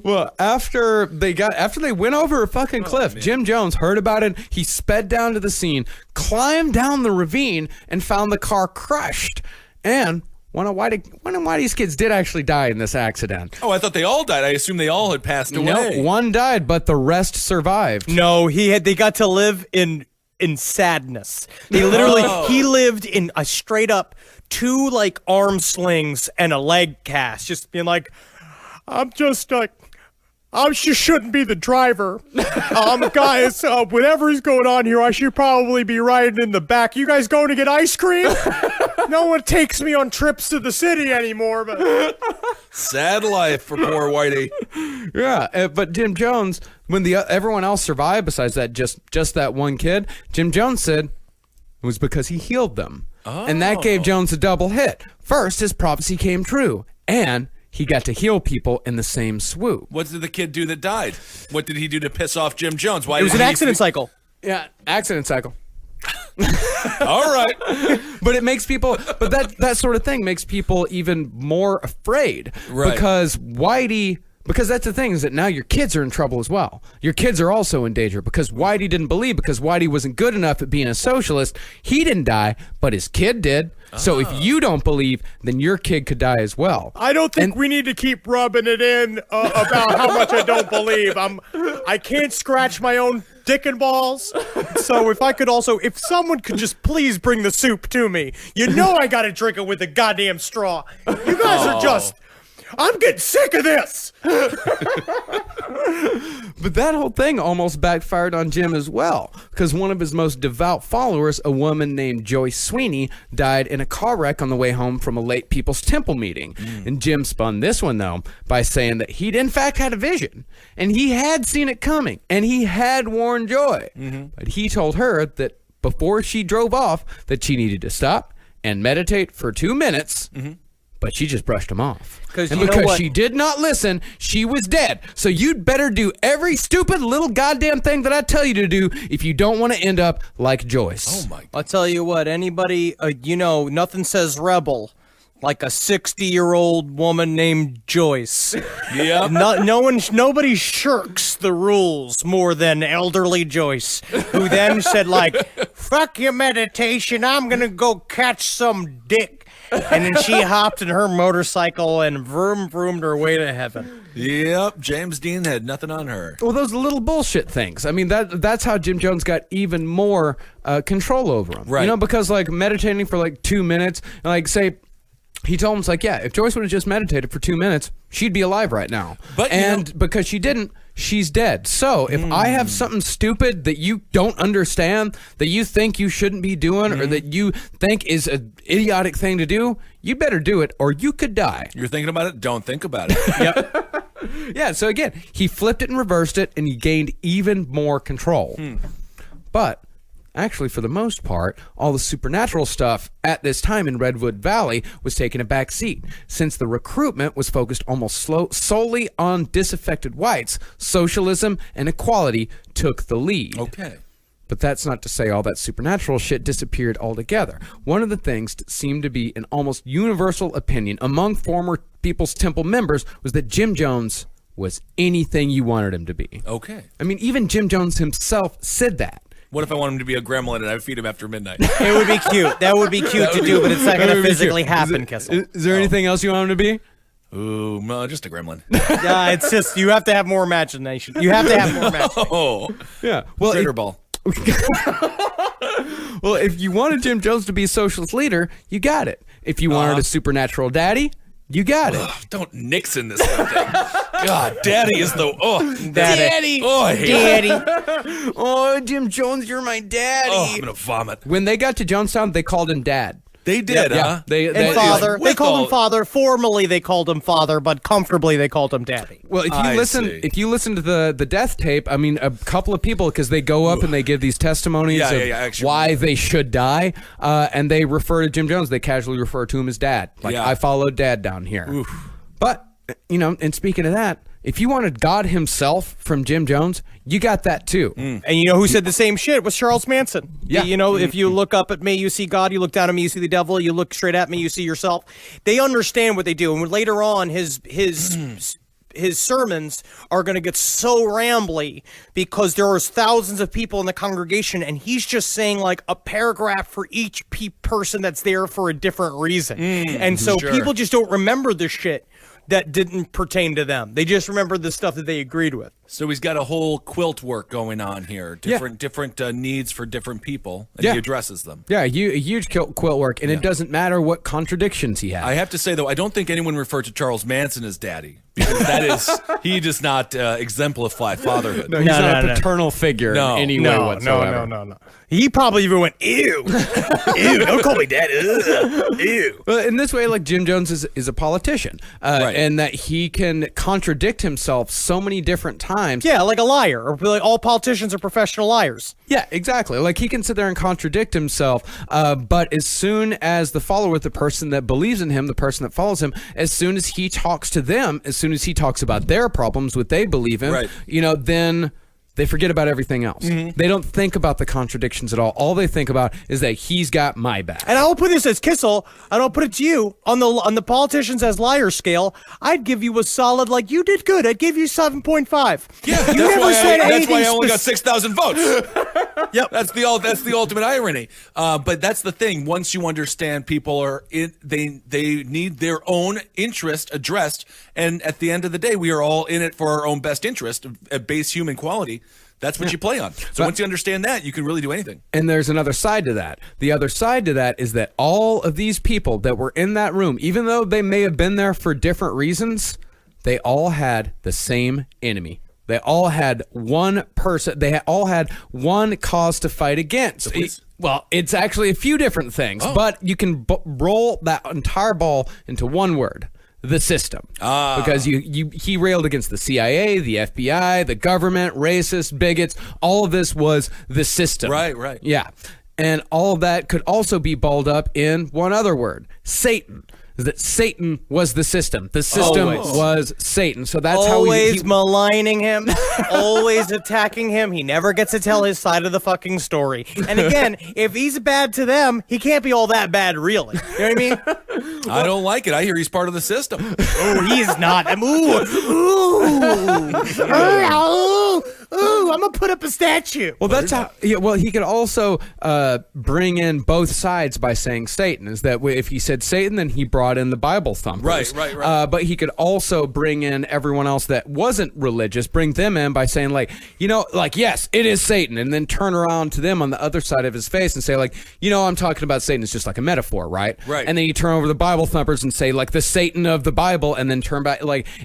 Well, after they went over a fucking cliff, Jim Jones heard about it. He sped down to the scene, climbed down the ravine, and found the car crushed. And one of Whitey's kids did actually die in this accident. Oh, I thought they all died. I assumed they all had passed away. No, one died, but the rest survived. No, they got to live in sadness. They literally he lived in a straight up 2 like arm slings and a leg cast, just being like, I just shouldn't be the driver. Guys, whatever's going on here, I should probably be riding in the back. You guys going to get ice cream? No one takes me on trips to the city anymore, but Sad life for poor Whitey. Yeah, but Jim Jones, when everyone else survived besides that just that one kid, Jim Jones said it was because he healed them. And that gave Jones a double hit. First, his prophecy came true, and he got to heal people in the same swoop. What did the kid do that died? What did he do to piss off Jim Jones? Why it was did an he- accident cycle. Yeah, accident cycle. All right. But it makes people, but that sort of thing makes people even more afraid. Right. Because that's the thing, is that now your kids are in trouble as well. Your kids are also in danger because Whitey didn't believe, because Whitey wasn't good enough at being a socialist. He didn't die, but his kid did. So if you don't believe, then your kid could die as well. I don't think we need to keep rubbing it in about how much I don't believe. I can't scratch my own dick and balls. So if someone could just please bring the soup to me. You know I gotta drink it with a goddamn straw. You guys are just... I'm getting sick of this. But that whole thing almost backfired on Jim as well, because one of his most devout followers, a woman named Joyce Sweeney, died in a car wreck on the way home from a late People's Temple meeting. And Jim spun this one, though, by saying that he'd in fact had a vision, and he had seen it coming, and he had warned Joy. But he told her that before she drove off, that she needed to stop and meditate for 2 minutes, but she just brushed him off. And you know because what? she did not listen, she was dead. So you'd better do every stupid little goddamn thing that I tell you to do if you don't want to end up like Joyce. Oh my God. I'll tell you what, anybody, nothing says rebel like a 60-year-old woman named Joyce. Yeah. Nobody shirks the rules more than elderly Joyce, who then said, like, fuck your meditation, I'm gonna go catch some dick. And then she hopped in her motorcycle and vroomed her way to heaven. Yep. James Dean had nothing on her. Well, those little bullshit things. I mean, that's how Jim Jones got even more control over him. Right. You know, because like meditating for like 2 minutes, and like say, he told him, it's like, yeah, if Joyce would have just meditated for 2 minutes, she'd be alive right now. But because she didn't, she's dead. So if I have something stupid that you don't understand, that you think you shouldn't be doing, or that you think is an idiotic thing to do, you better do it, or you could die. You're thinking about it? Don't think about it. Yeah, so again, he flipped it and reversed it, and he gained even more control. But actually, for the most part, all the supernatural stuff at this time in Redwood Valley was taking a back seat. Since the recruitment was focused almost solely on disaffected whites, socialism and equality took the lead. Okay. But that's not to say all that supernatural shit disappeared altogether. One of the things that seemed to be an almost universal opinion among former People's Temple members was that Jim Jones was anything you wanted him to be. Okay. I mean, even Jim Jones himself said that. What if I want him to be a gremlin and I feed him after midnight? It would be cute. That would be cute to do, but it's not going to physically happen, Kissel. Is there anything else you want him to be? Ooh, no, just a gremlin. Yeah, it's just, you have to have more imagination. You have to have more imagination. Oh, Yeah. Well, Critter ball. well, if you wanted Jim Jones to be a socialist leader, you got it. If you wanted a supernatural daddy, you got it. Ugh, don't Nixon this whole thing. God, Daddy is the Daddy. Oh, I hate it. Daddy. Oh, Jim Jones, you're my daddy. Oh, I'm gonna vomit. When they got to Jonestown, they called him Dad. They did, huh? And father. They with called all- him father. Formally, they called him father, but comfortably, they called him daddy. Well, if I you see. listen to the death tape, I mean, a couple of people, because they go up and they give these testimonies Yeah, of yeah, yeah, actually. why they should die, and they refer to Jim Jones. They casually refer to him as Dad. Like, Yeah. I followed Dad down here. But, you know, and speaking of that, if you wanted God himself from Jim Jones, you got that too. And you know who said the same shit was Charles Manson. Yeah. You know, if you look up at me, you see God. You look down at me, you see the devil. You look straight at me, you see yourself. They understand what they do. And when later on, his sermons are going to get so rambly because there was thousands of people in the congregation, and he's just saying like a paragraph for each person that's there for a different reason. And so people just don't remember the shit that didn't pertain to them. They just remember the stuff that they agreed with. So he's got a whole quilt work going on here. Different needs for different people, and Yeah. he addresses them. Yeah, a huge quilt work, and it doesn't matter what contradictions he has. I have to say, though, I don't think anyone referred to Charles Manson as daddy, because that is, he does not exemplify fatherhood. no, he's No, not no, a no. paternal figure No. in any way whatsoever. No. He probably even went, ew, ew, don't call me dad, ugh, ew. Well, in this way, like Jim Jones is a politician, Right. and that he can contradict himself so many different times. Yeah, like a liar. Or like all politicians are professional liars. Yeah, exactly. Like he can sit there and contradict himself, but as soon as the follower, the person that believes in him, the person that follows him, as soon as he talks to them, as soon as he talks about their problems, what they believe in, Right. you know, then they forget about everything else. They don't think about the contradictions at all. All they think about is that he's got my back. And I'll put this as Kissel, and I'll put it to you on the politicians as liar scale. I'd give you a solid, like, you did good. I'd give you 7.5. Yeah, you that's never why said that's anything. why I only got 6,000 votes. Yep. That's the ultimate irony. But that's the thing. Once you understand people are they need their own interest addressed, and at the end of the day, we are all in it for our own best interest, a base human quality. That's what you play on. So once you understand that, you can really do anything. And there's another side to that. The other side to that is that all of these people that were in that room, even though they may have been there for different reasons, they all had the same enemy. They all had one person. They all had one cause to fight against. Well, it's actually a few different things, but you can roll that entire ball into one word. The system. Because he railed against the CIA, the FBI, the government, racists, bigots. All of this was the system. Right. Yeah. And all of that could also be balled up in one other word, Satan. That Satan was the system. The system was Satan. So that's always how maligning him, always attacking him. He never gets to tell his side of the fucking story. And again, if he's bad to them, he can't be all that bad, really. You know what I mean? I don't like it. I hear he's part of the system. Oh, he's not. Ooh, I'm gonna put up a statue. Well, that's how. Yeah, well, he could also bring in both sides by saying Satan. Is that if he said Satan, then he brought in the Bible thumpers. Right. But he could also bring in everyone else that wasn't religious, bring them in by saying yes, it is Satan, and then turn around to them on the other side of his face and say I'm talking about Satan. It's just like a metaphor, right? Right. And then you turn over the Bible thumpers and say the Satan of the Bible, and then turn back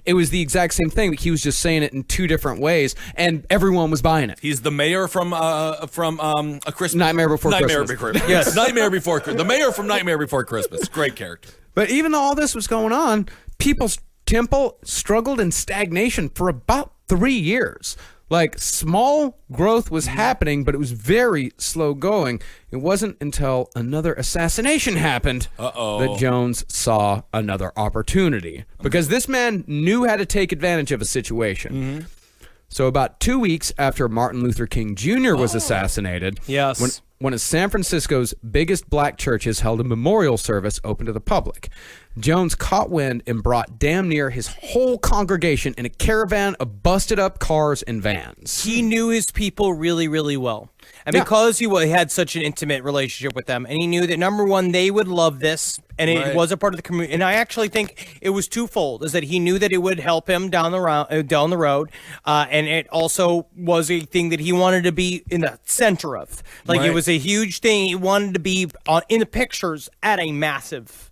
it was the exact same thing. He was just saying it in two different ways, and everyone was buying it. He's the mayor from A Christmas Nightmare Before Christmas. Yes, Nightmare Before Christmas. The mayor from Nightmare Before Christmas. Great character. But even though all this was going on, People's Temple struggled in stagnation for about 3 years. Small growth was happening, but it was very slow going. It wasn't until another assassination happened that Jones saw another opportunity. Because this man knew how to take advantage of a situation. Mm-hmm. So about 2 weeks after Martin Luther King Jr. was assassinated, Yes. one of San Francisco's biggest black churches held a memorial service open to the public. Jones caught wind and brought damn near his whole congregation in a caravan of busted up cars and vans. He knew his people really, really well. And because he had such an intimate relationship with them, and he knew that, number one, they would love this, and it was a part of the community. And I actually think it was twofold, is that he knew that it would help him down the road, and it also was a thing that he wanted to be in the center of. It was a huge thing. He wanted to be in the pictures at a massive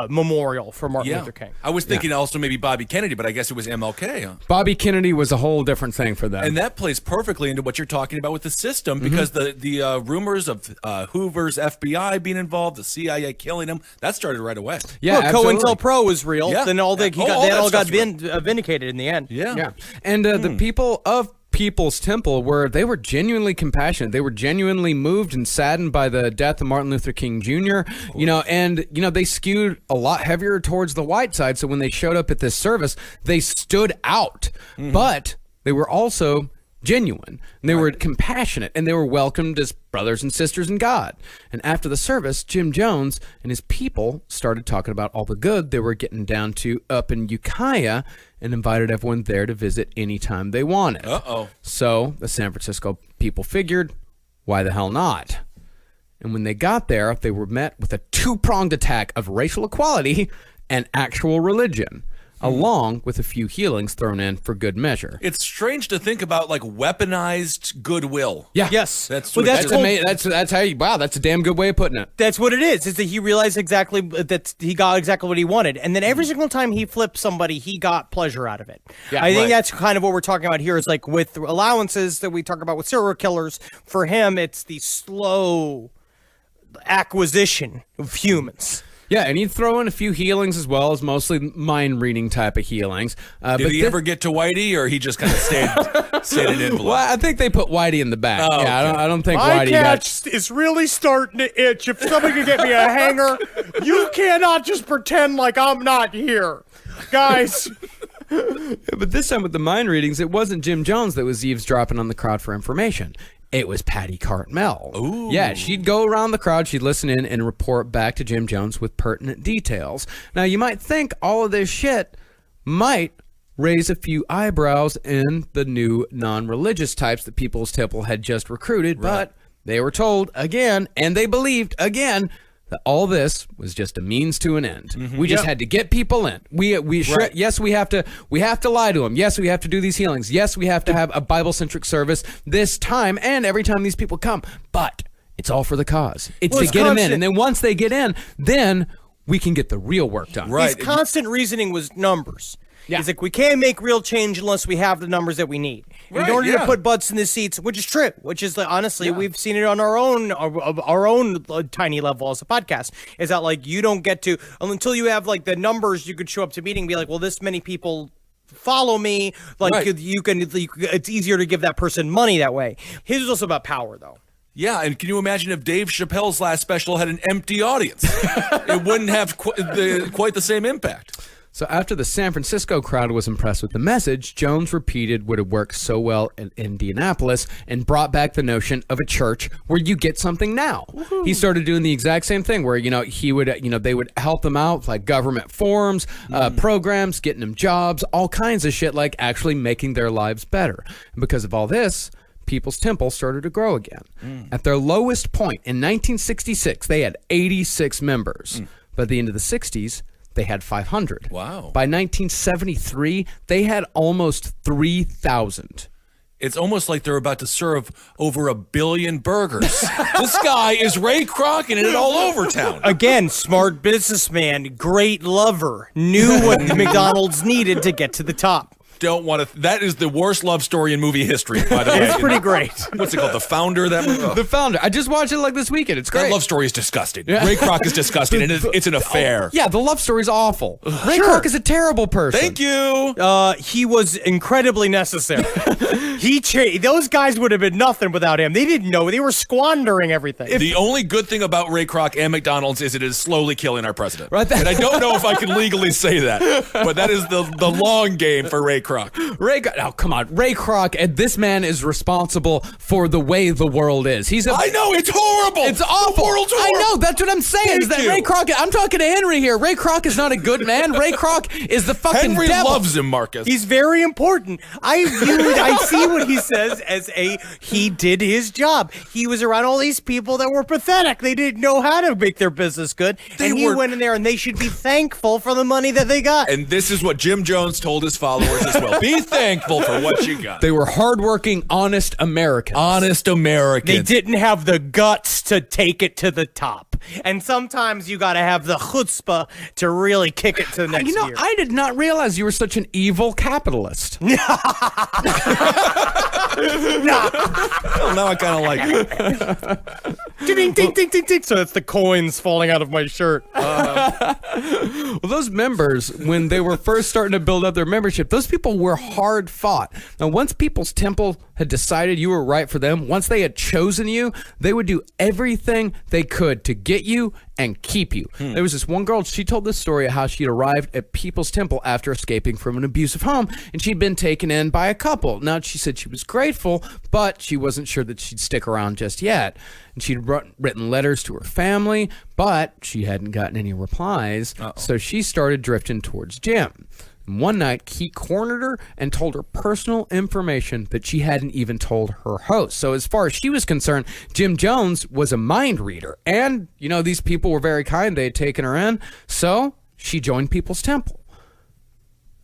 memorial for Martin Luther King. I was thinking also maybe Bobby Kennedy, but I guess it was MLK. Huh? Bobby Kennedy was a whole different thing for them. And that plays perfectly into what you're talking about with the system, because the rumors of Hoover's FBI being involved, the CIA killing him, that started right away. Yeah, Look, COINTELPRO was real. Yeah. Then all that got stuff's vindicated in the end. Yeah. And the people of People's Temple were genuinely compassionate. They were genuinely moved and saddened by the death of Martin Luther King Jr. They skewed a lot heavier towards the white side. So when they showed up at this service, they stood out, but they were also genuine, and they were compassionate, and they were welcomed as brothers and sisters in God. And after the service, Jim Jones and his people started talking about all the good they were getting down to up in Ukiah, and invited everyone there to visit anytime they wanted. So the San Francisco people figured, why the hell not? And when they got there, they were met with a two-pronged attack of racial equality and actual religion, along with a few healings thrown in for good measure. It's strange to think about weaponized goodwill. Yeah. Yes. That's that's a damn good way of putting it. That's what it is that he realized exactly that he got exactly what he wanted. And then every single time he flipped somebody, he got pleasure out of it. Yeah, I think that's kind of what we're talking about here. Is with allowances that we talk about with serial killers. For him, it's the slow acquisition of humans. Yeah, and he'd throw in a few healings as well, as mostly mind-reading type of healings. Did he ever get to Whitey, or he just kind of stayed in envelope? Well, I think they put Whitey in the back. Oh, yeah, okay. I don't think My Whitey catch is really starting to itch. If somebody could get me a hanger, you cannot just pretend like I'm not here. Guys. But this time with the mind readings, it wasn't Jim Jones that was eavesdropping on the crowd for information. It was Patty Cartmel. Ooh. Yeah, she'd go around the crowd, she'd listen in and report back to Jim Jones with pertinent details. Now, you might think all of this shit might raise a few eyebrows in the new non-religious types that People's Temple had just recruited, but they were told again, and they believed again, that all this was just a means to an end. We just had to get people in. Yes, we have to lie to them. Yes, we have to do these healings. Yes, we have to have a Bible-centric service this time and every time these people come. But it's all for the cause. It's to get them in. And then once they get in, then we can get the real work done. His constant reasoning was numbers. Yeah. He's like, we can't make real change unless we have the numbers that we need. In order to put butts in the seats, which is true, which is honestly, we've seen it on our own tiny level as a podcast, is that you don't get to, until you have the numbers, you could show up to meeting and be like, well, this many people follow me. You can, it's easier to give that person money that way. His was also about power, though. Yeah, and can you imagine if Dave Chappelle's last special had an empty audience? It wouldn't have quite the same impact. So after the San Francisco crowd was impressed with the message, Jones repeated what had worked so well in Indianapolis and brought back the notion of a church where you get something now. Woo-hoo. He started doing the exact same thing where, he would, they would help them out, like government forums, programs, getting them jobs, all kinds of shit, like actually making their lives better. And because of all this, People's Temple started to grow again. At their lowest point in 1966, they had 86 members. By the end of the 60s, they had 500. Wow. By 1973, they had almost 3,000. It's almost like they're about to serve over 1 billion burgers. This guy is Ray Kroc and it all over town. Again, smart businessman, great lover, knew what McDonald's needed to get to the top. Don't want to. That is the worst love story in movie history, by the way. It's pretty great. What's it called? The Founder? That movie? Oh. The Founder. I just watched it like this weekend. It's great. That love story is disgusting. Yeah. Ray Kroc is disgusting, and it's an affair. Yeah, the love story is awful. Ray Kroc is a terrible person. Thank you. He was incredibly necessary. Those guys would have been nothing without him. They didn't know. They were squandering everything. The only good thing about Ray Kroc and McDonald's is it is slowly killing our president. Right. And I don't know if I can legally say that, but that is the long game for Ray Kroc. Oh, come on. Ray Kroc, and this man is responsible for the way the world is. I know, it's horrible. It's awful. The world's horrible. I know, that's what I'm saying. Ray Kroc, I'm talking to Henry here. Ray Kroc is not a good man. Ray Kroc is the fucking Henry devil. loves him, Marcus. He's very important. I see what he says as he did his job. He was around all these people that were pathetic. They didn't know how to make their business good. He went in there, and they should be thankful for the money that they got. And this is what Jim Jones told his followers as well. Be thankful for what you got. They were hardworking, honest Americans. Honest Americans. They didn't have the guts to take it to the top. And sometimes you got to have the chutzpah to really kick it to the next year. I did not realize you were such an evil capitalist. Well, now I kind of like it. Ding, ding, ding, ding, ding. So it's the coins falling out of my shirt. Well, those members, when they were first starting to build up their membership, those people were hard fought. Now, once People's Temple had decided you were right for them, once they had chosen you, they would do everything they could to get you and keep you. There was this one girl, she told this story of how she'd arrived at People's Temple after escaping from an abusive home, and she'd been taken in by a couple. Now, she said she was grateful, but she wasn't sure that she'd stick around just yet. And she'd written letters to her family, but she hadn't gotten any replies, so she started drifting towards Jim. One night, he cornered her and told her personal information that she hadn't even told her host. So as far as she was concerned, Jim Jones was a mind reader. And, these people were very kind. They had taken her in. So she joined People's Temple.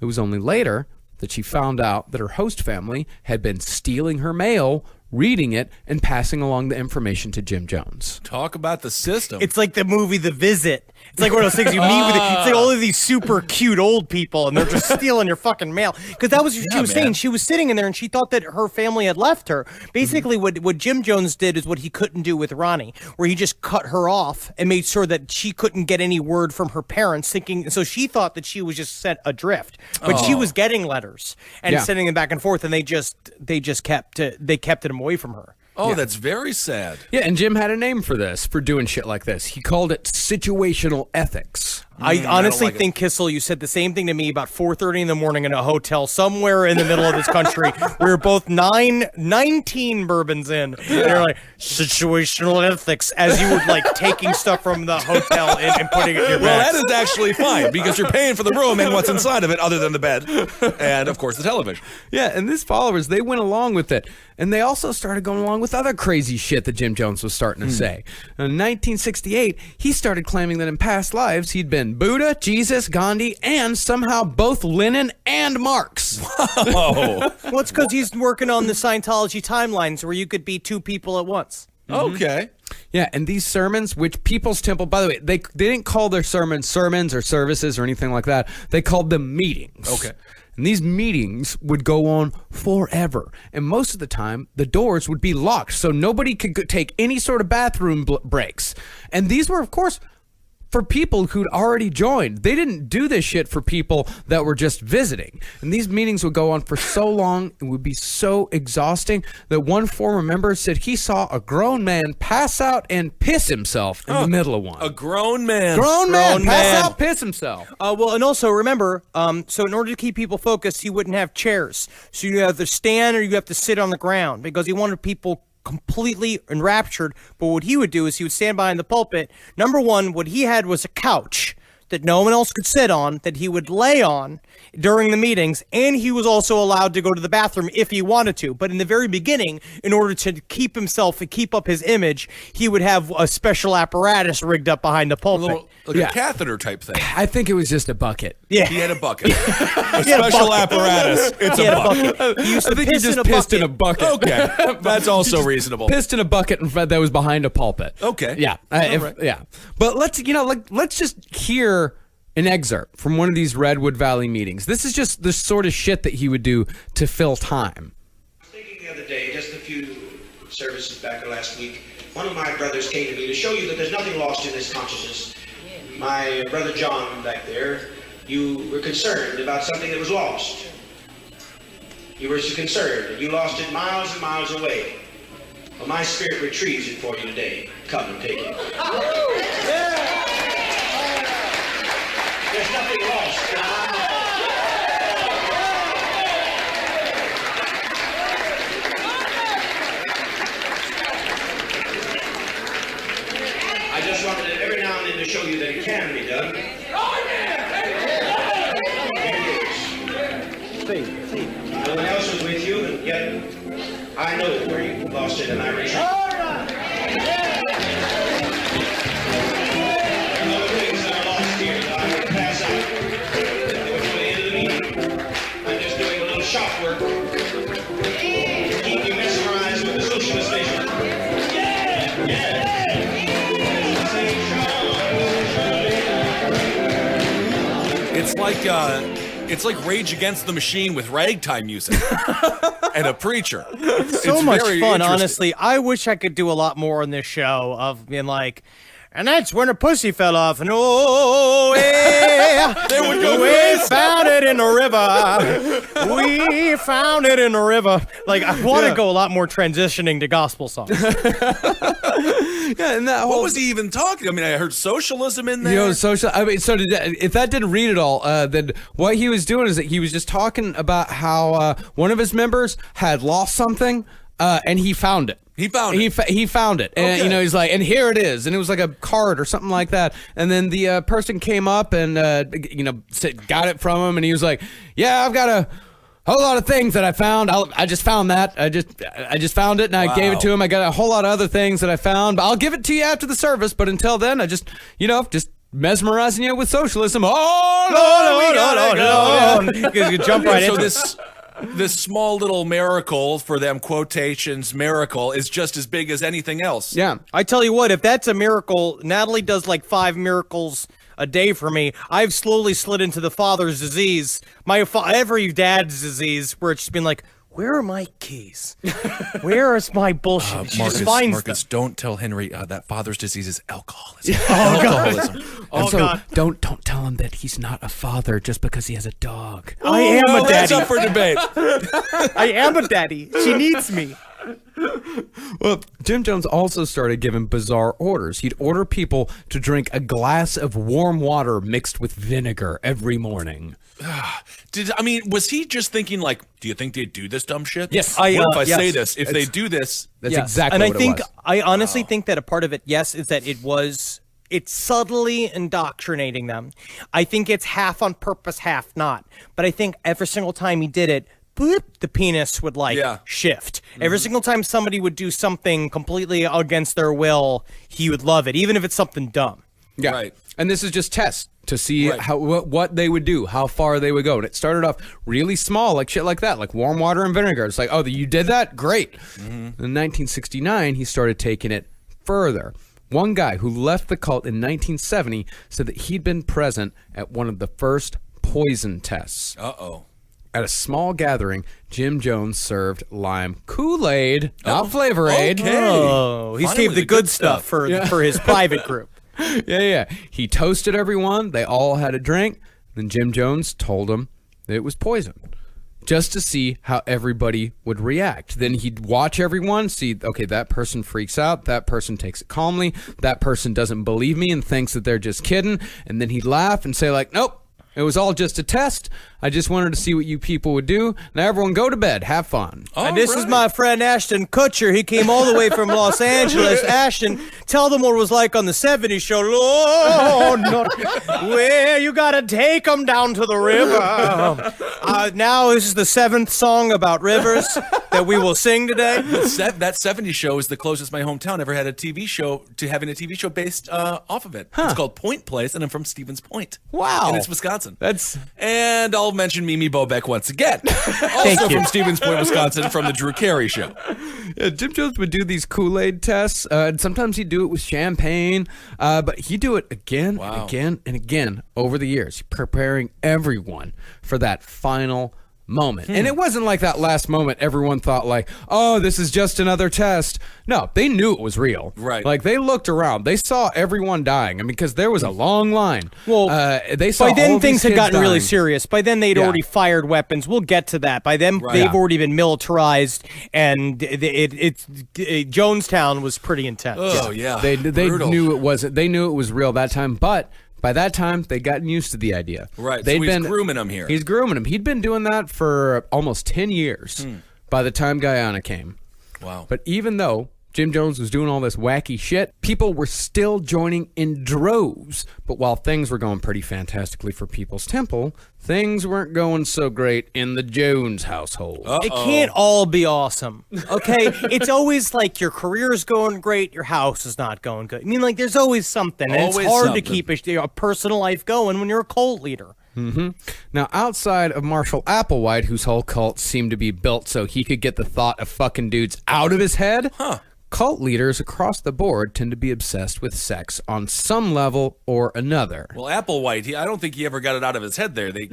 It was only later that she found out that her host family had been stealing her mail, reading it, and passing along the information to Jim Jones. Talk about the system. It's like the movie The Visit. It's like one of those things you meet with. It's like all of these super cute old people, and they're just stealing your fucking mail. Because that was what she was saying. She was sitting in there, and she thought that her family had left her. Basically, what Jim Jones did is what he couldn't do with Ronnie, where he just cut her off and made sure that she couldn't get any word from her parents. So she thought that she was just sent adrift, but she was getting letters and sending them back and forth, and they just kept it away from her. Oh, that's very sad. Yeah, and Jim had a name for this, for doing shit like this. He called it situational ethics. I honestly think, Kissel, you said the same thing to me about 4:30 in the morning in a hotel somewhere in the middle of this country. We were both 19 bourbons in. And you're like, situational ethics, as you were like taking stuff from the hotel and putting it in your Well, bags. that is actually fine because you're paying for the room and what's inside of it other than the bed and, of course, the television. Yeah, and these followers, they went along with it. And they also started going along with other crazy shit that Jim Jones was starting to say. In 1968, he started claiming that in past lives, he'd been Buddha, Jesus, Gandhi, and somehow both Lenin and Marx. Oh, Well, it's because he's working on the Scientology timelines where you could be two people at once. okay. Yeah, and these sermons, which People's Temple, by the way, they didn't call their sermons or services or anything like that. They called them meetings. Okay. And these meetings would go on forever. And most of the time, the doors would be locked, so nobody could take any sort of bathroom breaks. And these were, of course, for people who'd already joined. They didn't do this shit for people that were just visiting. And these meetings would go on for so long, it would be so exhausting that one former member said he saw a grown man pass out and piss himself in the middle of one. A grown man. Grown man Grown pass man. out, piss himself. Well, and also remember, so in order to keep people focused, he wouldn't have chairs. So you have to stand or you have to sit on the ground because he wanted people completely enraptured. But what he would do is he would stand behind the pulpit. Number one, what he had was a couch that no one else could sit on, that he would lay on during the meetings, and he was also allowed to go to the bathroom if he wanted to. But in the very beginning, in order to keep himself and keep up his image, he would have a special apparatus rigged up behind the pulpit. Like a catheter type thing. I think it was just a bucket. Yeah. He had a bucket. A He had a special bucket. apparatus. It's He a had a bucket. bucket. He used I to think he piss just in a pissed in a bucket. bucket. Okay. That's also reasonable. Pissed in a bucket in front that was behind a pulpit. Okay. Yeah. right. Yeah. But let's let's just hear an excerpt from one of these Redwood Valley meetings. This is just the sort of shit that he would do to fill time. Thinking the other day, just a few services back last week, one of my brothers came to me to show you that there's nothing lost in this consciousness. My brother John back there, you were concerned about something that was lost. You were so concerned, and you lost it miles and miles away. Well, my spirit retrieves it for you today. Come and take it. There's nothing lost. I just wanted to, every now and then to show you that it can be done. See, no one else was with you, and yet I know where you lost it, and I retrieved it. There are other things that are lost here that I would pass out. They were for the end of the meeting. I'm just doing a little shop work to keep you mesmerized with the socialist vision. It's like Rage Against the Machine with ragtime music and a preacher. So It's much very fun, interesting. honestly. I wish I could do a lot more on this show of being like, and that's when a pussy fell off, and oh, yeah, we found it in the river. We found it in the river. Like, I want to go a lot more transitioning to gospel songs. Yeah, and that What was he even talking? I mean, I heard socialism in there. social. I mean, so if that didn't read it all, then what he was doing is that he was just talking about how one of his members had lost something, and he found it. He found it. He found it, and Okay. he's like, and here it is, and it was like a card or something like that. And then the person came up and got it from him, and he was like, "Yeah, I've got a whole lot of things that I found. I just found that. I just found it, and I gave it to him. I got a whole lot of other things that I found, but I'll give it to you after the service. But until then, I just mesmerizing you with socialism. Oh, Lord, we gotta go." Because you jump right So into it. this small little miracle, for them quotations, miracle, is just as big as anything else. Yeah. I tell you what, if that's a miracle, Natalie does like 5 miracles a day for me. I've slowly slid into the father's disease, every dad's disease, where it's just been like, where are my keys? Where is my bullshit? She just finds Marcus, them. don't tell Henry that father's disease is alcoholism. Alcoholism. And so God. don't tell him that he's not a father just because he has a dog. I am a That's daddy. up for debate. I am a daddy. She needs me. Well, Jim Jones also started giving bizarre orders. He'd order people to drink a glass of warm water mixed with vinegar every morning. Was he just thinking like, do you think they'd do this dumb shit? Yes. What if I yes. say this? If they do this, That's Yes. exactly and what I think it was. I honestly think that a part of it, yes, is that it's subtly indoctrinating them. I think it's half on purpose, half not. But I think every single time he did it, boop, the penis would shift. Every single time somebody would do something completely against their will, he would love it, even if it's something dumb. Yeah. Right. And this is just tests to see Right. how what they would do, how far they would go. And it started off really small, like shit like that, like warm water and vinegar. It's like, oh, you did that? Great. In 1969, he started taking it further. One guy who left the cult in 1970 said that he'd been present at one of the first poison tests. uh-oh. At a small gathering, Jim Jones served lime Kool-Aid, not Flavor Aid. Okay. Oh, he Finally saved the good stuff for his private group. Yeah. He toasted everyone. They all had a drink. Then Jim Jones told them that it was poison, just to see how everybody would react. Then he'd watch everyone, see, okay, that person freaks out, that person takes it calmly, that person doesn't believe me and thinks that they're just kidding, and then he'd laugh and say like, nope, it was all just a test. I just wanted to see what you people would do. Now everyone go to bed. Have fun. And this is my friend Ashton Kutcher. He came all the way from Los Angeles. Ashton, tell them what it was like on the 70s show. Lord, no, where you gotta take them down to the river. Now this is the 7th song about rivers that we will sing today. That 70s show is the closest my hometown ever had a TV show to having a TV show based off of it. It's called Point Place, and I'm from Stevens Point. Wow. And it's Wisconsin. That's And I'll mention Mimi Bobek once again. Also from Stevens Point, Wisconsin, from the Drew Carey Show. Yeah, Jim Jones would do these Kool-Aid tests, and sometimes he'd do it with champagne, but he'd do it again and again and again over the years, preparing everyone for that final moment. And it wasn't like that last moment everyone thought like, oh, this is just another test. No, they knew it was real. Right. Like they looked around. They saw everyone dying. I mean, because there was a long line. Well, they saw by then all things these had kids gotten really dying. serious. By then they'd already fired weapons. We'll get to that. By then they've already been militarized, and Jonestown was pretty intense. Oh, yeah. They Brutal. knew it wasn't. They knew it was real that time, but by that time they'd gotten used to the idea. Right. They'd So he's grooming them here. He's grooming them. He'd been doing that for almost 10 years by the time Guyana came. Wow. But even though Jim Jones was doing all this wacky shit, people were still joining in droves. But while things were going pretty fantastically for People's Temple, things weren't going so great in the Jones household. It can't all be awesome, okay? It's always like your career is going great, your house is not going good. I mean, like, there's always something, and Always it's hard something. to keep a personal life going when you're a cult leader. Now, outside of Marshall Applewhite, whose whole cult seemed to be built so he could get the thought of fucking dudes out of his head, cult leaders across the board tend to be obsessed with sex on some level or another. Well, Applewhite, I don't think he ever got it out of his head there. They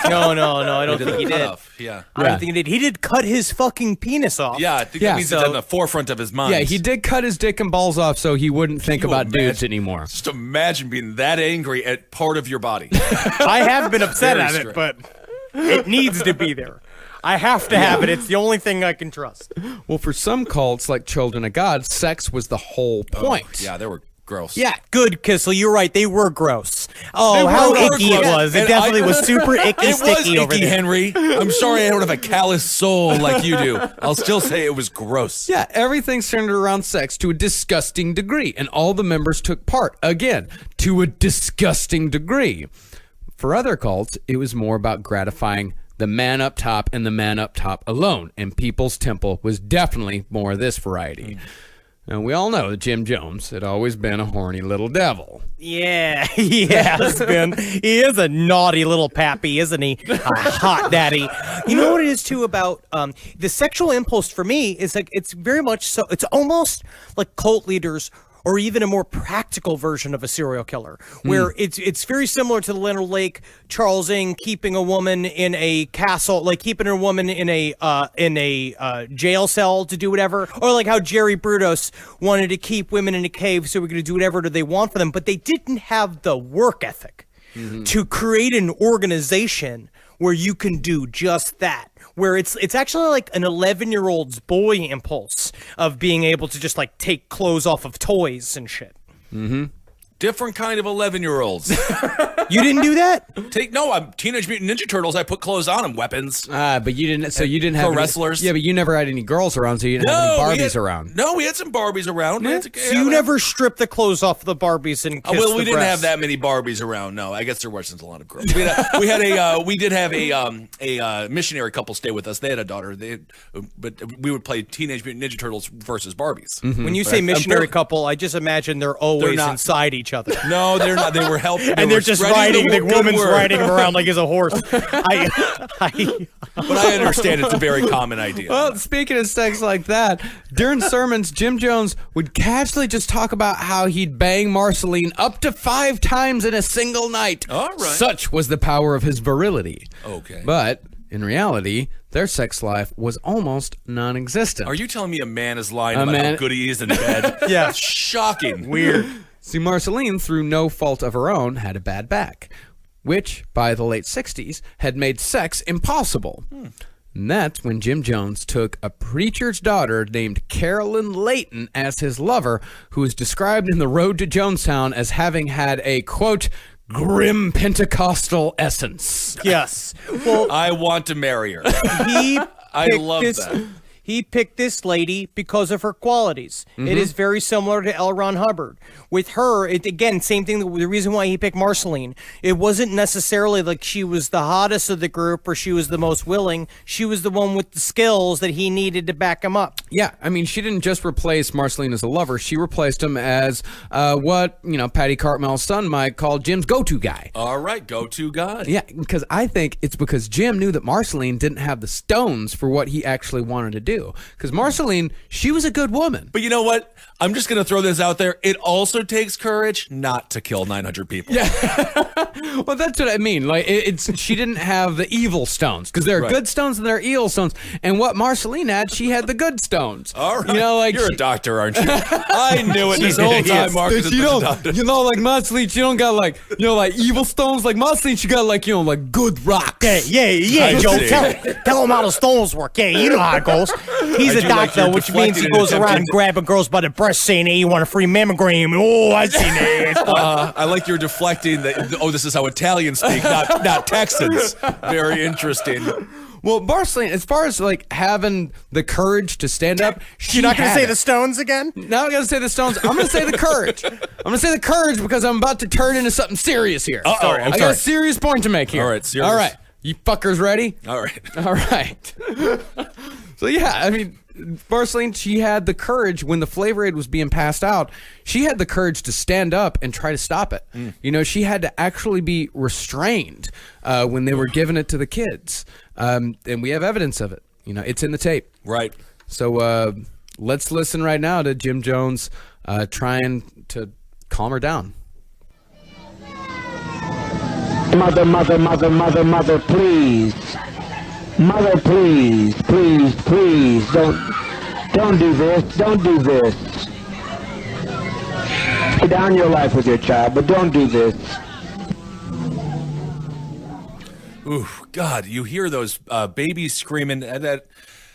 No, I don't think he did. Yeah. I don't think he did. He did cut his fucking penis off. Yeah, I think Yeah. that means it's on the forefront of his mind. Yeah, he did cut his dick and balls off so he wouldn't think you about dudes imagine? anymore. Just imagine being that angry at part of your body. I have been upset Very at straight. it, but it needs to be there. I have to have it. It's the only thing I can trust. Well, for some cults, like Children of God, sex was the whole point. Yeah, they were gross. Yeah, good, Kissel. You're right. They were gross. They Oh, were how gross. icky it was. It And definitely was super icky, It was sticky over icky, there. Henry. I'm sorry I don't have a callous soul like you do. I'll still say it was gross. Yeah, everything centered around sex to a disgusting degree, and all the members took part, again, to a disgusting degree. For other cults, it was more about gratifying the man up top and the man up top alone, and People's Temple was definitely more of this variety. Now, we all know that Jim Jones had always been a horny little devil. Yeah, he has been. He is a naughty little pappy, isn't he? A hot daddy. You know what it is, too, about the sexual impulse for me is like it's very much so. It's almost like cult leaders or even a more practical version of a serial killer, where it's very similar to the Leonard Lake, Charles Ng keeping a woman in a castle, like keeping a woman in a jail cell to do whatever, or like how Jerry Brudos wanted to keep women in a cave so we're going to do whatever they want for them, but they didn't have the work ethic to create an organization where you can do just that. Where it's actually like an 11-year-old's boy impulse of being able to just like take clothes off of toys and shit. Different kind of 11-year-olds. You didn't do that? I'm Teenage Mutant Ninja Turtles. I put clothes on them, weapons. But you didn't. So you didn't have For any- wrestlers? Yeah, but you never had any girls around, so you didn't have any we Barbies had- around. No, we had some Barbies around. So you never stripped the clothes off the Barbies and kissed Well, we the didn't have breasts. that many Barbies around. No, I guess there wasn't a lot of girls. We did have a missionary couple stay with us. They had a daughter. But we would play Teenage Mutant Ninja Turtles versus Barbies. When you say missionary couple, I just imagine they're always not. inside each other. No, they're not. They were helping. And they're just riding, the woman's riding him around like he's a horse. But I understand it's a very common idea. Well, speaking of sex like that, during sermons, Jim Jones would casually just talk about how he'd bang Marceline up to 5 times in a single night. All right. Such was the power of his virility. Okay. But in reality, their sex life was almost non-existent. Are you telling me a man is lying A about man- how good he is in bed? Yeah. Shocking. Weird. See, Marceline, through no fault of her own, had a bad back, which, by the late 60s, had made sex impossible. And that's when Jim Jones took a preacher's daughter named Carolyn Layton as his lover, who is described in The Road to Jonestown as having had a, quote, grim Pentecostal essence. Yes. Well, I want to marry her. he I picked love this, that. He picked this lady because of her qualities. It is very similar to L. Ron Hubbard. With her, again, same thing. The reason why he picked Marceline, it wasn't necessarily like she was the hottest of the group or she was the most willing. She was the one with the skills that he needed to back him up. Yeah, I mean, she didn't just replace Marceline as a lover. She replaced him as what, Patty Cartmel's son might call Jim's go-to guy. All right, go-to guy. Yeah, because I think it's because Jim knew that Marceline didn't have the stones for what he actually wanted to do. Because Marceline, she was a good woman. But you know what? I'm just going to throw this out there. It also takes courage not to kill 900 people. Yeah. Well, that's what I mean. Like, she didn't have the evil stones, because there are good stones and there are evil stones. And what Marceline had, she had the good stones. All right. You're a doctor, aren't you? I knew it this whole time, Marcus. Like Marceline, she don't got like evil stones. Like Marceline, she got like good rocks. Yeah, Joe. Tell him how the stones work. Yeah, you know how it goes. He's a doctor, which means he goes around grabbing girls by the breast saying, hey, you want a free mammogram? Oh, I see that. I like you're deflecting that. Oh, this is how Italians speak, not Texans. Very interesting. Well, Marceline, as far as like having the courage to stand up, you're not going to say the stones again? No, I'm going to say the stones. I'm going to say the courage. I'm going to say the courage because I'm about to turn into something serious here. Sorry, I got a serious point to make here. All right, serious. All right. You fuckers ready? All right. All right. So, yeah, I mean, Marceline, she had the courage when the Flavor Aid was being passed out. She had the courage to stand up and try to stop it. She had to actually be restrained when they were giving it to the kids. And we have evidence of it. It's in the tape. Right. So let's listen right now to Jim Jones trying to calm her down. Mother, please. Mother, please, don't do this. Don't do this. Lay down your life with your child, but don't do this. Ooh, God, you hear those babies screaming. That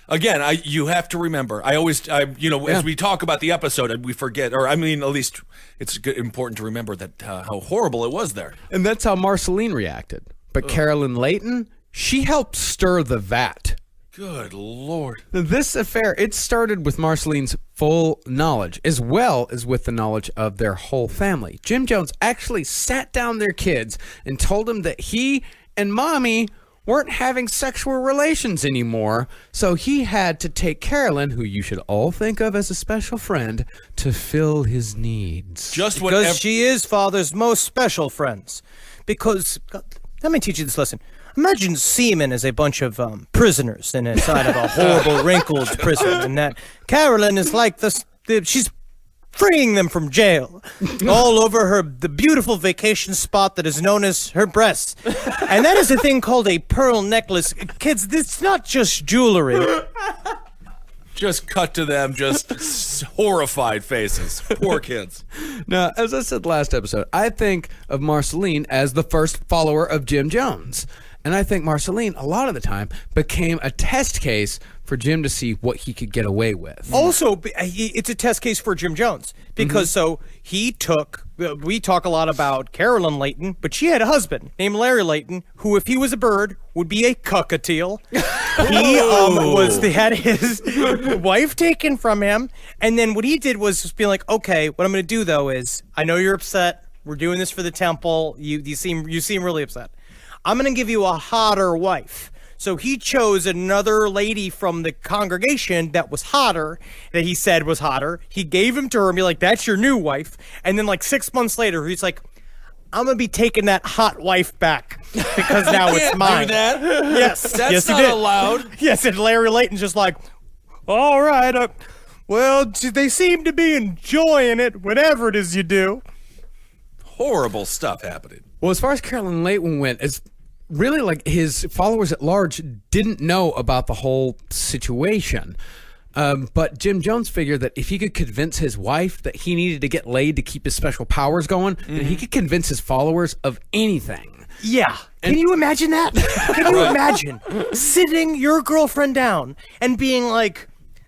again, you have to remember. As we talk about the episode, we forget, at least it's important to remember that how horrible it was there. And that's how Marceline reacted. But Carolyn Layton, she helped stir the vat. Good Lord. This affair, it started with Marceline's full knowledge, as well as with the knowledge of their whole family. Jim Jones actually sat down their kids and told them that he and Mommy weren't having sexual relations anymore, so he had to take Carolyn, who you should all think of as a special friend, to fill his needs. Because she is Father's most special friends. Because, let me teach you this lesson. Imagine semen as a bunch of prisoners inside of a horrible, wrinkled prison, and that Carolyn is like she's freeing them from jail, all over the beautiful vacation spot that is known as her breasts. And that is a thing called a pearl necklace. Kids, it's not just jewelry. Just cut to them, just horrified faces. Poor kids. Now, as I said last episode, I think of Marceline as the first follower of Jim Jones. And I think Marceline, a lot of the time, became a test case for Jim to see what he could get away with. Also, it's a test case for Jim Jones. Because we talk a lot about Carolyn Layton, but she had a husband named Larry Layton, who, if he was a bird, would be a cockatiel. He had his wife taken from him. And then what he did was just be like, okay, what I'm going to do, though, is I know you're upset. We're doing this for the temple. You seem really upset. I'm going to give you a hotter wife. So he chose another lady from the congregation that was hotter, that he said was hotter. He gave him to her and be like, that's your new wife. And then like 6 months later, he's like, I'm going to be taking that hot wife back because now it's mine. Do that? Yes. That's not allowed. Yes, and Larry Layton's just like, all right, well, they seem to be enjoying it, whatever it is you do. Horrible stuff happening. Well, as far as Carolyn Layton went, it's really like his followers at large didn't know about the whole situation. But Jim Jones figured that if he could convince his wife that he needed to get laid to keep his special powers going, then he could convince his followers of anything. Yeah. Can you imagine that? Can you imagine sitting your girlfriend down and being like,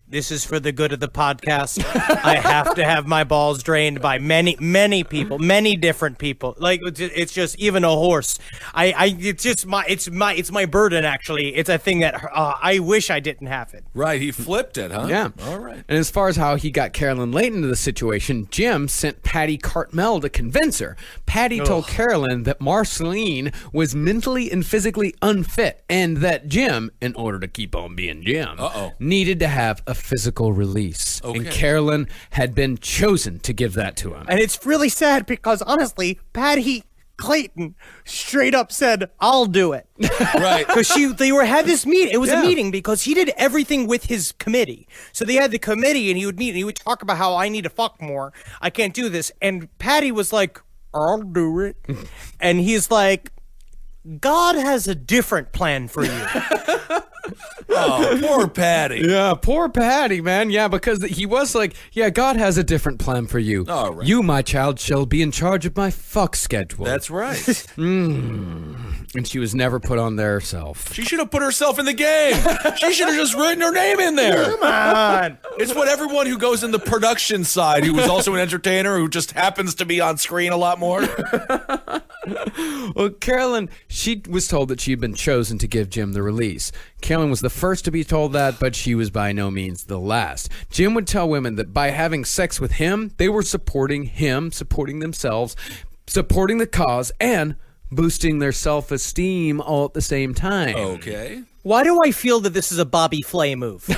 this is for the good of the podcast. I have to have my balls drained by many people, many different people. Like it's just even a horse. It's my burden. Actually, it's a thing that I wish I didn't have it. Right, he flipped it, huh? Yeah. All right. And as far as how he got Carolyn Layton into the situation, Jim sent Patty Cartmel to convince her. Patty told Carolyn that Marceline was mentally and physically unfit, and that Jim, in order to keep on being Jim, needed to have a physical release. And Carolyn had been chosen to give that to him. And it's really sad because honestly, Patty Clayton straight up said, "I'll do it." Right. Because had this meeting. It was a meeting because he did everything with his committee. So they had the committee and he would meet and he would talk about how I need to fuck more. I can't do this. And Patty was like, "I'll do it." And he's like, "God has a different plan for you." Oh, poor Patty. Yeah, poor Patty, man. Yeah, because he was like, yeah, God has a different plan for you. All right. You, my child, shall be in charge of my fuck schedule. That's right. And she was never put on there herself. She should have put herself in the game. She should have just written her name in there. Come on. It's what everyone who goes in the production side, who is also an entertainer, who just happens to be on screen a lot more. Well, Carolyn, she was told that she had been chosen to give Jim the release. Carolyn was the first to be told that, but she was by no means the last. Jim would tell women that by having sex with him, they were supporting him, supporting themselves, supporting the cause, and boosting their self-esteem all at the same time. Okay. Why do I feel that this is a Bobby Flay move?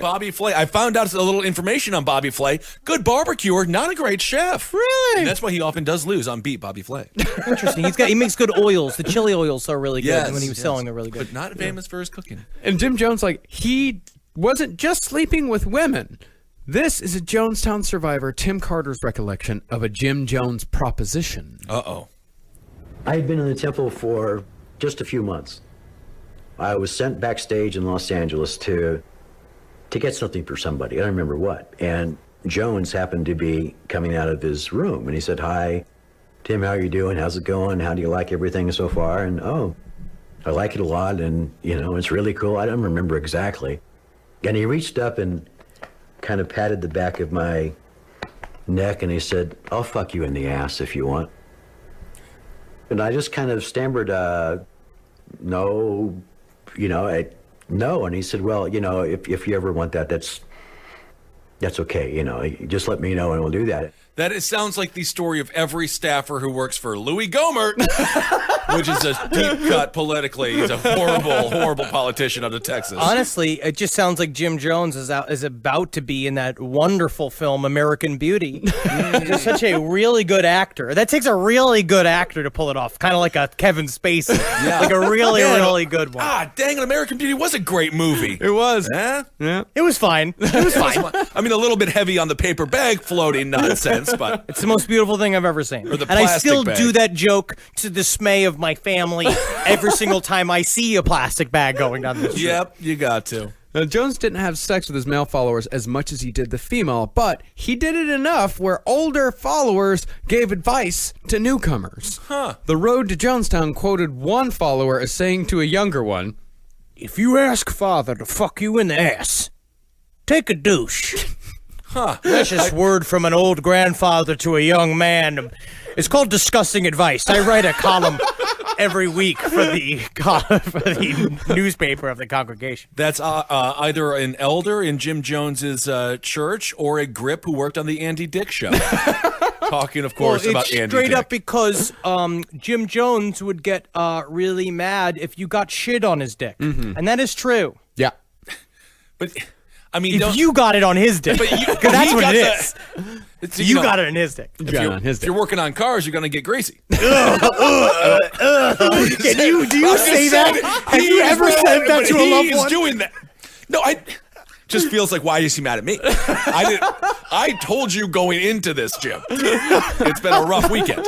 Bobby Flay. I found out a little information on Bobby Flay. Good barbecuer, not a great chef. Really? And that's why he often does lose on Beat Bobby Flay. Interesting. He makes good oils. The chili oils are really good. Yes, And when he was selling, they're really good. But not famous for his cooking. And Jim Jones, he wasn't just sleeping with women. This is a Jonestown survivor, Tim Carter's recollection of a Jim Jones proposition. Uh-oh. I had been in the temple for just a few months. I was sent backstage in Los Angeles to get something for somebody. I don't remember what. And Jones happened to be coming out of his room, and he said, "Hi, Tim, how are you doing? How's it going? How do you like everything so far?" And, "Oh, I like it a lot, and, it's really cool." I don't remember exactly. And he reached up and kind of patted the back of my neck, and he said, "I'll fuck you in the ass if you want." And I just kind of stammered, no, no. And he said, "Well, if you ever want that, that's okay. Just let me know and we'll do that." That sounds like the story of every staffer who works for Louis Gohmert, which is a deep cut politically. He's a horrible, horrible politician out of Texas. Honestly, it just sounds like Jim Jones is about to be in that wonderful film American Beauty. He's such a really good actor. That takes a really good actor to pull it off, kind of like a Kevin Spacey. Yeah. Like a really good one. Ah, dang it, American Beauty was a great movie. It was. Yeah? Yeah. It was fine. It was fine. I mean, a little bit heavy on the paper bag floating nonsense, but It's the most beautiful thing I've ever seen. Or the and I plastic still bag. do that joke to the dismay of my family every single time I see a plastic bag going down the street. Yep, you got to. Now, Jones didn't have sex with his male followers as much as he did the female, but he did it enough where older followers gave advice to newcomers. Huh. The Road to Jonestown quoted one follower as saying to a younger one, If you ask father to fuck you in the ass, take a douche. Huh. That's just word from an old grandfather to a young man. It's called disgusting advice. I write a column every week for the newspaper of the congregation. That's either an elder in Jim Jones's church or a grip who worked on the Andy Dick show. Talking, of course, Well, about it's Andy straight Dick. up because Jim Jones would get really mad if you got shit on his dick. And that is true. yeah. But, I mean, If you got it on his dick. But you- Because that's he what got it the- is. it's, You got it on his dick. If Got it you're, on his if dick. you're working on cars, you're going to get greasy. Do you say that? Have you ever said that to a loved one? He's doing that. No, just feels like, why is he mad at me? I told you going into this, Jim. It's been a rough weekend.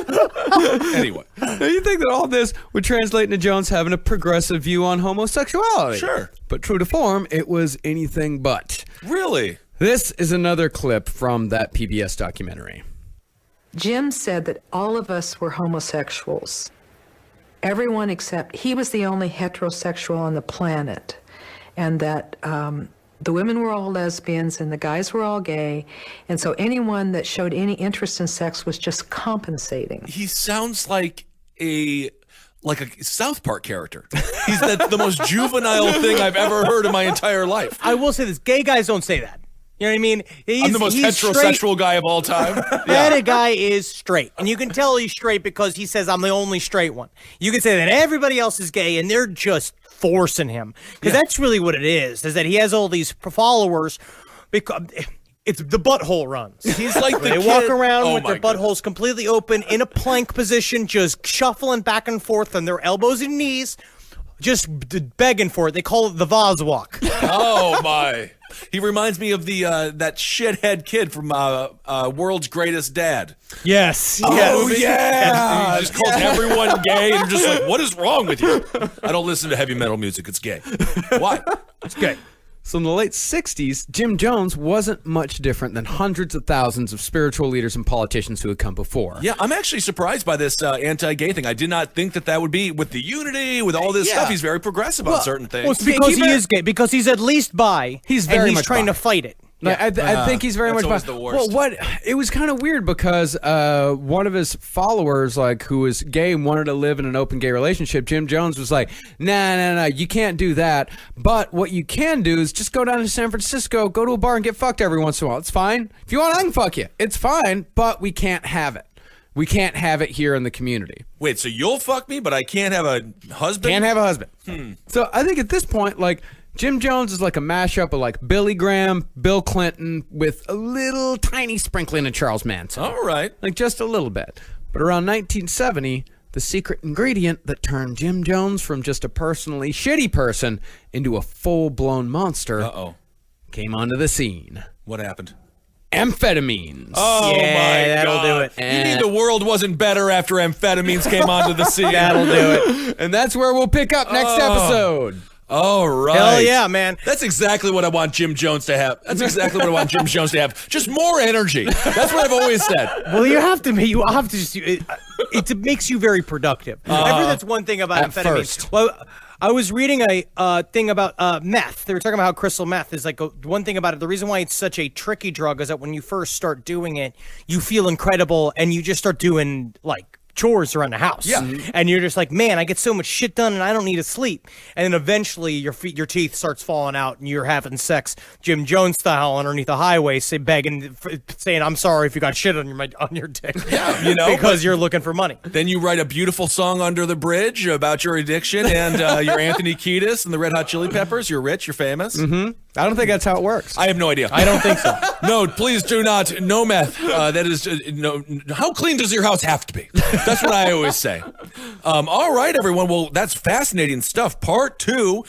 Anyway. Now, you think that all this would translate into Jones having a progressive view on homosexuality? Sure. But true to form, it was anything but. Really? This is another clip from that PBS documentary. Jim said that all of us were homosexuals. Everyone except he was the only heterosexual on the planet, and that the women were all lesbians and the guys were all gay, and so anyone that showed any interest in sex was just compensating. He sounds like a South Park character. He's the most juvenile thing I've ever heard in my entire life. I will say this: gay guys don't say that. You know what I mean? I'm the most heterosexual guy of all time. That guy is straight. And you can tell he's straight because he says, I'm the only straight one. You can say that everybody else is gay, and they're just forcing him. Because that's really what it is that he has all these followers because it's the butthole runs. He's like they walk around with their buttholes completely open in a plank position, just shuffling back and forth on their elbows and knees, just begging for it. They call it the vase walk. Oh, my. He reminds me of the that shithead kid from World's Greatest Dad. Yes. Oh, yeah. He just calls everyone gay, and you're just like, what is wrong with you? I don't listen to heavy metal music. It's gay. Why? It's gay. So in the late 60s, Jim Jones wasn't much different than hundreds of thousands of spiritual leaders and politicians who had come before. Yeah, I'm actually surprised by this anti-gay thing. I did not think that would be with the unity, with all this stuff. He's very progressive on certain things. Well, it's because he is gay, because he's at least bi. He's very much trying bi. to fight it. I think he's very much. That's always the worst. Well, it was kind of weird because one of his followers, who was gay and wanted to live in an open gay relationship, Jim Jones was like, "Nah, you can't do that. But what you can do is just go down to San Francisco, go to a bar and get fucked every once in a while. It's fine. If you want, I can fuck you. It's fine. But we can't have it. We can't have it here in the community." Wait, so you'll fuck me, but I can't have a husband? Can't have a husband. So I think at this point, Jim Jones is like a mashup of Billy Graham, Bill Clinton, with a little tiny sprinkling of Charles Manson. All right. Just a little bit. But around 1970, the secret ingredient that turned Jim Jones from just a personally shitty person into a full-blown monster came onto the scene. What happened? Amphetamines. Oh, Yeah, my that'll God. do it. You mean the world wasn't better after amphetamines came onto the scene? That'll do it. And that's where we'll pick up next episode. All right. Hell yeah, man. That's exactly what I want Jim Jones to have. Just more energy. That's what I've always said. Well, you have to just. It makes you very productive. I heard that's one thing about at amphetamines. first. Well, I was reading a thing about meth. They were talking about how crystal meth is one thing about it. The reason why it's such a tricky drug is that when you first start doing it, you feel incredible and you just start doing chores around the house. Yeah. And you're just like, man, I get so much shit done and I don't need to sleep. And then eventually your teeth starts falling out and you're having sex Jim Jones style underneath the highway, saying, I'm sorry if you got shit on your dick. Yeah, because you're looking for money. Then you write a beautiful song under the bridge about your addiction and you're Anthony Kiedis and the Red Hot Chili Peppers. You're rich, you're famous. Mm-hmm. I don't think that's how it works. I have no idea. I don't think so. No, please do not. No meth. That is no. How clean does your house have to be? That's what I always say. All right, everyone. Well, that's fascinating stuff. Part 2.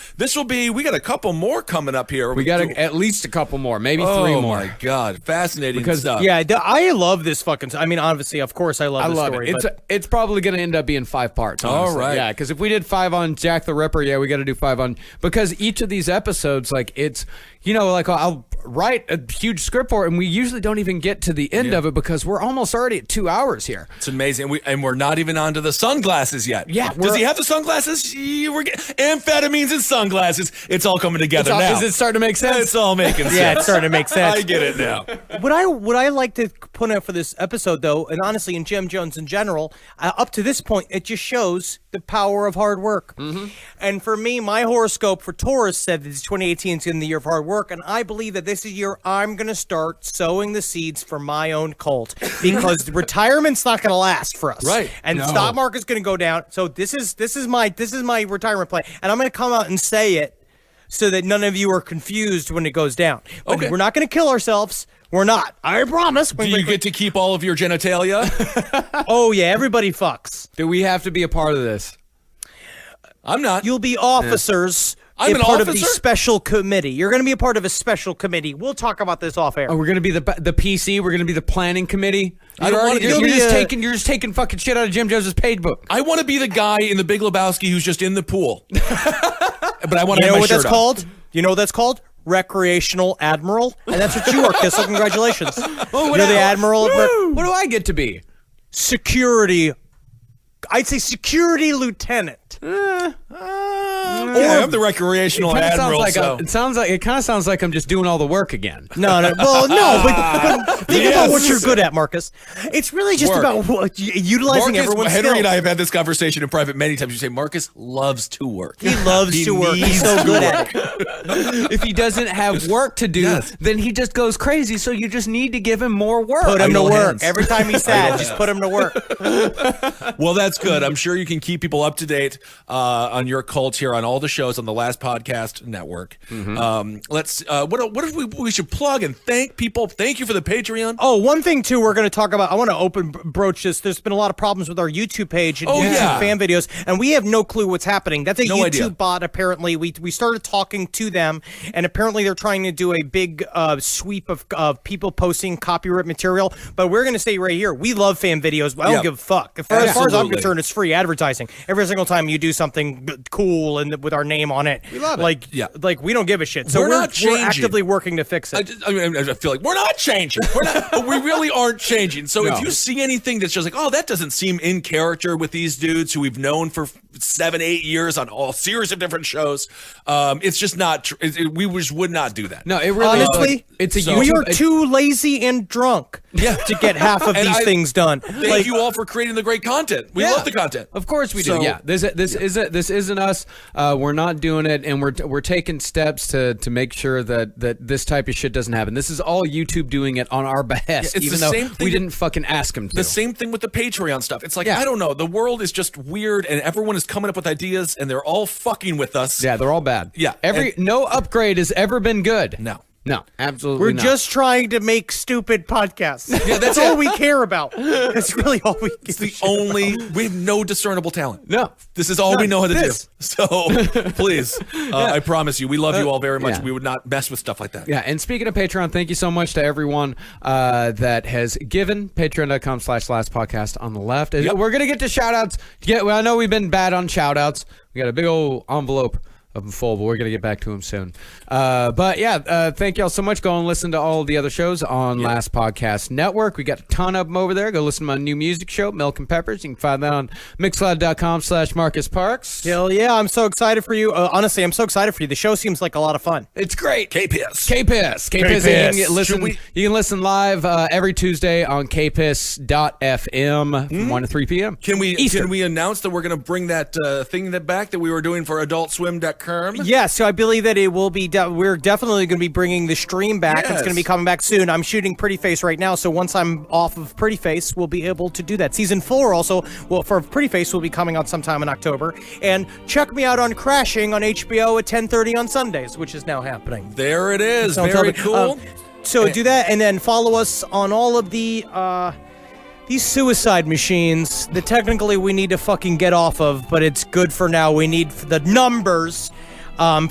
We got a couple more coming up here. We got at least a couple more, maybe 3 more. Oh my God, fascinating stuff. Yeah, I love this fucking. I mean, obviously, of course, I love the story. It. It's probably going to end up being 5 parts. Honestly. All right. Yeah, because if we did 5 on Jack the Ripper, we got to do 5 on, because each of these episodes, it's, I'll write a huge script for it, and we usually don't even get to the end of it because we're almost already at 2 hours here. It's amazing. And we're not even onto the sunglasses yet. Yeah. Does he have the sunglasses? We're amphetamines and sunglasses. It's all coming together now. Is it starting to make sense? It's all making sense. Yeah, it's starting to make sense. I get it now. What I like to point out for this episode, though, and honestly, in Jim Jones in general, up to this point, it just shows the power of hard work. Mm-hmm. And for me, my horoscope for Taurus said that 2018 is going to be the year of hard work, and I believe that this is the year I'm going to start sowing the seeds for my own cult, because retirement's not going to last for us. Right. And the stock market's going to go down. So this is my retirement plan, and I'm going to come out and say it so that none of you are confused when it goes down. But we're not going to kill ourselves. We're not. I promise. Do you get to keep all of your genitalia? Oh, yeah. Everybody fucks. Do we have to be a part of this? I'm not. You'll be officers I'm an part of the officer? special committee. You're going to be a part of a special committee. We'll talk about this off air. Oh, we're gonna be the PC. We're gonna be the planning committee. I don't wanna be- You're You'll be just taking fucking shit out of Jim Jones' page book. I want to be the guy in the Big Lebowski who's just in the pool. But I want to You have know my what shirt that's on. called? You know what that's called? Recreational Admiral. And that's what you are, Kissel. Congratulations. You're the Admiral of What do I get to be? Security. I'd say Security Lieutenant. Yeah, I'm the recreational admiral. It kind of sounds like I'm just doing all the work again. No. Well, no, but think about what you're good at, Marcus. It's really just Work. about utilizing Marcus, everyone's Henry skills. and I have had this conversation in private many times. You say Marcus loves to work. He loves to work. He's so good at it. If he doesn't have work to do, then he just goes crazy. So you just need to give him more work. Put him to Idle work. hands. Every time he's sad, just put him to work. Well, that's good. I'm sure you can keep people up to date on your cult here on all the shows on the Last Podcast Network. Let's. What if we should plug and thank people? Thank you for the Patreon. Oh, one thing too, we're going to talk about. I want to broach this. There's been a lot of problems with our YouTube page and YouTube fan videos, and we have no clue what's happening. That's a No YouTube idea. bot. Apparently, we started talking to them, and apparently they're trying to do a big sweep of people posting copyright material. But we're going to say right here, we love fan videos. I don't give a fuck. As far as I'm Absolutely. concerned, it's free advertising. Every single time you do something cool and with our name on it, we love it. Like we don't give a shit. So We're not we're changing. actively working to fix it. I feel like we're not changing. But we really aren't changing. So if you see anything that's just like, oh, that doesn't seem in character with these dudes who we've known for 7-8 years on all series of different shows, it's just not. We just would not do that. No, it really Honestly, it's a we YouTube. are too lazy and drunk to get half of And these things done. Thank you all for creating the great content. We love the content. Of course we do. So- Yeah, this isn't us. We're not doing it, and we're taking steps to make sure that this type of shit doesn't happen. This is all YouTube doing it on our behest, it's even the though same thing we didn't fucking ask them to. The same thing with the Patreon stuff. It's like, I don't know. The world is just weird, and everyone is coming up with ideas, and they're all fucking with us. Yeah, they're all bad. Yeah, no upgrade has ever been good. No, absolutely We're not. just trying to make stupid podcasts. Yeah, that's all we care about. That's really all we. It's the only. We have no discernible talent. No, this is all we know how to do. This. So please, I promise you, we love you all very much. Yeah. We would not mess with stuff like that. Yeah, and speaking of Patreon, thank you so much to everyone that has given. Patreon.com/lastpodcast on the left. We're going to get to shout-outs. I know we've been bad on shout-outs. We got a big old envelope of them full, but we're going to get back to them soon. But yeah, thank y'all so much. Go and listen to all the other shows on Last Podcast Network. We got a ton of them over there. Go listen to my new music show, Milk and Peppers. You can find that on mixcloud.com/Marcus Parks. Hell yeah, I'm so excited for you. Honestly, I'm so excited for you. The show seems like a lot of fun. It's great. KPIS. You can listen live every Tuesday on kpiss.fm from 1 to 3 p.m. Can we Eastern. announce that we're going to bring that thing back that we were doing for AdultSwim.com? Yeah, so I believe that it will be. We're definitely going to be bringing the stream back. Yes. It's going to be coming back soon. I'm shooting Pretty Face right now, so once I'm off of Pretty Face, we'll be able to do that. Season 4 also, for Pretty Face, will be coming out sometime in October. And check me out on Crashing on HBO at 10:30 on Sundays, which is now happening. There it is. So Very cool. So do that, and then follow us on all of the these suicide machines that technically we need to fucking get off of, but it's good for now. We need the numbers.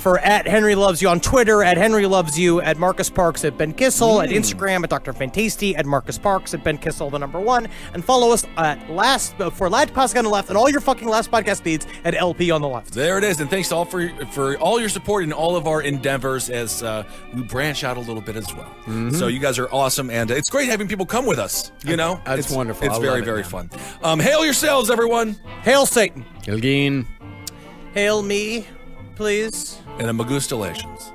For at Henry Loves You on Twitter, at Henry Loves You, at Marcus Parks, at Ben Kissel, at Instagram, at Dr. Fantasty, at Marcus Parks, at Ben Kissel, the number 1, and follow us at for Last Podcast on the Left and all your fucking Last Podcast feeds at LP on the Left. There it is, and thanks to all for all your support in all of our endeavors as we branch out a little bit as well. So you guys are awesome, and it's great having people come with us. You know, That's wonderful. It's I very love it, very man. fun. Hail yourselves, everyone, Hail Satan. Gilgeen. Hail me, please. and a Magustalations.